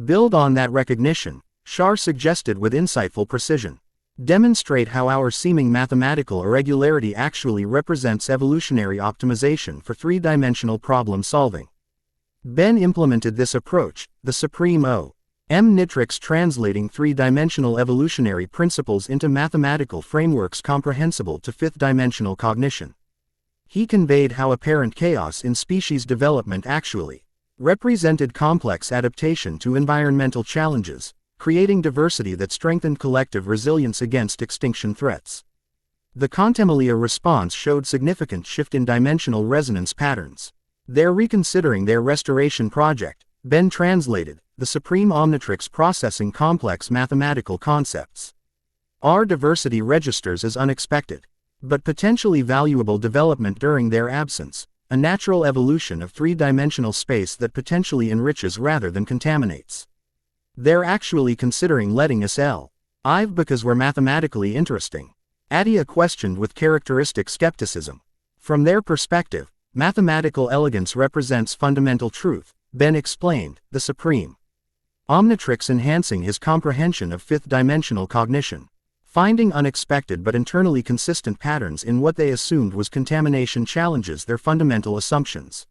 Build on that recognition, Shar suggested with insightful precision. Demonstrate how our seeming mathematical irregularity actually represents evolutionary optimization for three-dimensional problem solving. Ben implemented this approach, the Supreme Omnitrix translating three-dimensional evolutionary principles into mathematical frameworks comprehensible to fifth-dimensional cognition. He conveyed how apparent chaos in species development actually represented complex adaptation to environmental challenges, creating diversity that strengthened collective resilience against extinction threats. The Contemplalia response showed significant shift in dimensional resonance patterns. They're reconsidering their restoration project, Ben translated, the Supreme Omnitrix processing complex mathematical concepts. Our diversity registers as unexpected, but potentially valuable development during their absence, a natural evolution of three-dimensional space that potentially enriches rather than contaminates. They're actually considering letting us live because we're mathematically interesting, Attea questioned with characteristic skepticism. From their perspective, mathematical elegance represents fundamental truth, Ben explained, the Supreme Omnitrix enhancing his comprehension of fifth-dimensional cognition, finding unexpected but internally consistent patterns in what they assumed was contamination challenges their fundamental assumptions.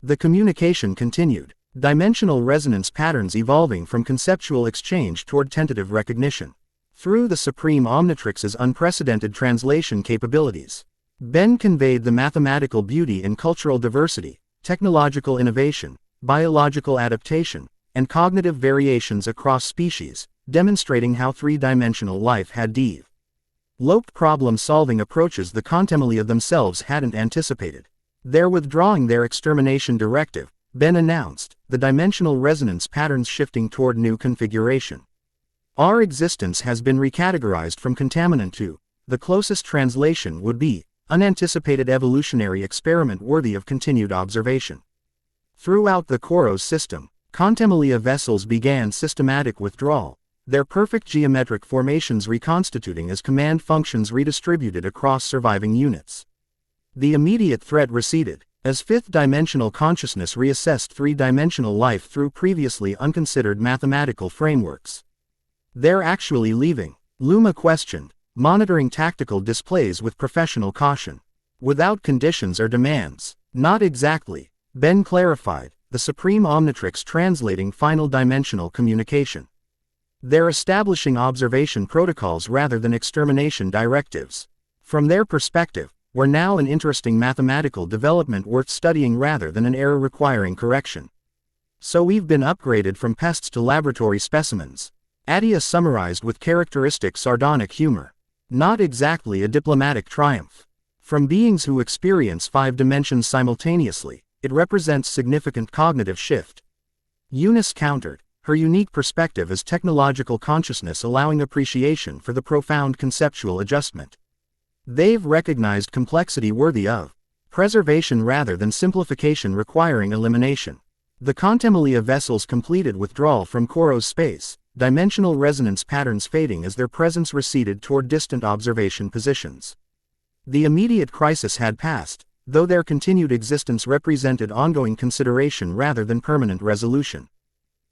The communication continued, dimensional resonance patterns evolving from conceptual exchange toward tentative recognition. Through the Supreme Omnitrix's unprecedented translation capabilities, Ben conveyed the mathematical beauty in cultural diversity, technological innovation, biological adaptation, and cognitive variations across species, demonstrating how three-dimensional life had developed problem-solving approaches the Contemplalia themselves hadn't anticipated. They're withdrawing their extermination directive, Ben announced, the dimensional resonance patterns shifting toward new configuration. Our existence has been recategorized from contaminant to, the closest translation would be, unanticipated evolutionary experiment worthy of continued observation. Throughout the Koros system, Contemplalia vessels began systematic withdrawal, their perfect geometric formations reconstituting as command functions redistributed across surviving units. The immediate threat receded, as fifth-dimensional consciousness reassessed three-dimensional life through previously unconsidered mathematical frameworks. They're actually leaving, Looma questioned, monitoring tactical displays with professional caution. Without conditions or demands. Not exactly, Ben clarified, the Supreme Omnitrix translating final dimensional communication. They're establishing observation protocols rather than extermination directives. From their perspective, we're now an interesting mathematical development worth studying rather than an error requiring correction. So we've been upgraded from pests to laboratory specimens, Attea summarized with characteristic sardonic humor. Not exactly a diplomatic triumph. From beings who experience 5 dimensions simultaneously, it represents significant cognitive shift. Eunice countered, her unique perspective as technological consciousness allowing appreciation for the profound conceptual adjustment. They've recognized complexity worthy of Preservation rather than simplification requiring elimination. The Contemmelia vessels completed withdrawal from Koro's space, dimensional resonance patterns fading as their presence receded toward distant observation positions. The immediate crisis had passed, though their continued existence represented ongoing consideration rather than permanent resolution.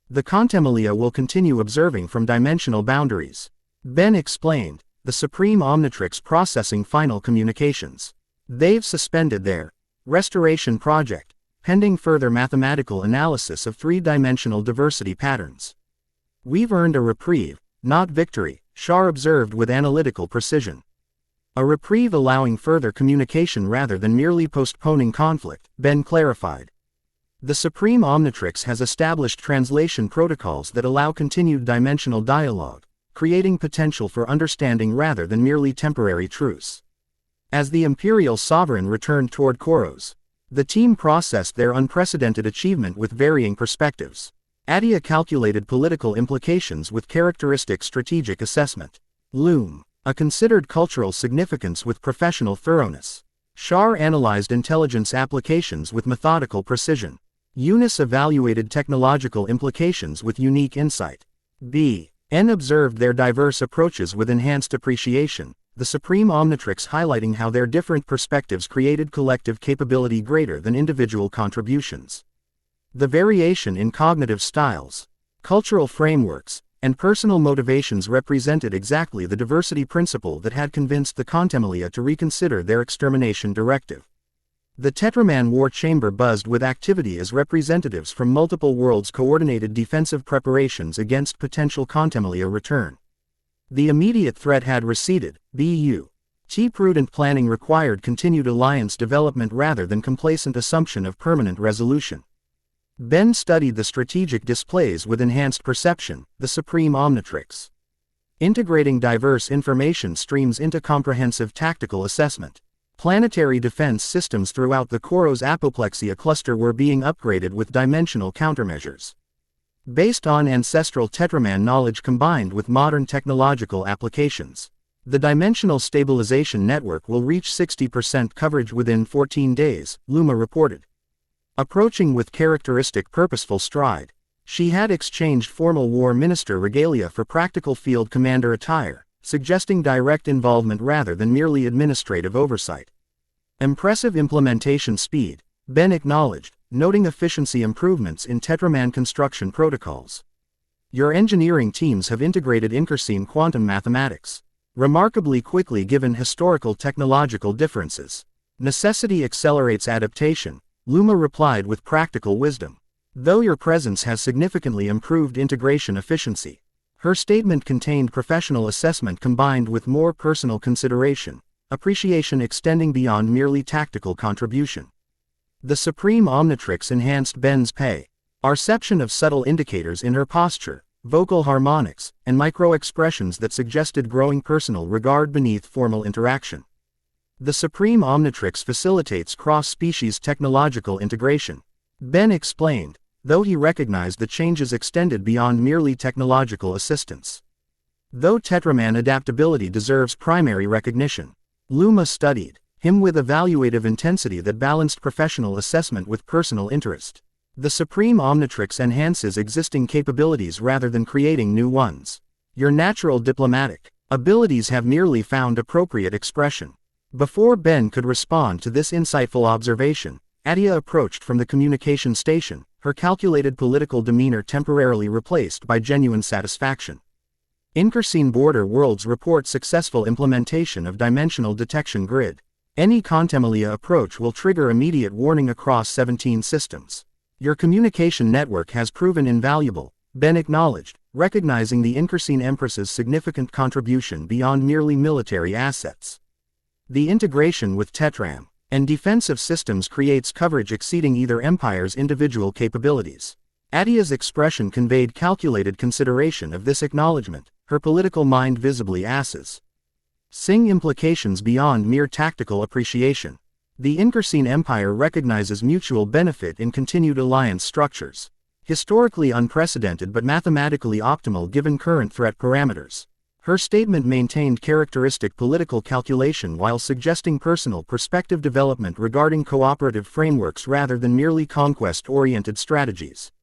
The Contemmelia will continue observing from dimensional boundaries. Ben explained, the Supreme Omnitrix processing final communications. They've suspended their restoration project, pending further mathematical analysis of three-dimensional diversity patterns. We've earned a reprieve, not victory, Shar observed with analytical precision. A reprieve allowing further communication rather than merely postponing conflict, Ben clarified. The Supreme Omnitrix has established translation protocols that allow continued dimensional dialogue, creating potential for understanding rather than merely temporary truce. As the Imperial Sovereign returned toward Koros, the team processed their unprecedented achievement with varying perspectives. Attea calculated political implications with characteristic strategic assessment. Looma, a considered cultural significance with professional thoroughness. Shar analyzed intelligence applications with methodical precision. Eunice evaluated technological implications with unique insight. Ben observed their diverse approaches with enhanced appreciation, the Supreme Omnitrix highlighting how their different perspectives created collective capability greater than individual contributions. The variation in cognitive styles, cultural frameworks, and personal motivations represented exactly the diversity principle that had convinced the Contemmelia to reconsider their extermination directive. The Tetraman war chamber buzzed with activity as representatives from multiple worlds coordinated defensive preparations against potential Contemmelia return. The immediate threat had receded, prudent planning required continued alliance development rather than complacent assumption of permanent resolution. Ben studied the strategic displays with enhanced perception, the Supreme Omnitrix. Integrating diverse information streams into comprehensive tactical assessment. Planetary defense systems throughout the Koros apoplexia cluster were being upgraded with dimensional countermeasures. Based on ancestral Tetraman knowledge combined with modern technological applications, the dimensional stabilization network will reach 60% coverage within 14 days, Looma reported. Approaching with characteristic purposeful stride, she had exchanged formal war minister regalia for practical field commander attire, suggesting direct involvement rather than merely administrative oversight. Impressive implementation speed, Ben acknowledged, noting efficiency improvements in Tetraman construction protocols. Your engineering teams have integrated Inkersine quantum mathematics remarkably quickly given historical technological differences. Necessity accelerates adaptation, Looma replied with practical wisdom. Though your presence has significantly improved integration efficiency. Her statement contained professional assessment combined with more personal consideration, appreciation extending beyond merely tactical contribution. The Supreme Omnitrix enhanced Ben's perception of subtle indicators in her posture, vocal harmonics, and micro-expressions that suggested growing personal regard beneath formal interaction. The Supreme Omnitrix facilitates cross-species technological integration. Ben explained, though he recognized the changes extended beyond merely technological assistance. Though Tetraman adaptability deserves primary recognition, Looma studied him with evaluative intensity that balanced professional assessment with personal interest. The Supreme Omnitrix enhances existing capabilities rather than creating new ones. Your natural diplomatic abilities have nearly found appropriate expression. Before Ben could respond to this insightful observation, Attea approached from the communication station, her calculated political demeanor temporarily replaced by genuine satisfaction. Inkersine border worlds report successful implementation of dimensional detection grid. Any Contemmelia approach will trigger immediate warning across 17 systems. Your communication network has proven invaluable, Ben acknowledged, recognizing the Inkersine Empress's significant contribution beyond merely military assets. The integration with Tetram and defensive systems creates coverage exceeding either empire's individual capabilities. Attea's expression conveyed calculated consideration of this acknowledgement, her political mind visibly seeing implications beyond mere tactical appreciation. The Inkersine Empire recognizes mutual benefit in continued alliance structures. Historically unprecedented but mathematically optimal given current threat parameters. Her statement maintained characteristic political calculation while suggesting personal perspective development regarding cooperative frameworks rather than merely conquest-oriented strategies.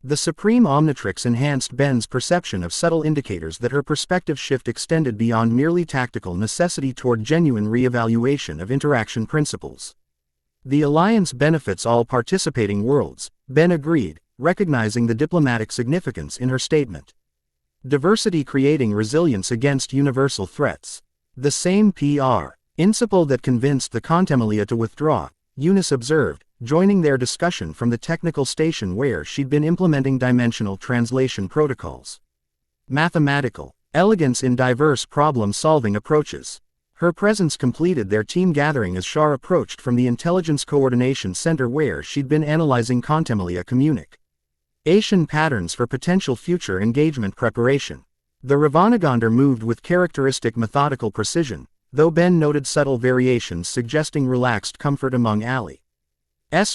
The Supreme Omnitrix enhanced Ben's perception of subtle indicators that her perspective shift extended beyond merely tactical necessity toward genuine re-evaluation of interaction principles. The alliance benefits all participating worlds, Ben agreed, recognizing the diplomatic significance in her statement. Diversity creating resilience against universal threats. The same principle that convinced the Contemlia to withdraw, Eunice observed, joining their discussion from the technical station where she'd been implementing dimensional translation protocols. Mathematical elegance in diverse problem-solving approaches. Her presence completed their team gathering as Shar approached from the Intelligence Coordination Center where she'd been analyzing Contemlia communication patterns for potential future engagement preparation. The Ravanagandar moved with characteristic methodical precision, though Ben noted subtle variations suggesting relaxed comfort among allies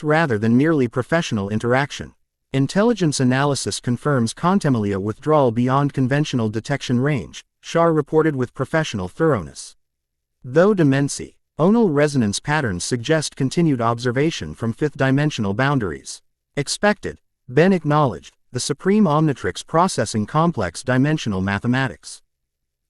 rather than merely professional interaction. Intelligence analysis confirms Contemlia withdrawal beyond conventional detection range, Shar reported with professional thoroughness. Though dimensional resonance patterns suggest continued observation from fifth-dimensional boundaries expected, Ben acknowledged, the Supreme Omnitrix processing complex dimensional mathematics.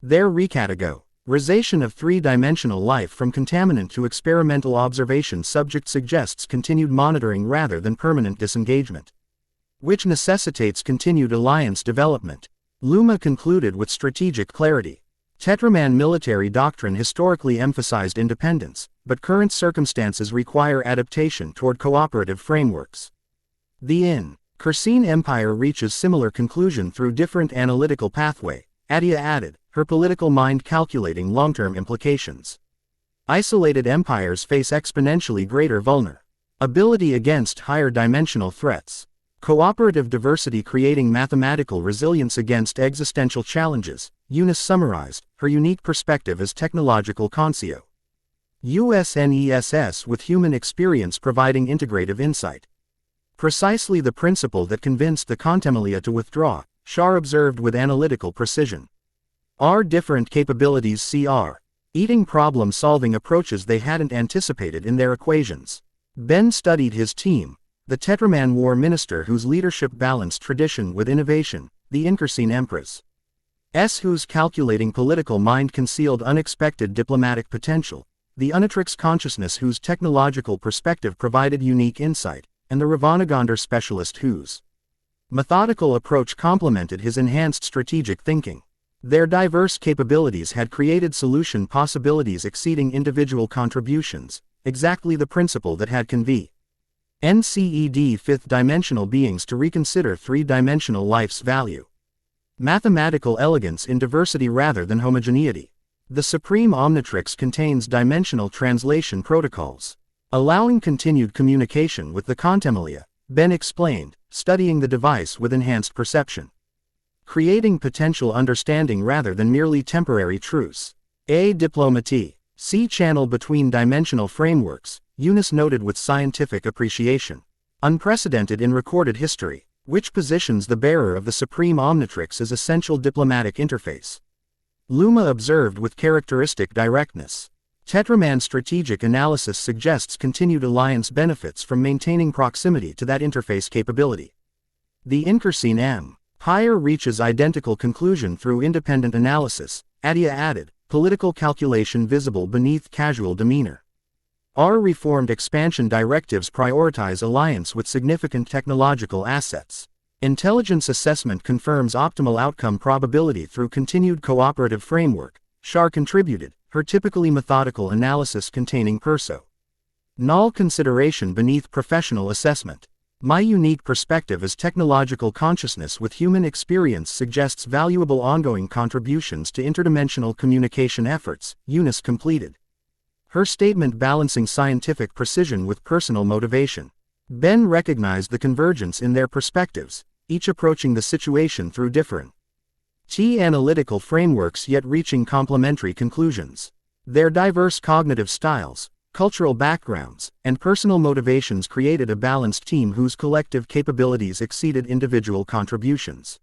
Their recategorization of three-dimensional life from contaminant to experimental observation subject suggests continued monitoring rather than permanent disengagement, which necessitates continued alliance development. Looma concluded with strategic clarity. Tetraman military doctrine historically emphasized independence, but current circumstances require adaptation toward cooperative frameworks. The Kursine Empire reaches similar conclusion through different analytical pathway, Attea added, her political mind calculating long-term implications. Isolated empires face exponentially greater vulnerability against higher dimensional threats. Cooperative diversity creating mathematical resilience against existential challenges, Eunice summarized, her unique perspective as technological concio. USNESS with human experience providing integrative insight. Precisely the principle that convinced the Contemlia to withdraw, Shar observed with analytical precision. Our different capabilities eating problem-solving approaches they hadn't anticipated in their equations. Ben studied his team, the Tetraman War Minister whose leadership balanced tradition with innovation, the Inkursine Empress whose calculating political mind concealed unexpected diplomatic potential, the Omnitrix consciousness whose technological perspective provided unique insight, and the Ravanagandar specialist whose methodical approach complemented his enhanced strategic thinking. Their diverse capabilities had created solution possibilities exceeding individual contributions, exactly the principle that had convened fifth-dimensional beings to reconsider three-dimensional life's value. Mathematical elegance in diversity rather than homogeneity. The Supreme Omnitrix contains dimensional translation protocols, allowing continued communication with the Contemlia, Ben explained, studying the device with enhanced perception. Creating potential understanding rather than merely temporary truce. A diplomatie. C-channel between dimensional frameworks, Eunice noted with scientific appreciation. Unprecedented in recorded history, which positions the bearer of the Supreme Omnitrix as essential diplomatic interface. Looma observed with characteristic directness. Tetraman strategic analysis suggests continued alliance benefits from maintaining proximity to that interface capability. The Inkursine Empire reaches identical conclusion through independent analysis, Attea added, political calculation visible beneath casual demeanor. Our reformed expansion directives prioritize alliance with significant technological assets. Intelligence assessment confirms optimal outcome probability through continued cooperative framework, Shar contributed, her typically methodical analysis containing null consideration beneath professional assessment. My unique perspective as technological consciousness with human experience suggests valuable ongoing contributions to interdimensional communication efforts, Eunice completed. Her statement balancing scientific precision with personal motivation. Ben recognized the convergence in their perspectives, each approaching the situation through different analytical frameworks yet reaching complementary conclusions. Their diverse cognitive styles, cultural backgrounds, and personal motivations created a balanced team whose collective capabilities exceeded individual contributions.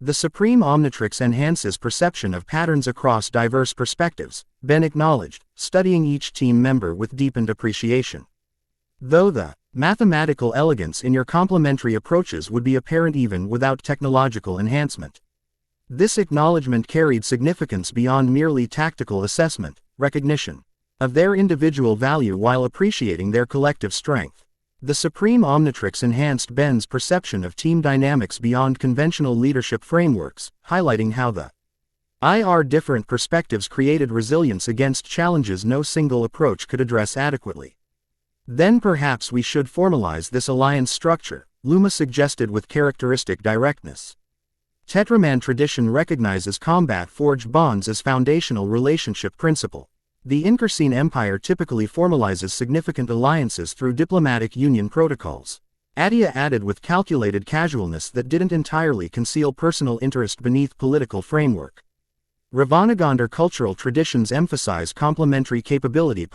The supreme Omnitrix enhances perception of patterns across diverse perspectives, Ben acknowledged, studying each team member with deepened appreciation. Though the mathematical elegance in your complementary approaches would be apparent even without technological enhancement. This acknowledgement carried significance beyond merely tactical assessment, recognition of their individual value while appreciating their collective strength. The supreme Omnitrix enhanced Ben's perception of team dynamics beyond conventional leadership frameworks, highlighting how the different perspectives created resilience against challenges no single approach could address adequately. Then perhaps we should formalize this alliance structure, Looma suggested with characteristic directness. Tetraman tradition recognizes combat-forged bonds as foundational relationship principle. The Incarsine Empire typically formalizes significant alliances through diplomatic union protocols. Attea added with calculated casualness that didn't entirely conceal personal interest beneath political framework. Ravanagonder cultural traditions emphasize complementary capability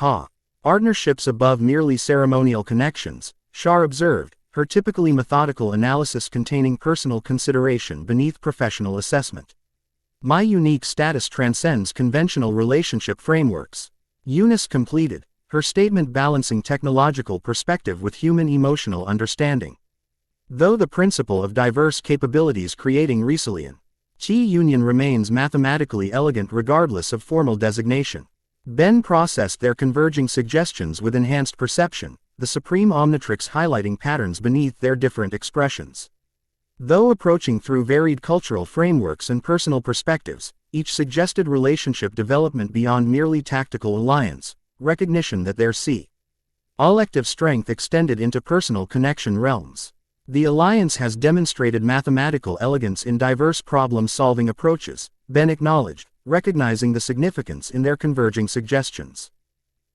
partnerships above merely ceremonial connections, Shar observed, her typically methodical analysis containing personal consideration beneath professional assessment. My unique status transcends conventional relationship frameworks. Eunice completed, her statement balancing technological perspective with human emotional understanding. Though the principle of diverse capabilities creating resilient union remains mathematically elegant regardless of formal designation. Ben processed their converging suggestions with enhanced perception, the supreme Omnitrix highlighting patterns beneath their different expressions. Though approaching through varied cultural frameworks and personal perspectives, each suggested relationship development beyond merely tactical alliance, recognition that their collective strength extended into personal connection realms. The alliance has demonstrated mathematical elegance in diverse problem-solving approaches, Ben acknowledged, recognizing the significance in their converging suggestions.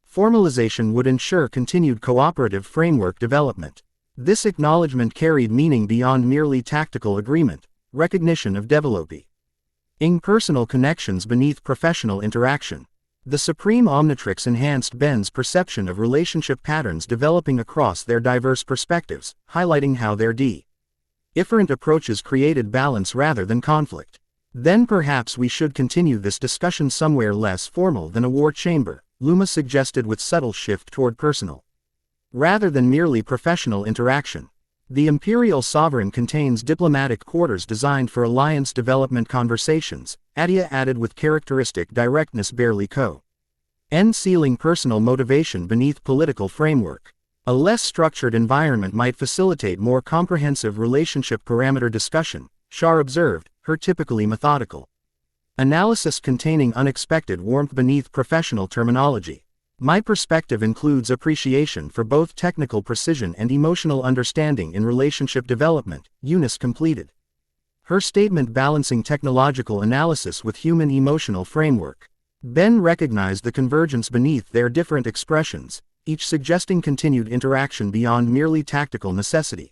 Formalization would ensure continued cooperative framework development. This acknowledgement carried meaning beyond merely tactical agreement, recognition of developing personal connections beneath professional interaction. The supreme Omnitrix enhanced Ben's perception of relationship patterns developing across their diverse perspectives, highlighting how their different approaches created balance rather than conflict. Then perhaps we should continue this discussion somewhere less formal than a war chamber, Looma suggested with subtle shift toward personal rather than merely professional interaction. The imperial sovereign contains diplomatic quarters designed for alliance development conversations, Attea added with characteristic directness barely concealing personal motivation beneath political framework. A less structured environment might facilitate more comprehensive relationship parameter discussion, Shar observed, her typically methodical analysis containing unexpected warmth beneath professional terminology. My perspective includes appreciation for both technical precision and emotional understanding in relationship development, Eunice completed. Her statement balancing technological analysis with human emotional framework. Ben recognized the convergence beneath their different expressions, each suggesting continued interaction beyond merely tactical necessity.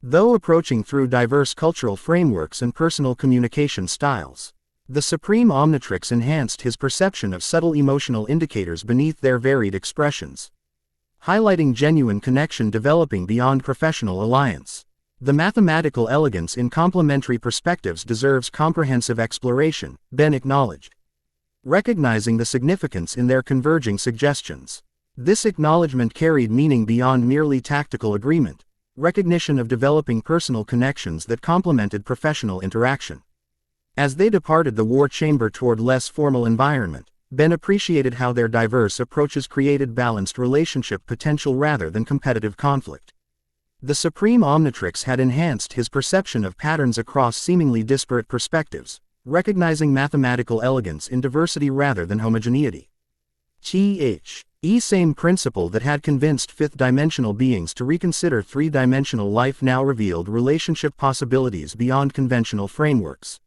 Though approaching through diverse cultural frameworks and personal communication styles, the supreme Omnitrix enhanced his perception of subtle emotional indicators beneath their varied expressions, highlighting genuine connection developing beyond professional alliance. The mathematical elegance in complementary perspectives deserves comprehensive exploration, Ben acknowledged, recognizing the significance in their converging suggestions. This acknowledgement carried meaning beyond merely tactical agreement, recognition of developing personal connections that complemented professional interaction. As they departed the war chamber toward less formal environment, Ben appreciated how their diverse approaches created balanced relationship potential rather than competitive conflict. The supreme Omnitrix had enhanced his perception of patterns across seemingly disparate perspectives, recognizing mathematical elegance in diversity rather than homogeneity. Same principle that had convinced fifth-dimensional beings to reconsider three-dimensional life now revealed relationship possibilities beyond conventional frameworks.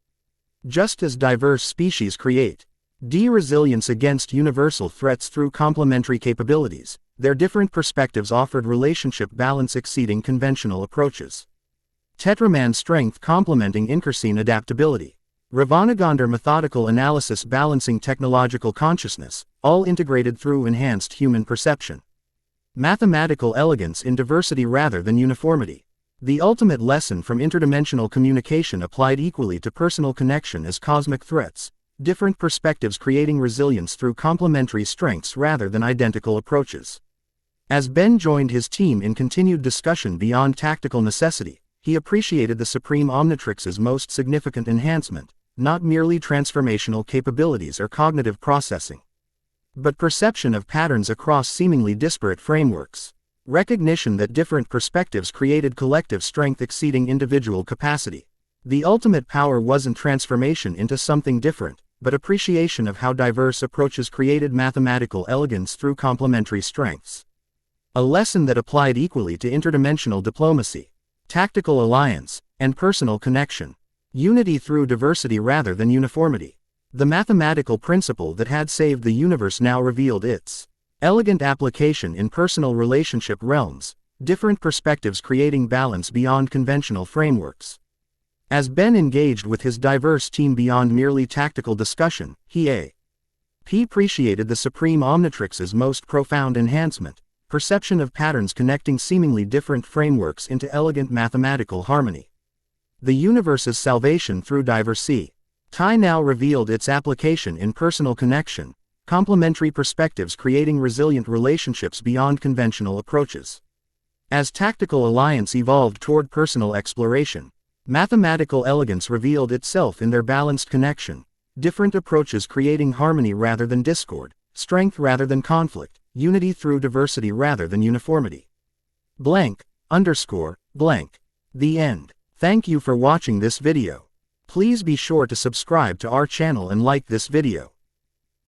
Just as diverse species create resilience against universal threats through complementary capabilities, their different perspectives offered relationship balance exceeding conventional approaches. Tetraman strength complementing Incarsine adaptability. Ravanagonder methodical analysis balancing technological consciousness, all integrated through enhanced human perception. Mathematical elegance in diversity rather than uniformity. The ultimate lesson from interdimensional communication applied equally to personal connection as cosmic threats, different perspectives creating resilience through complementary strengths rather than identical approaches. As Ben joined his team in continued discussion beyond tactical necessity, he appreciated the Supreme Omnitrix's most significant enhancement, not merely transformational capabilities or cognitive processing, but perception of patterns across seemingly disparate frameworks. Recognition that different perspectives created collective strength exceeding individual capacity. The ultimate power wasn't transformation into something different, but appreciation of how diverse approaches created mathematical elegance through complementary strengths. A lesson that applied equally to interdimensional diplomacy, tactical alliance, and personal connection. Unity through diversity rather than uniformity. The mathematical principle that had saved the universe now revealed its elegant application in personal relationship realms, different perspectives creating balance beyond conventional frameworks. As Ben engaged with his diverse team beyond merely tactical discussion, he appreciated the Supreme Omnitrix's most profound enhancement, perception of patterns connecting seemingly different frameworks into elegant mathematical harmony. The universe's salvation through diversity. Tai now revealed its application in personal connection, complementary perspectives creating resilient relationships beyond conventional approaches. As tactical alliance evolved toward personal exploration, mathematical elegance revealed itself in their balanced connection, different approaches creating harmony rather than discord, strength rather than conflict, unity through diversity rather than uniformity. ____. The end. Thank you for watching this video. Please be sure to subscribe to our channel and like this video.